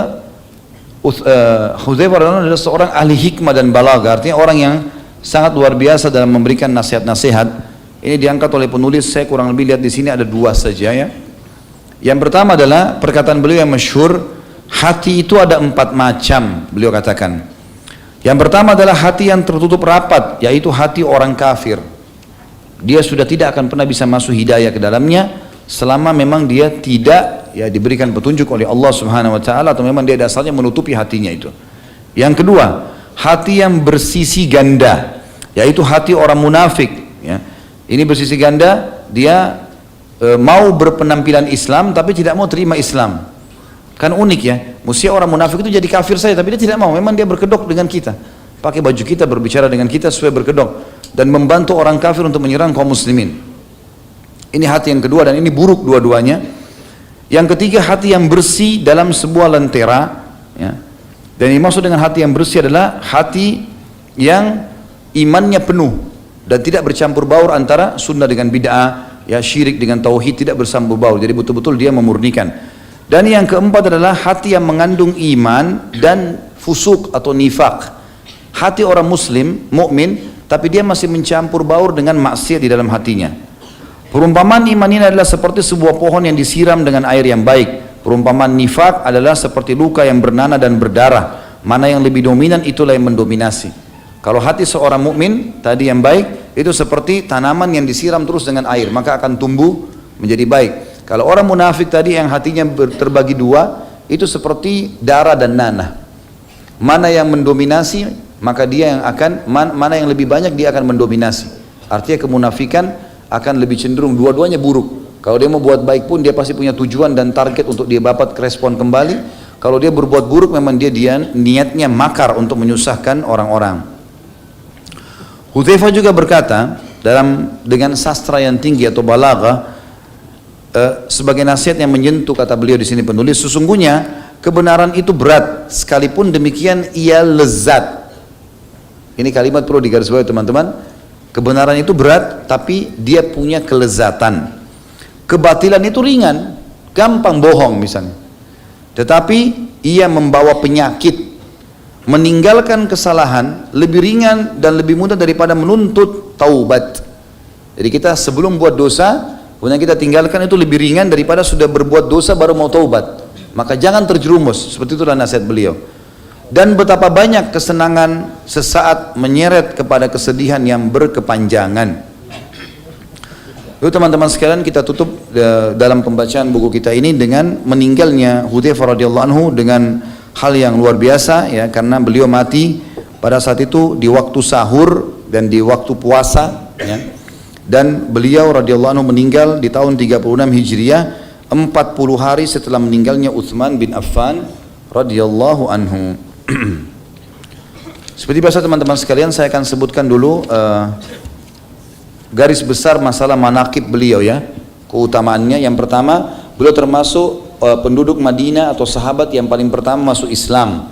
Hudzaifah radhiyallahu anhu adalah seorang ahli hikmah dan balaghah, artinya orang yang sangat luar biasa dalam memberikan nasihat-nasihat. Ini diangkat oleh penulis, saya kurang lebih lihat di sini ada dua saja ya. Yang pertama adalah perkataan beliau yang masyhur, hati itu ada 4 macam, beliau katakan. Yang pertama adalah hati yang tertutup rapat, yaitu hati orang kafir. Dia sudah tidak akan pernah bisa masuk hidayah ke dalamnya selama memang dia tidak ya diberikan petunjuk oleh Allah Subhanahu wa taala, atau memang dia dasarnya menutupi hatinya itu. Yang kedua, hati yang bersisi ganda, yaitu hati orang munafik ya. Ini bersisi ganda, dia mau berpenampilan Islam tapi tidak mau terima Islam. Kan unik ya, mesti orang munafik itu jadi kafir saja tapi dia tidak mau, memang dia berkedok dengan kita, pakai baju kita, berbicara dengan kita sesuai berkedok, dan membantu orang kafir untuk menyerang kaum muslimin. Ini hati yang kedua, dan ini buruk dua-duanya. Yang ketiga, hati yang bersih dalam sebuah lentera ya. Dan yang dimaksud dengan hati yang bersih adalah hati yang imannya penuh dan tidak bercampur baur antara sunnah dengan bid'ah, ya syirik dengan tauhid, tidak bercampur baur. Jadi betul-betul dia memurnikan. Dan yang keempat adalah hati yang mengandung iman dan fusuk atau nifak. Hati orang muslim, mukmin, tapi dia masih mencampur baur dengan maksiat di dalam hatinya. Perumpamaan iman ini adalah seperti sebuah pohon yang disiram dengan air yang baik. Perumpamaan nifak adalah seperti luka yang bernanah dan berdarah. Mana yang lebih dominan, itulah yang mendominasi. Kalau hati seorang mukmin tadi yang baik, itu seperti tanaman yang disiram terus dengan air, maka akan tumbuh menjadi baik. Kalau orang munafik tadi yang hatinya terbagi dua, itu seperti darah dan nanah. Mana yang mendominasi, maka dia yang akan, mana yang lebih banyak dia akan mendominasi. Artinya kemunafikan akan lebih cenderung, dua-duanya buruk. Kalau dia mau buat baik pun dia pasti punya tujuan dan target untuk dia dapat respon kembali. Kalau dia berbuat buruk memang dia niatnya makar untuk menyusahkan orang-orang. Hudzaifah juga berkata dengan sastra yang tinggi atau balaghah, sebagai nasihat yang menyentuh, kata beliau di sini penulis, sesungguhnya kebenaran itu berat, sekalipun demikian ia lezat. Ini kalimat perlu digarisbawahi teman-teman. Kebenaran itu berat tapi dia punya kelezatan. Kebatilan itu ringan, gampang bohong misalnya, tetapi ia membawa penyakit. Meninggalkan kesalahan lebih ringan dan lebih mudah daripada menuntut taubat. Jadi kita sebelum buat dosa, kemudian kita tinggalkan, itu lebih ringan daripada sudah berbuat dosa baru mau taubat. Maka jangan terjerumus, seperti itulah nasihat beliau. Dan betapa banyak kesenangan sesaat menyeret kepada kesedihan yang berkepanjangan. Lalu teman-teman sekalian, kita tutup dalam pembacaan buku kita ini dengan meninggalnya Hudzaifah radhiyallahu anhu dengan hal yang luar biasa ya, karena beliau mati pada saat itu di waktu sahur dan di waktu puasa ya. Dan beliau radhiyallahu anhu meninggal di tahun 36 Hijriah, 40 hari setelah meninggalnya Utsman bin Affan radhiyallahu anhu. Seperti biasa teman-teman sekalian, saya akan sebutkan dulu garis besar masalah manaqib beliau ya, keutamaannya. Yang pertama, beliau termasuk penduduk Madinah atau sahabat yang paling pertama masuk Islam,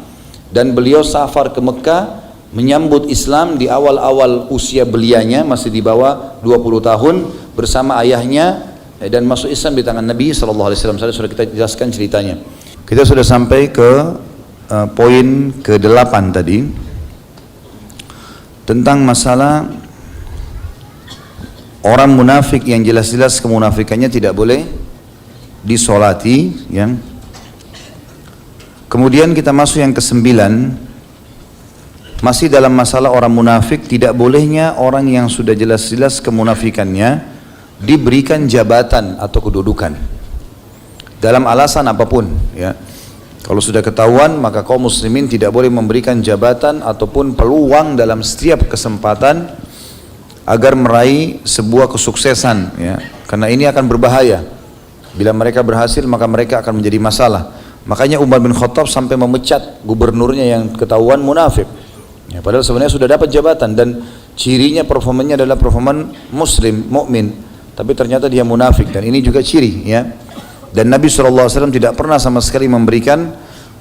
dan beliau safar ke Mekah menyambut Islam di awal-awal usia belianya, masih di bawah 20 tahun bersama ayahnya, dan masuk Islam di tangan Nabi SAW. Sudah kita jelaskan ceritanya. Kita sudah sampai ke poin ke-8 tadi tentang masalah orang munafik yang jelas-jelas kemunafikannya tidak boleh disolati, ya. Kemudian kita masuk yang ke-9, masih dalam masalah orang munafik. Tidak bolehnya orang yang sudah jelas-jelas kemunafikannya diberikan jabatan atau kedudukan dalam alasan apapun, ya. Kalau sudah ketahuan, maka kaum muslimin tidak boleh memberikan jabatan ataupun peluang dalam setiap kesempatan agar meraih sebuah kesuksesan, ya. Karena ini akan berbahaya. Bila mereka berhasil, maka mereka akan menjadi masalah. Makanya Umar bin Khattab sampai memecat gubernurnya yang ketahuan munafik, ya, padahal sebenarnya sudah dapat jabatan dan cirinya performanya adalah performan muslim, mukmin, tapi ternyata dia munafik, dan ini juga ciri, ya. Dan Nabi SAW tidak pernah sama sekali memberikan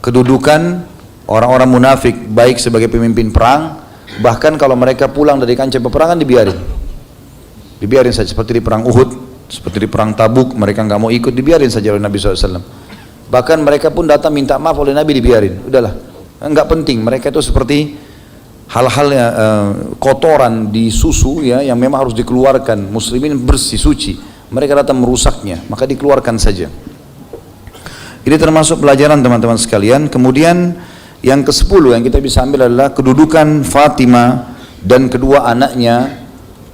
kedudukan orang-orang munafik, baik sebagai pemimpin perang, bahkan kalau mereka pulang dari kancah peperangan dibiarin saja, seperti di perang Uhud, seperti di perang Tabuk, mereka nggak mau ikut, dibiarin saja oleh Nabi SAW. Bahkan mereka pun datang minta maaf oleh Nabi, dibiarin, udahlah, nggak penting. Mereka itu seperti hal-hal kotoran di susu, ya, yang memang harus dikeluarkan. Muslimin bersih, suci, mereka datang merusaknya, maka dikeluarkan saja. Ini termasuk pelajaran teman-teman sekalian. Kemudian yang ke-10 yang kita bisa ambil adalah kedudukan Fatimah dan kedua anaknya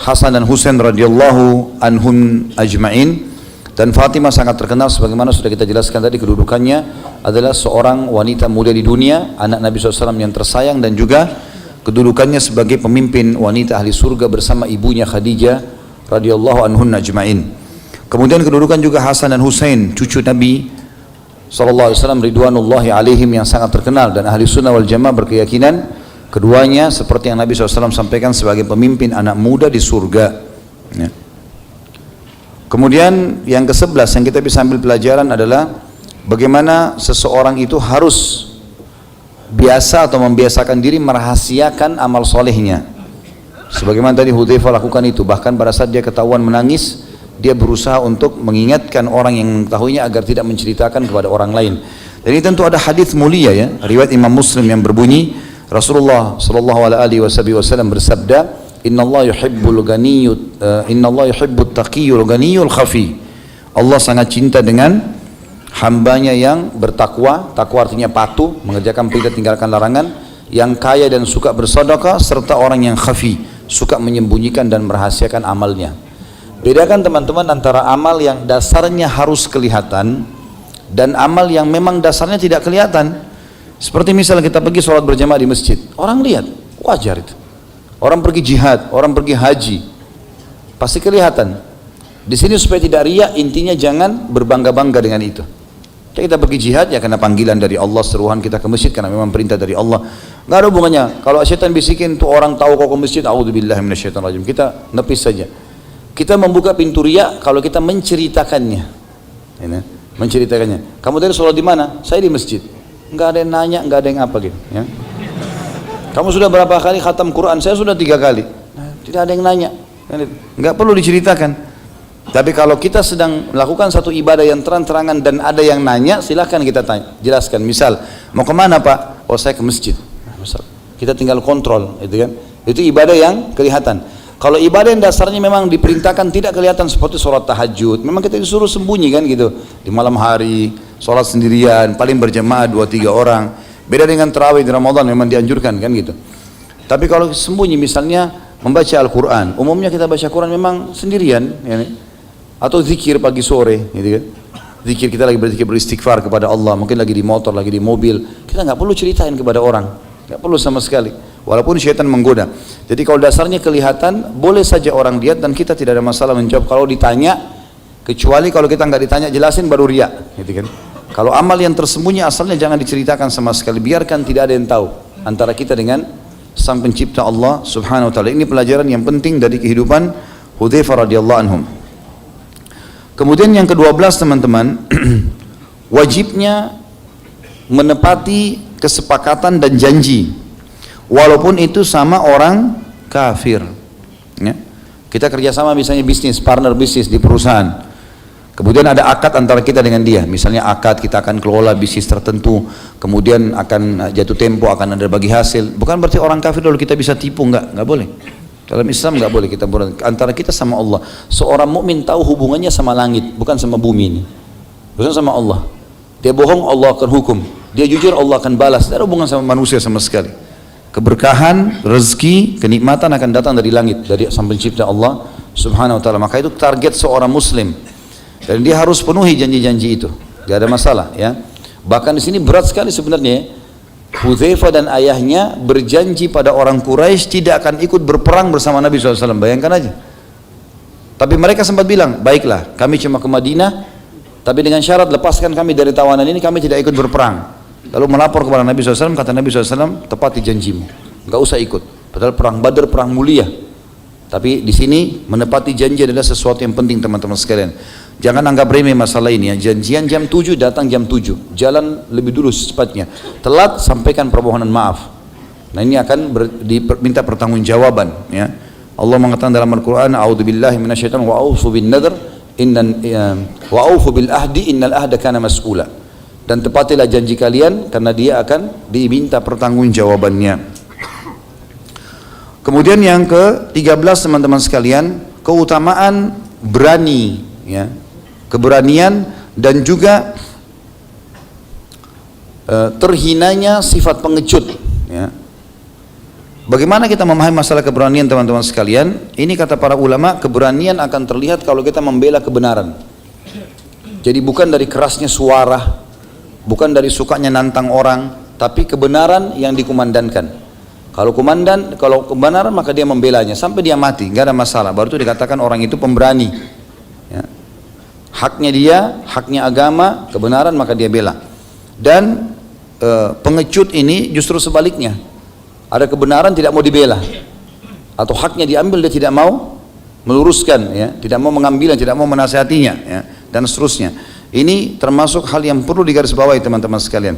Hasan dan Husain radhiyallahu anhum ajma'in. Dan Fatimah sangat terkenal sebagaimana sudah kita jelaskan tadi, kedudukannya adalah seorang wanita mulia di dunia, anak Nabi SAW yang tersayang, dan juga kedudukannya sebagai pemimpin wanita ahli surga bersama ibunya Khadijah radhiyallahu anhun ajma'in. Kemudian kedudukan juga Hasan dan Husain, cucu Nabi SAW ridwanullahi alaihim, yang sangat terkenal, dan ahli sunnah wal jamaah berkeyakinan keduanya seperti yang Nabi SAW sampaikan sebagai pemimpin anak muda di surga, ya. Kemudian yang ke-11 yang kita bisa ambil pelajaran adalah bagaimana seseorang itu harus biasa atau membiasakan diri merahasiakan amal solehnya. Sebagaimana tadi Hudzaifah lakukan itu, bahkan pada saat dia ketahuan menangis, dia berusaha untuk mengingatkan orang yang mengetahuinya agar tidak menceritakan kepada orang lain. Dan ini tentu ada hadis mulia, ya, riwayat Imam Muslim yang berbunyi Rasulullah sallallahu alaihi wasallam bersabda, Innallaha yuhibbut taqiyul ghaniyul khafi. Allah sangat cinta dengan hambanya yang bertakwa. Takwa artinya patuh, mengerjakan perintah, tinggalkan larangan, yang kaya dan suka bersedekah, serta orang yang khafi, suka menyembunyikan dan merahasiakan amalnya. Bedakan teman-teman antara amal yang dasarnya harus kelihatan dan amal yang memang dasarnya tidak kelihatan. Seperti misalnya kita pergi sholat berjamaah di masjid, orang lihat, wajar itu. Orang pergi jihad, orang pergi haji, pasti kelihatan. Di sini supaya tidak riya, intinya jangan berbangga-bangga dengan itu. Kita pergi jihad ya karena panggilan dari Allah, seruan kita ke masjid karena memang perintah dari Allah. Nggak ada hubungannya. Kalau syaitan bisikin tuh orang tahu kau ke masjid, a'udzubillahi minasyaitonirrajim, kita nepis saja. Kita membuka pintu riya kalau kita menceritakannya. Menceritakannya. Kamu tadi sholat di mana? Saya di masjid. Nggak ada yang nanya, nggak ada yang apa gitu. Ya. Kamu sudah berapa kali khatam Quran? Saya sudah 3 kali. Tidak ada yang nanya. Nggak perlu diceritakan. Tapi kalau kita sedang melakukan satu ibadah yang terang-terangan dan ada yang nanya, silahkan kita tanya, jelaskan. Misal, mau kemana Pak? Oh, saya ke masjid. Kita tinggal kontrol, itu kan? Itu ibadah yang kelihatan. Kalau ibadah yang dasarnya memang diperintahkan tidak kelihatan, seperti sholat tahajud, memang kita disuruh sembunyi kan gitu. Di malam hari, sholat sendirian, paling berjamaah 2-3 orang. Beda dengan tarawih di Ramadan, memang dianjurkan kan gitu. Tapi kalau sembunyi, misalnya membaca Al-Quran, umumnya kita baca Quran memang sendirian, ya, atau zikir pagi sore, gitu kan. Zikir, kita lagi berzikir, beristighfar kepada Allah, mungkin lagi di motor, lagi di mobil, kita nggak perlu ceritain kepada orang, nggak perlu sama sekali. Walaupun syaitan menggoda. Jadi kalau dasarnya kelihatan, boleh saja orang lihat dan kita tidak ada masalah menjawab kalau ditanya, kecuali kalau kita nggak ditanya jelasin baru riya, gitu kan. Kalau amal yang tersembunyi asalnya jangan diceritakan sama sekali, biarkan tidak ada yang tahu antara kita dengan Sang Pencipta Allah Subhanahu wa taala. Ini pelajaran yang penting dari kehidupan Hudzaifah radhiyallahu anhum. Kemudian yang ke-12 teman-teman, wajibnya menepati kesepakatan dan janji walaupun itu sama orang kafir, ya. Kita kerjasama misalnya bisnis, partner bisnis di perusahaan, kemudian ada akad antara kita dengan dia, misalnya akad kita akan kelola bisnis tertentu, kemudian akan jatuh tempo, akan ada bagi hasil. Bukan berarti orang kafir lalu kita bisa tipu, nggak boleh. Dalam Islam nggak boleh kita antara kita sama Allah. Seorang mukmin tahu hubungannya sama langit, bukan sama bumi ini. Urusan sama Allah. Dia bohong, Allah akan hukum. Dia jujur, Allah akan balas. Tidak ada hubungan sama manusia sama sekali. Keberkahan, rezeki, kenikmatan akan datang dari langit, dari Sang Pencipta Allah Subhanahu wa taala. Maka itu target seorang muslim. Dan dia harus penuhi janji-janji itu. Gak ada masalah ya. Bahkan di sini berat sekali sebenarnya. Hudzaifah dan ayahnya berjanji pada orang Quraisy tidak akan ikut berperang bersama Nabi SAW. Bayangkan aja. Tapi mereka sempat bilang, baiklah, kami cuma ke Madinah, tapi dengan syarat lepaskan kami dari tawanan ini, kami tidak ikut berperang. Lalu melapor kepada Nabi SAW, kata Nabi SAW, tepati janjimu, nggak usah ikut. Padahal perang Badar perang mulia. Tapi di sini menepati janji adalah sesuatu yang penting teman-teman sekalian. Jangan anggap remeh masalah ini ya. Janjian jam 7, datang jam 7. Jalan lebih dulu secepatnya. Telat, sampaikan permohonan maaf. Nah ini akan diminta pertanggungjawaban ya. Allah mengatakan dalam Al-Quran, A'udzubillahi minasyaitonir wa aufu bin nadhr wa aufu bil ahdi innal ahda kana mas'ula. Dan tepatilah janji kalian karena dia akan diminta pertanggungjawabannya. Kemudian yang ke-13 teman-teman sekalian, keutamaan berani ya. Keberanian dan juga terhinanya sifat pengecut ya. Bagaimana kita memahami masalah keberanian teman-teman sekalian? Ini kata para ulama, keberanian akan terlihat kalau kita membela kebenaran. Jadi bukan dari kerasnya suara, bukan dari sukanya nantang orang, tapi kebenaran yang dikumandangkan. Kalau kebenaran maka dia membelanya sampai dia mati, nggak ada masalah. Baru itu dikatakan orang itu pemberani ya. Haknya dia, haknya agama, kebenaran maka dia bela. Dan pengecut ini justru sebaliknya. Ada kebenaran tidak mau dibela, atau haknya diambil dia tidak mau meluruskan, ya, tidak mau mengambilnya, tidak mau menasihatinya, ya, dan seterusnya. Ini termasuk hal yang perlu digarisbawahi teman-teman sekalian.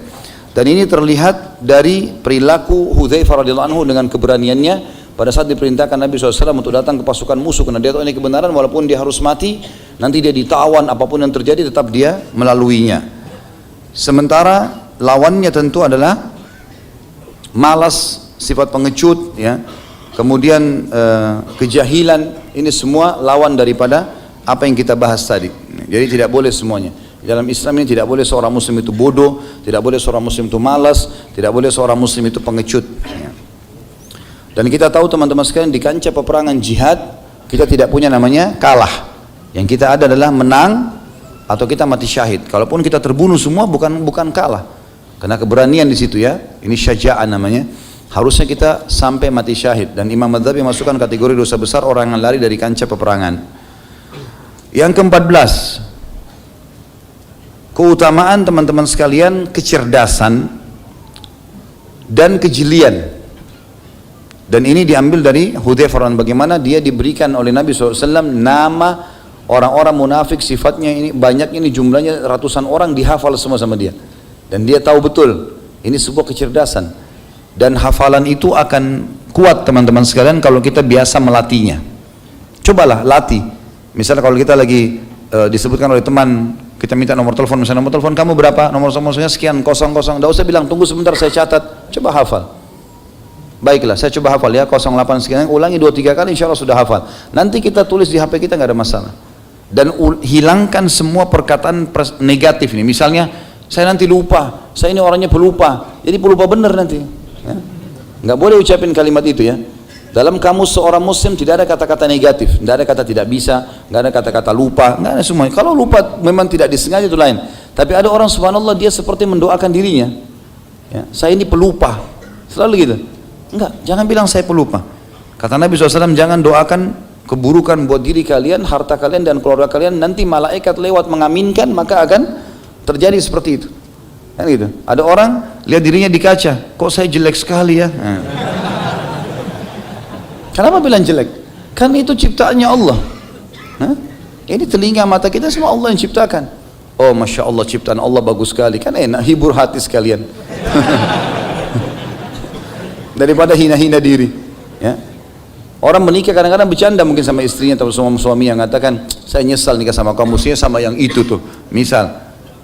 Dan ini terlihat dari perilaku Hudzaifah radhiyallahu anhu dengan keberaniannya pada saat diperintahkan Nabi SAW untuk datang ke pasukan musuh karena dia tahu ini kebenaran, walaupun dia harus mati, nanti dia ditawan, apapun yang terjadi tetap dia melaluinya. Sementara lawannya tentu adalah malas, sifat pengecut, ya, kemudian kejahilan. Ini semua lawan daripada apa yang kita bahas tadi. Jadi tidak boleh semuanya. Dalam Islam ini tidak boleh seorang muslim itu bodoh, tidak boleh seorang muslim itu malas, tidak boleh seorang muslim itu pengecut, ya. Dan kita tahu teman-teman sekalian, di kancah peperangan jihad kita tidak punya namanya kalah. Yang kita ada adalah menang atau kita mati syahid. Kalaupun kita terbunuh semua bukan kalah. Karena keberanian di situ, ya. Ini syaja'ah namanya. Harusnya kita sampai mati syahid. Dan Imam Madzhabi masukkan kategori dosa besar orang yang lari dari kancah peperangan. Yang ke-14, keutamaan teman-teman sekalian kecerdasan dan kejelian. Dan ini diambil dari Hudzaifah, bagaimana dia diberikan oleh Nabi SAW nama orang-orang munafik, sifatnya ini banyak, ini jumlahnya ratusan orang, dihafal semua sama dia. Dan dia tahu betul ini sebuah kecerdasan. Dan hafalan itu akan kuat teman-teman sekalian kalau kita biasa melatihnya. Cobalah latih. Misalnya kalau kita lagi disebutkan oleh teman, kita minta nomor telepon, misalnya nomor telepon kamu berapa, nomor teleponnya sekian, 00, tidak usah bilang tunggu sebentar saya catat, coba hafal. Baiklah, saya coba hafal ya, 08 sekian, ulangi 2-3 kali, insya Allah sudah hafal. Nanti kita tulis di HP kita, nggak ada masalah. Dan hilangkan semua perkataan negatif nih. Misalnya, saya nanti lupa, saya ini orangnya pelupa, jadi pelupa bener nanti. Ya. Nggak boleh ucapin kalimat itu ya. Dalam kamus seorang muslim tidak ada kata-kata negatif, tidak ada kata tidak bisa, nggak ada kata-kata lupa, nggak ada semuanya. Kalau lupa memang tidak disengaja itu lain. Tapi ada orang subhanallah dia seperti mendoakan dirinya. Ya, saya ini pelupa, selalu gitu. Enggak, jangan bilang saya pelupa. Kata Nabi SAW, jangan doakan keburukan buat diri kalian, harta kalian dan keluarga kalian. Nanti malaikat lewat mengaminkan, maka akan terjadi seperti itu. Kan gitu. Ada orang lihat dirinya di kaca, kok saya jelek sekali ya. Nah. Kenapa bilang jelek? Kan itu ciptaannya Allah. Hah? Ini telinga mata kita semua Allah yang ciptakan. Oh masya Allah, ciptaan Allah bagus sekali. Kan enak, hibur hati sekalian. Daripada hina-hina diri, ya. Orang menikah kadang-kadang bercanda mungkin sama istrinya atau sama suami yang mengatakan, saya nyesal nikah sama kamu, saya sama yang itu tuh. Misal,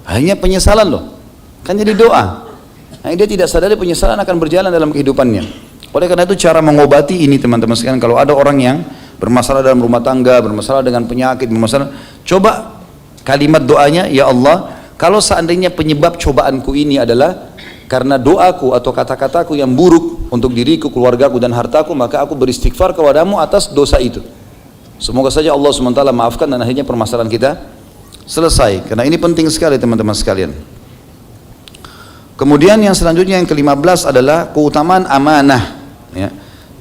hanya penyesalan loh, kan jadi doa. Nah, dia tidak sadari penyesalan akan berjalan dalam kehidupannya. Oleh karena itu cara mengobati ini teman-teman sekalian, kalau ada orang yang bermasalah dalam rumah tangga, bermasalah dengan penyakit, bermasalah, coba kalimat doanya, ya Allah, kalau seandainya penyebab cobaanku ini adalah karena doaku atau kata-kataku yang buruk untuk diriku, keluargaku dan hartaku, maka aku beristighfar kepadamu atas dosa itu. Semoga saja Allah SWT maafkan dan akhirnya permasalahan kita selesai. Karena ini penting sekali teman-teman sekalian. Kemudian yang selanjutnya yang ke-15 adalah keutamaan amanah ya,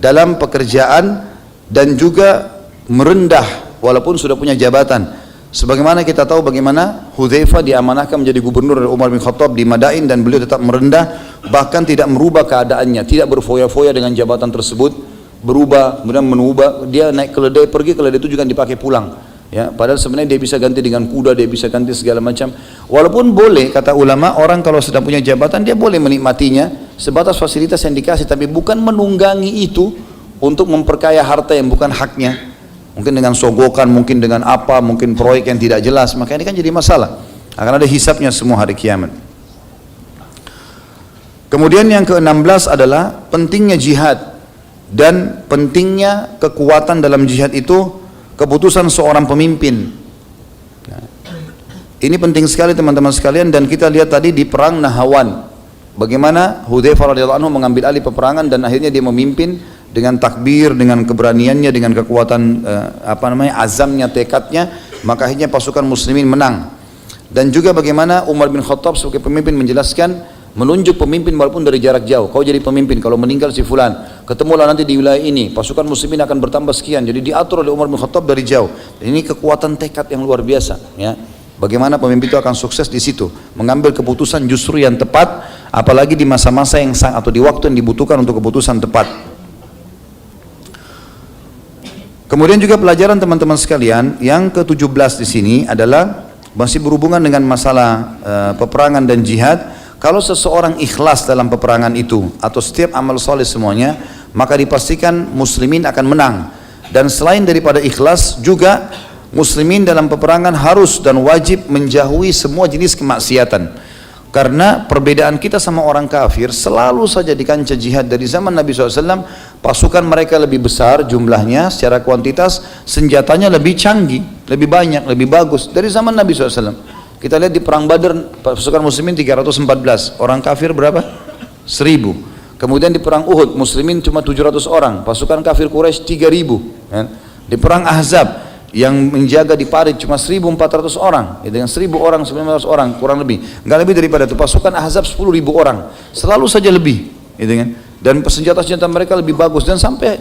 dalam pekerjaan dan juga merendah walaupun sudah punya jabatan. Sebagaimana kita tahu bagaimana Hudzaifah diamanahkan menjadi gubernur oleh Umar bin Khattab di Madain dan beliau tetap merendah, bahkan tidak merubah keadaannya, tidak berfoya-foya dengan jabatan tersebut, berubah, kemudian menubah, dia naik keledai, pergi keledai itu juga dipakai pulang. Ya, padahal sebenarnya dia bisa ganti dengan kuda, dia bisa ganti segala macam. Walaupun boleh, kata ulama, orang kalau sedang punya jabatan dia boleh menikmatinya sebatas fasilitas yang dikasih, tapi bukan menunggangi itu untuk memperkaya harta yang bukan haknya. Mungkin dengan sogokan, mungkin dengan apa, mungkin proyek yang tidak jelas, maka ini kan jadi masalah. Akan ada hisabnya semua hari kiamat. Kemudian yang ke-16 adalah pentingnya jihad dan pentingnya kekuatan dalam jihad itu keputusan seorang pemimpin. Nah, ini penting sekali teman-teman sekalian, dan kita lihat tadi di perang Nahawan bagaimana Hudzaifah radhiyallahu anhu mengambil alih peperangan dan akhirnya dia memimpin dengan takbir, dengan keberaniannya, dengan kekuatan azamnya, tekadnya, maka akhirnya pasukan muslimin menang. Dan juga bagaimana Umar bin Khattab sebagai pemimpin menjelaskan, menunjuk pemimpin walaupun dari jarak jauh. Kau jadi pemimpin, kalau meninggal si fulan, ketemulah nanti di wilayah ini, pasukan muslimin akan bertambah sekian. Jadi diatur oleh Umar bin Khattab dari jauh. Dan ini kekuatan tekad yang luar biasa ya. Bagaimana pemimpin itu akan sukses di situ, mengambil keputusan justru yang tepat, apalagi di masa-masa yang atau di waktu yang dibutuhkan untuk keputusan tepat. Kemudian juga pelajaran teman-teman sekalian yang ke-17 di sini adalah masih berhubungan dengan masalah peperangan dan jihad. Kalau seseorang ikhlas dalam peperangan itu atau setiap amal soleh semuanya, maka dipastikan muslimin akan menang. Dan selain daripada ikhlas juga muslimin dalam peperangan harus dan wajib menjauhi semua jenis kemaksiatan. Karena perbedaan kita sama orang kafir selalu saja di kancah jihad dari zaman Nabi SAW, pasukan mereka lebih besar jumlahnya secara kuantitas, senjatanya lebih canggih, lebih banyak, lebih bagus dari zaman Nabi SAW. Kita lihat di perang Badar pasukan muslimin 314, orang kafir berapa? 1000. Kemudian di perang Uhud muslimin cuma 700 orang, pasukan kafir Quraisy 3000 ya. Di perang Ahzab yang menjaga di parit cuma 1400 orang, ya, dengan 1000 orang, 1900 orang kurang lebih, nggak lebih daripada itu. Pasukan Ahzab 10.000 orang, selalu saja lebih, gitu kan? Dan senjata-senjata mereka lebih bagus, dan sampai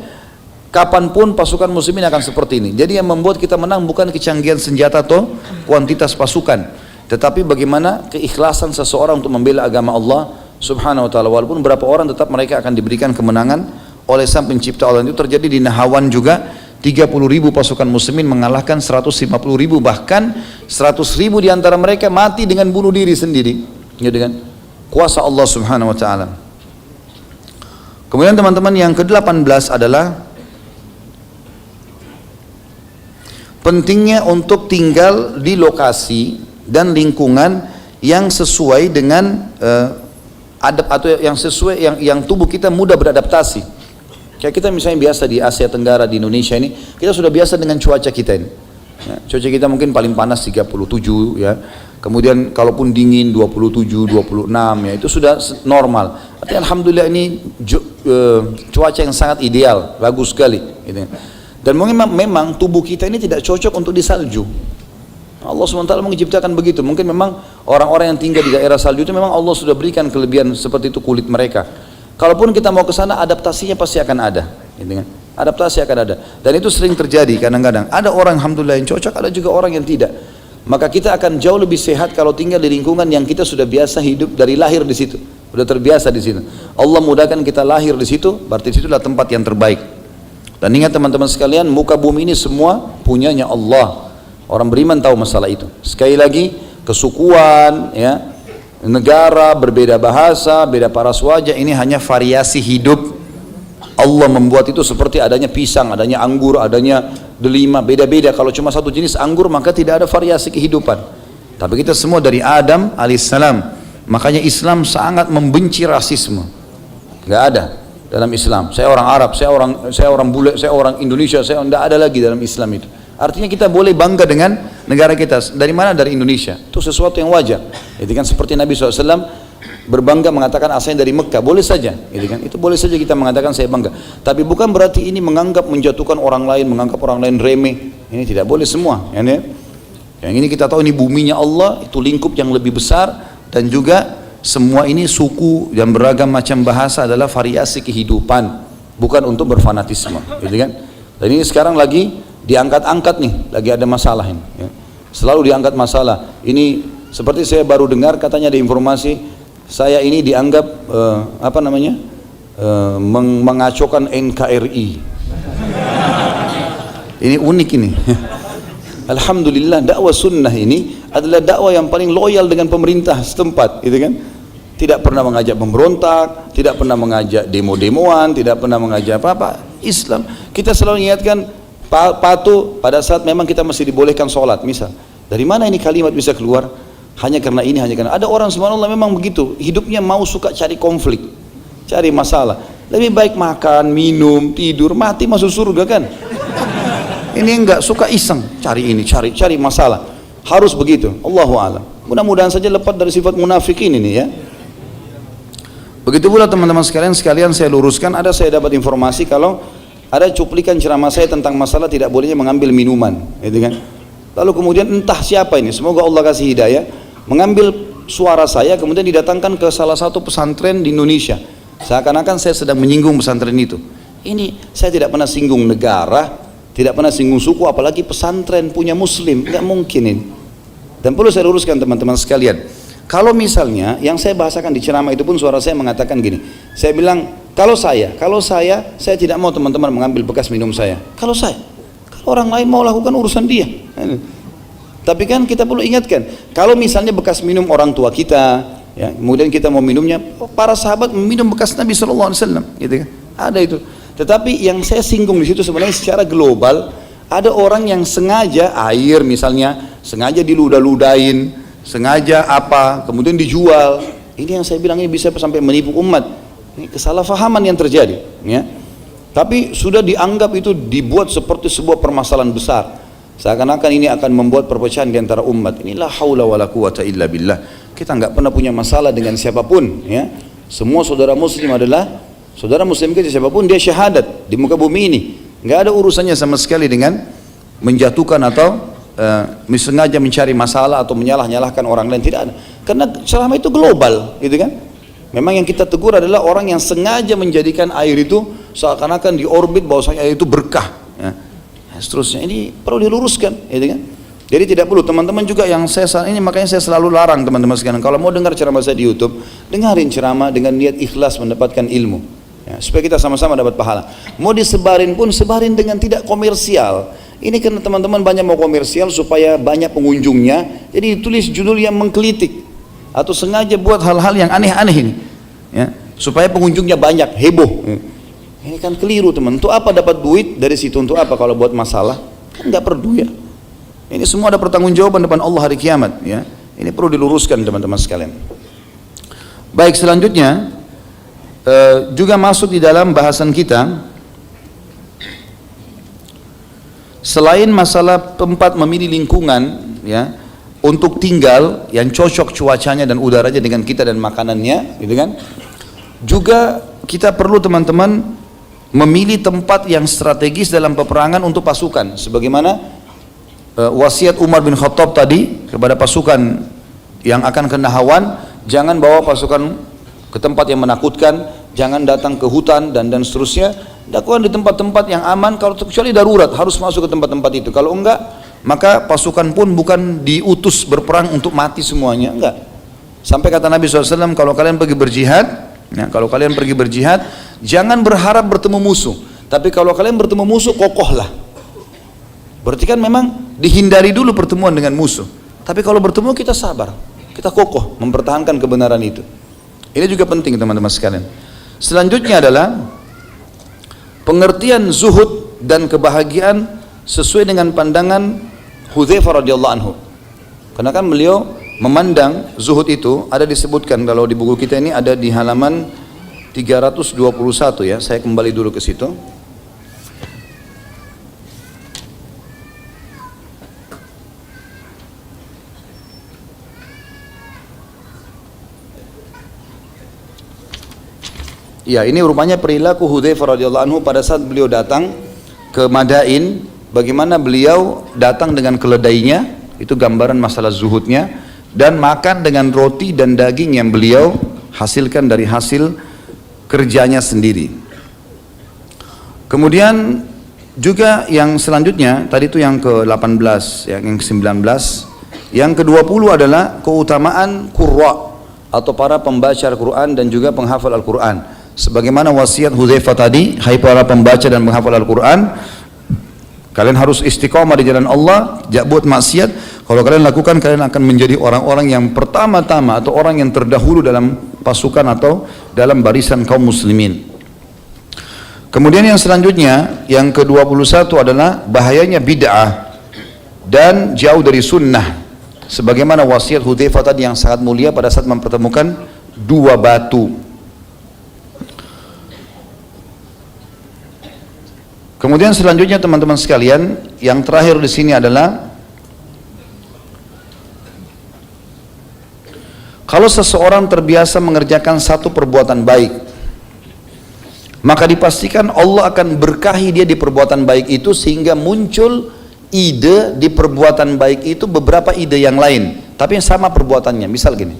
kapanpun pasukan muslimin akan seperti ini. Jadi yang membuat kita menang bukan kecanggihan senjata atau kuantitas pasukan, tetapi bagaimana keikhlasan seseorang untuk membela agama Allah Subhanahu wa ta'ala. Walaupun berapa orang, tetap mereka akan diberikan kemenangan oleh Sang Pencipta Allah. Itu terjadi di Nahawan juga. 30.000 pasukan muslimin mengalahkan 150.000, bahkan 100.000 di antara mereka mati dengan bunuh diri sendiri, ya, dengan kuasa Allah Subhanahu wa taala. Kemudian teman-teman yang ke-18 adalah pentingnya untuk tinggal di lokasi dan lingkungan yang sesuai dengan atau yang sesuai yang tubuh kita mudah beradaptasi. Kayak kita misalnya biasa di Asia Tenggara, di Indonesia ini, kita sudah biasa dengan cuaca kita ini. Ya, cuaca kita mungkin paling panas 37 ya. Kemudian kalaupun dingin 27, 26 ya, itu sudah normal. Artinya alhamdulillah ini cuaca yang sangat ideal, bagus sekali gitu. Dan memang tubuh kita ini tidak cocok untuk di salju. Allah SWT menciptakan begitu. Mungkin memang orang-orang yang tinggal di daerah salju itu memang Allah sudah berikan kelebihan seperti itu kulit mereka. Kalaupun kita mau ke sana, adaptasinya pasti akan ada, gitu kan? Adaptasi akan ada, dan itu sering terjadi. Kadang-kadang ada orang alhamdulillah yang cocok, ada juga orang yang tidak. Maka kita akan jauh lebih sehat kalau tinggal di lingkungan yang kita sudah biasa hidup dari lahir di situ, sudah terbiasa di situ. Allah mudahkan kita lahir di situ, berarti situlah tempat yang terbaik. Dan ingat teman-teman sekalian, muka bumi ini semua punyanya Allah. Orang beriman tahu masalah itu. Sekali lagi, kesukuan, ya, negara, berbeda bahasa, beda paras wajah, ini hanya variasi hidup. Allah membuat itu seperti adanya pisang, adanya anggur, adanya delima, beda-beda. Kalau cuma satu jenis anggur, maka tidak ada variasi kehidupan. Tapi kita semua dari Adam alaihissalam. Makanya Islam sangat membenci rasisme. Gak ada dalam Islam. Saya orang Arab, saya orang bule, saya orang Indonesia, saya tidak ada lagi dalam Islam itu. Artinya kita boleh bangga dengan negara kita. Dari mana? Dari Indonesia. Itu sesuatu yang wajar. Itu kan seperti Nabi SAW berbangga mengatakan asalnya dari Mekah, boleh saja. Itu boleh saja kita mengatakan saya bangga. Tapi bukan berarti ini menganggap menjatuhkan orang lain, menganggap orang lain remeh. Ini tidak boleh semua. Yang ini kita tahu ini buminya Allah, itu lingkup yang lebih besar, dan juga semua ini suku dan beragam macam bahasa adalah variasi kehidupan, bukan untuk berfanatisme, kan? Dan ini sekarang lagi diangkat-angkat nih, lagi ada masalah ini. Selalu diangkat masalah. Ini seperti saya baru dengar katanya ada informasi saya ini dianggap mengacaukan NKRI. Ini unik ini. Alhamdulillah dakwah sunnah ini adalah dakwah yang paling loyal dengan pemerintah setempat, kan? Tidak pernah mengajak pemberontak, tidak pernah mengajak demo-demoan, tidak pernah mengajak apa-apa. Islam, kita selalu ingatkan patuh pada saat memang kita masih dibolehkan sholat. Misal, dari mana ini kalimat bisa keluar? Hanya karena ini, hanya karena ada orang subhanallah memang begitu, hidupnya mau suka cari konflik, cari masalah. Lebih baik makan, minum, tidur, mati masuk surga kan? Ini enggak, suka iseng, cari ini, cari masalah. Harus begitu. Allahu a'lam. Mudah-mudahan saja lepas dari sifat munafikin ini ya. Begitu pula teman-teman sekalian saya luruskan, saya dapat informasi kalau ada cuplikan ceramah saya tentang masalah tidak bolehnya mengambil minuman, kan? Lalu kemudian entah siapa ini, semoga Allah kasih hidayah, mengambil suara saya kemudian didatangkan ke salah satu pesantren di Indonesia. Seakan-akan saya sedang menyinggung pesantren itu. Ini saya tidak pernah singgung negara, tidak pernah singgung suku, apalagi pesantren punya muslim, nggak mungkin ini. Dan perlu saya luruskan teman-teman sekalian. Kalau misalnya yang saya bahasakan di ceramah itu pun suara saya mengatakan gini, saya bilang kalau saya tidak mau teman-teman mengambil bekas minum saya. Kalau orang lain mau lakukan urusan dia. Tapi kan kita perlu ingatkan, kalau misalnya bekas minum orang tua kita, ya, kemudian kita mau minumnya, para sahabat meminum bekas Nabi SAW, gitu kan? Ada itu. Tetapi yang saya singgung di situ sebenarnya secara global, ada orang yang sengaja air misalnya, sengaja diludah-ludahin, sengaja apa, kemudian dijual. Ini yang saya bilang ini bisa sampai menipu umat. Ini kesalahpahaman yang terjadi, ya. Tapi sudah dianggap itu dibuat seperti sebuah permasalahan besar. Seakan-akan ini akan membuat perpecahan di antara umat. Inilah haula wala quwata illa billah. Kita nggak pernah punya masalah dengan siapapun, ya. Semua saudara muslim adalah saudara muslim kita, siapapun dia syahadat di muka bumi ini. Nggak ada urusannya sama sekali dengan menjatuhkan atau sengaja mencari masalah atau menyalah-nyalahkan orang lain, tidak ada. Karena ceramah itu global, gitu kan? Memang yang kita tegur adalah orang yang sengaja menjadikan air itu seakan-akan di orbit bahwasanya air itu berkah, ya. Seterusnya ini perlu diluruskan, gitu kan? Jadi tidak perlu teman-teman juga yang ini makanya saya selalu larang teman-teman sekalian kalau mau dengar ceramah saya di YouTube, dengarin ceramah dengan niat ikhlas mendapatkan ilmu, ya, supaya kita sama-sama dapat pahala. Mau disebarin pun sebarin dengan tidak komersial. Ini karena teman-teman banyak mau komersial supaya banyak pengunjungnya, jadi ditulis judul yang menggelitik atau sengaja buat hal-hal yang aneh-aneh ini, ya, supaya pengunjungnya banyak, heboh. Ini kan keliru teman. Untuk apa dapat duit dari situ? Untuk apa kalau buat masalah? Kan nggak perlu ya. Ini semua ada pertanggungjawaban depan Allah hari kiamat, ya. Ini perlu diluruskan teman-teman sekalian. Baik, selanjutnya juga masuk di dalam bahasan kita. Selain masalah tempat memilih lingkungan, ya, untuk tinggal yang cocok cuacanya dan udaranya dengan kita dan makanannya, gitu kan? Juga kita perlu teman-teman memilih tempat yang strategis dalam peperangan untuk pasukan, sebagaimana wasiat Umar bin Khattab tadi kepada pasukan yang akan ke Nahawan, jangan bawa pasukan ke tempat yang menakutkan, jangan datang ke hutan dan seterusnya. Lakukan di tempat-tempat yang aman, kalau kecuali darurat harus masuk ke tempat-tempat itu. Kalau enggak, maka pasukan pun bukan diutus berperang untuk mati semuanya, enggak. Sampai kata Nabi SAW, kalau kalian pergi berjihad, ya, jangan berharap bertemu musuh. Tapi kalau kalian bertemu musuh, kokohlah. Berarti kan memang dihindari dulu pertemuan dengan musuh. Tapi kalau bertemu kita sabar, kita kokoh mempertahankan kebenaran itu. Ini juga penting teman-teman sekalian. Selanjutnya adalah pengertian zuhud dan kebahagiaan sesuai dengan pandangan Hudzaifah radhiyallahu anhu. Karena kan beliau memandang zuhud itu ada disebutkan kalau di buku kita ini ada di halaman 321 ya. Saya kembali dulu ke situ. Ya, ini rupanya perilaku Hudzaifah radhiyallahu anhu pada saat beliau datang ke Madain, bagaimana beliau datang dengan keledainya, itu gambaran masalah zuhudnya, dan makan dengan roti dan daging yang beliau hasilkan dari hasil kerjanya sendiri. Kemudian juga yang selanjutnya, tadi itu yang ke-18, yang ke-19, yang ke-20 adalah keutamaan qurra atau para pembaca Al-Quran dan juga penghafal Al-Quran. Sebagaimana wasiat Hudzaifah tadi, hai para pembaca dan penghafal Al-Quran, kalian harus istiqamah di jalan Allah, jangan buat maksiat. Kalau kalian lakukan, kalian akan menjadi orang-orang yang pertama-tama atau orang yang terdahulu dalam pasukan atau dalam barisan kaum muslimin. Kemudian yang selanjutnya, yang ke-21 adalah bahayanya bid'ah dan jauh dari sunnah. Sebagaimana wasiat Hudzaifah tadi yang sangat mulia pada saat mempertemukan dua batu. Kemudian selanjutnya teman-teman sekalian, yang terakhir di sini adalah kalau seseorang terbiasa mengerjakan satu perbuatan baik, maka dipastikan Allah akan berkahi dia di perbuatan baik itu, sehingga muncul ide di perbuatan baik itu beberapa ide yang lain, tapi yang sama perbuatannya. Misal gini,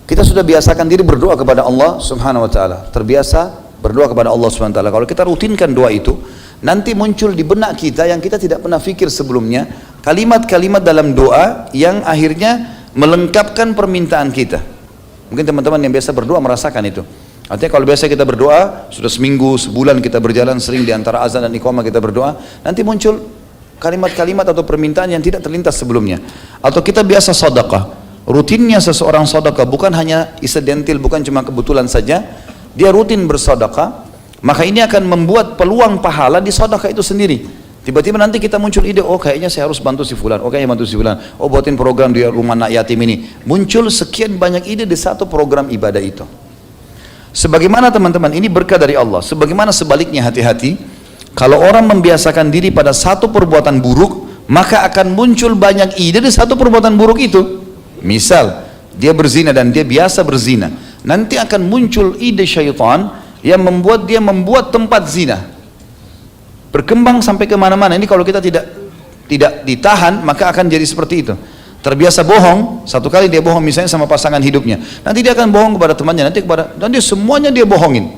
kita sudah biasakan diri berdoa kepada Allah Subhanahu wa taala, terbiasa berdoa kepada Allah Subhanahu wa taala. Kalau kita rutinkan doa itu, nanti muncul di benak kita yang kita tidak pernah fikir sebelumnya, kalimat-kalimat dalam doa yang akhirnya melengkapkan permintaan kita. Mungkin teman-teman yang biasa berdoa merasakan itu. Artinya kalau biasa kita berdoa, sudah seminggu, sebulan kita berjalan sering di antara azan dan iqamah kita berdoa, nanti muncul kalimat-kalimat atau permintaan yang tidak terlintas sebelumnya. Atau kita biasa sedekah, rutinnya seseorang sedekah bukan hanya insidental, bukan cuma kebetulan saja, dia rutin bersedekah, maka ini akan membuat peluang pahala di sedekah itu sendiri. Tiba-tiba nanti kita muncul ide, oh kayaknya saya harus bantu si fulan, oh kayaknya bantu si fulan, oh buatin program di rumah anak yatim ini. Muncul sekian banyak ide di satu program ibadah itu. Sebagaimana teman-teman, ini berkah dari Allah. Sebagaimana sebaliknya, hati-hati, kalau orang membiasakan diri pada satu perbuatan buruk, maka akan muncul banyak ide di satu perbuatan buruk itu. Misal, dia berzina dan dia biasa berzina, nanti akan muncul ide syaitan yang membuat dia membuat tempat zina, berkembang sampai kemana-mana. Ini kalau kita tidak ditahan, maka akan jadi seperti itu. Terbiasa bohong, satu kali dia bohong misalnya sama pasangan hidupnya, nanti dia akan bohong kepada temannya, nanti semuanya dia bohongin.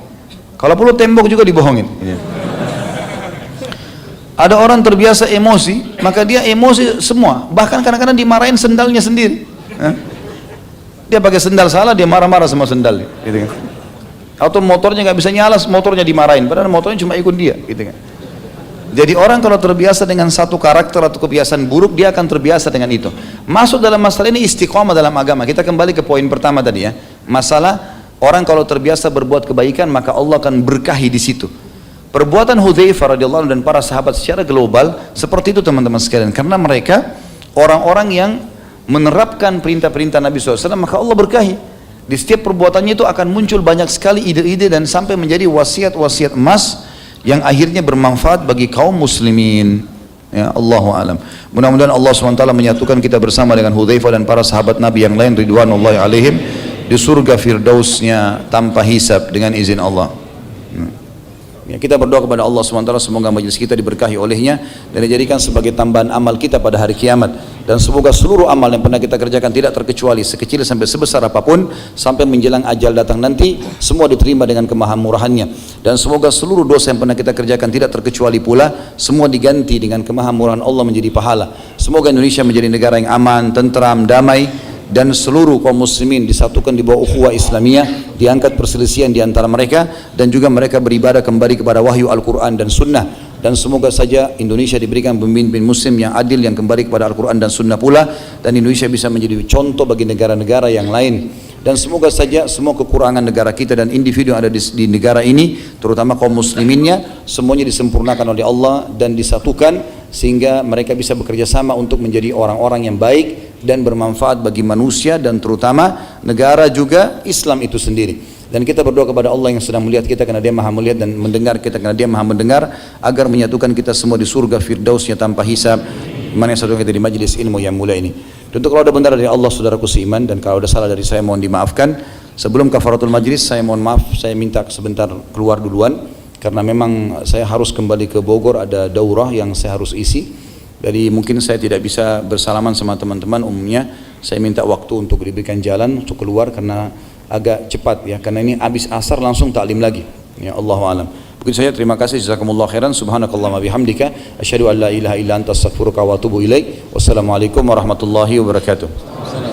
Kalau perlu tembok juga dibohongin. Ada orang terbiasa emosi, maka dia emosi semua, bahkan kadang-kadang dimarahin sendalnya sendiri. Dia pakai sendal salah, dia marah-marah sama sendal, gitu kan. Atau motornya nggak bisa nyala, motornya dimarahin, padahal motornya cuma ikut dia, gitu kan. Jadi orang kalau terbiasa dengan satu karakter atau kebiasaan buruk, dia akan terbiasa dengan itu. Masuk dalam masalah ini istiqomah dalam agama. Kita kembali ke poin pertama tadi ya, masalah orang kalau terbiasa berbuat kebaikan, maka Allah akan berkahi di situ. Perbuatan Hudzaifah radhiyallahu anhu dan para sahabat secara global seperti itu teman-teman sekalian, karena mereka orang-orang yang menerapkan perintah-perintah Nabi SAW, maka Allah berkahi. Di setiap perbuatannya itu akan muncul banyak sekali ide-ide dan sampai menjadi wasiat-wasiat emas yang akhirnya bermanfaat bagi kaum muslimin. Ya, Allahu a'lam. Mudah-mudahan Allah SWT menyatukan kita bersama dengan Hudzaifah dan para sahabat Nabi yang lain ridwanullahi alaihim di surga firdausnya tanpa hisab dengan izin Allah. Ya, kita berdoa kepada Allah SWT semoga majelis kita diberkahi olehnya dan dijadikan sebagai tambahan amal kita pada hari kiamat, dan semoga seluruh amal yang pernah kita kerjakan tidak terkecuali sekecil sampai sebesar apapun sampai menjelang ajal datang nanti semua diterima dengan kemahamurahannya, dan semoga seluruh dosa yang pernah kita kerjakan tidak terkecuali pula semua diganti dengan kemahamurahan Allah menjadi pahala. Semoga Indonesia menjadi negara yang aman, tentram, damai, dan seluruh kaum muslimin disatukan di bawah ukhuwah Islamiyah, diangkat perselisihan di antara mereka, dan juga mereka beribadah kembali kepada wahyu Al-Quran dan Sunnah. Dan semoga saja Indonesia diberikan pemimpin muslim yang adil, yang kembali kepada Al-Quran dan Sunnah pula, dan Indonesia bisa menjadi contoh bagi negara-negara yang lain. Dan semoga saja semua kekurangan negara kita dan individu yang ada di negara ini, terutama kaum musliminnya, semuanya disempurnakan oleh Allah dan disatukan, sehingga mereka bisa bekerja sama untuk menjadi orang-orang yang baik dan bermanfaat bagi manusia dan terutama negara juga Islam itu sendiri. Dan kita berdoa kepada Allah yang sedang melihat kita karena dia maha melihat, dan mendengar kita karena dia maha mendengar, agar menyatukan kita semua di surga firdausnya tanpa hisab, mana yang satu kita di majlis ilmu yang mulia ini. Tentu kalau ada benar dari Allah saudaraku seiman, dan kalau ada salah dari saya mohon dimaafkan. Sebelum kafaratul majlis saya mohon maaf, saya minta sebentar keluar duluan karena memang saya harus kembali ke Bogor, ada daurah yang saya harus isi. Jadi mungkin saya tidak bisa bersalaman sama teman-teman, umumnya saya minta waktu untuk diberikan jalan untuk keluar karena agak cepat ya, karena ini habis asar langsung taklim lagi. Ya, Allahu a'lam. Begitu saja, terima kasih, jazakumullah khairan, subhanakallahumma bihamdika asyhadu an la ilaha illa anta astaghfiruka wa atubu ilaik. Wassalamualaikum warahmatullahi wabarakatuh.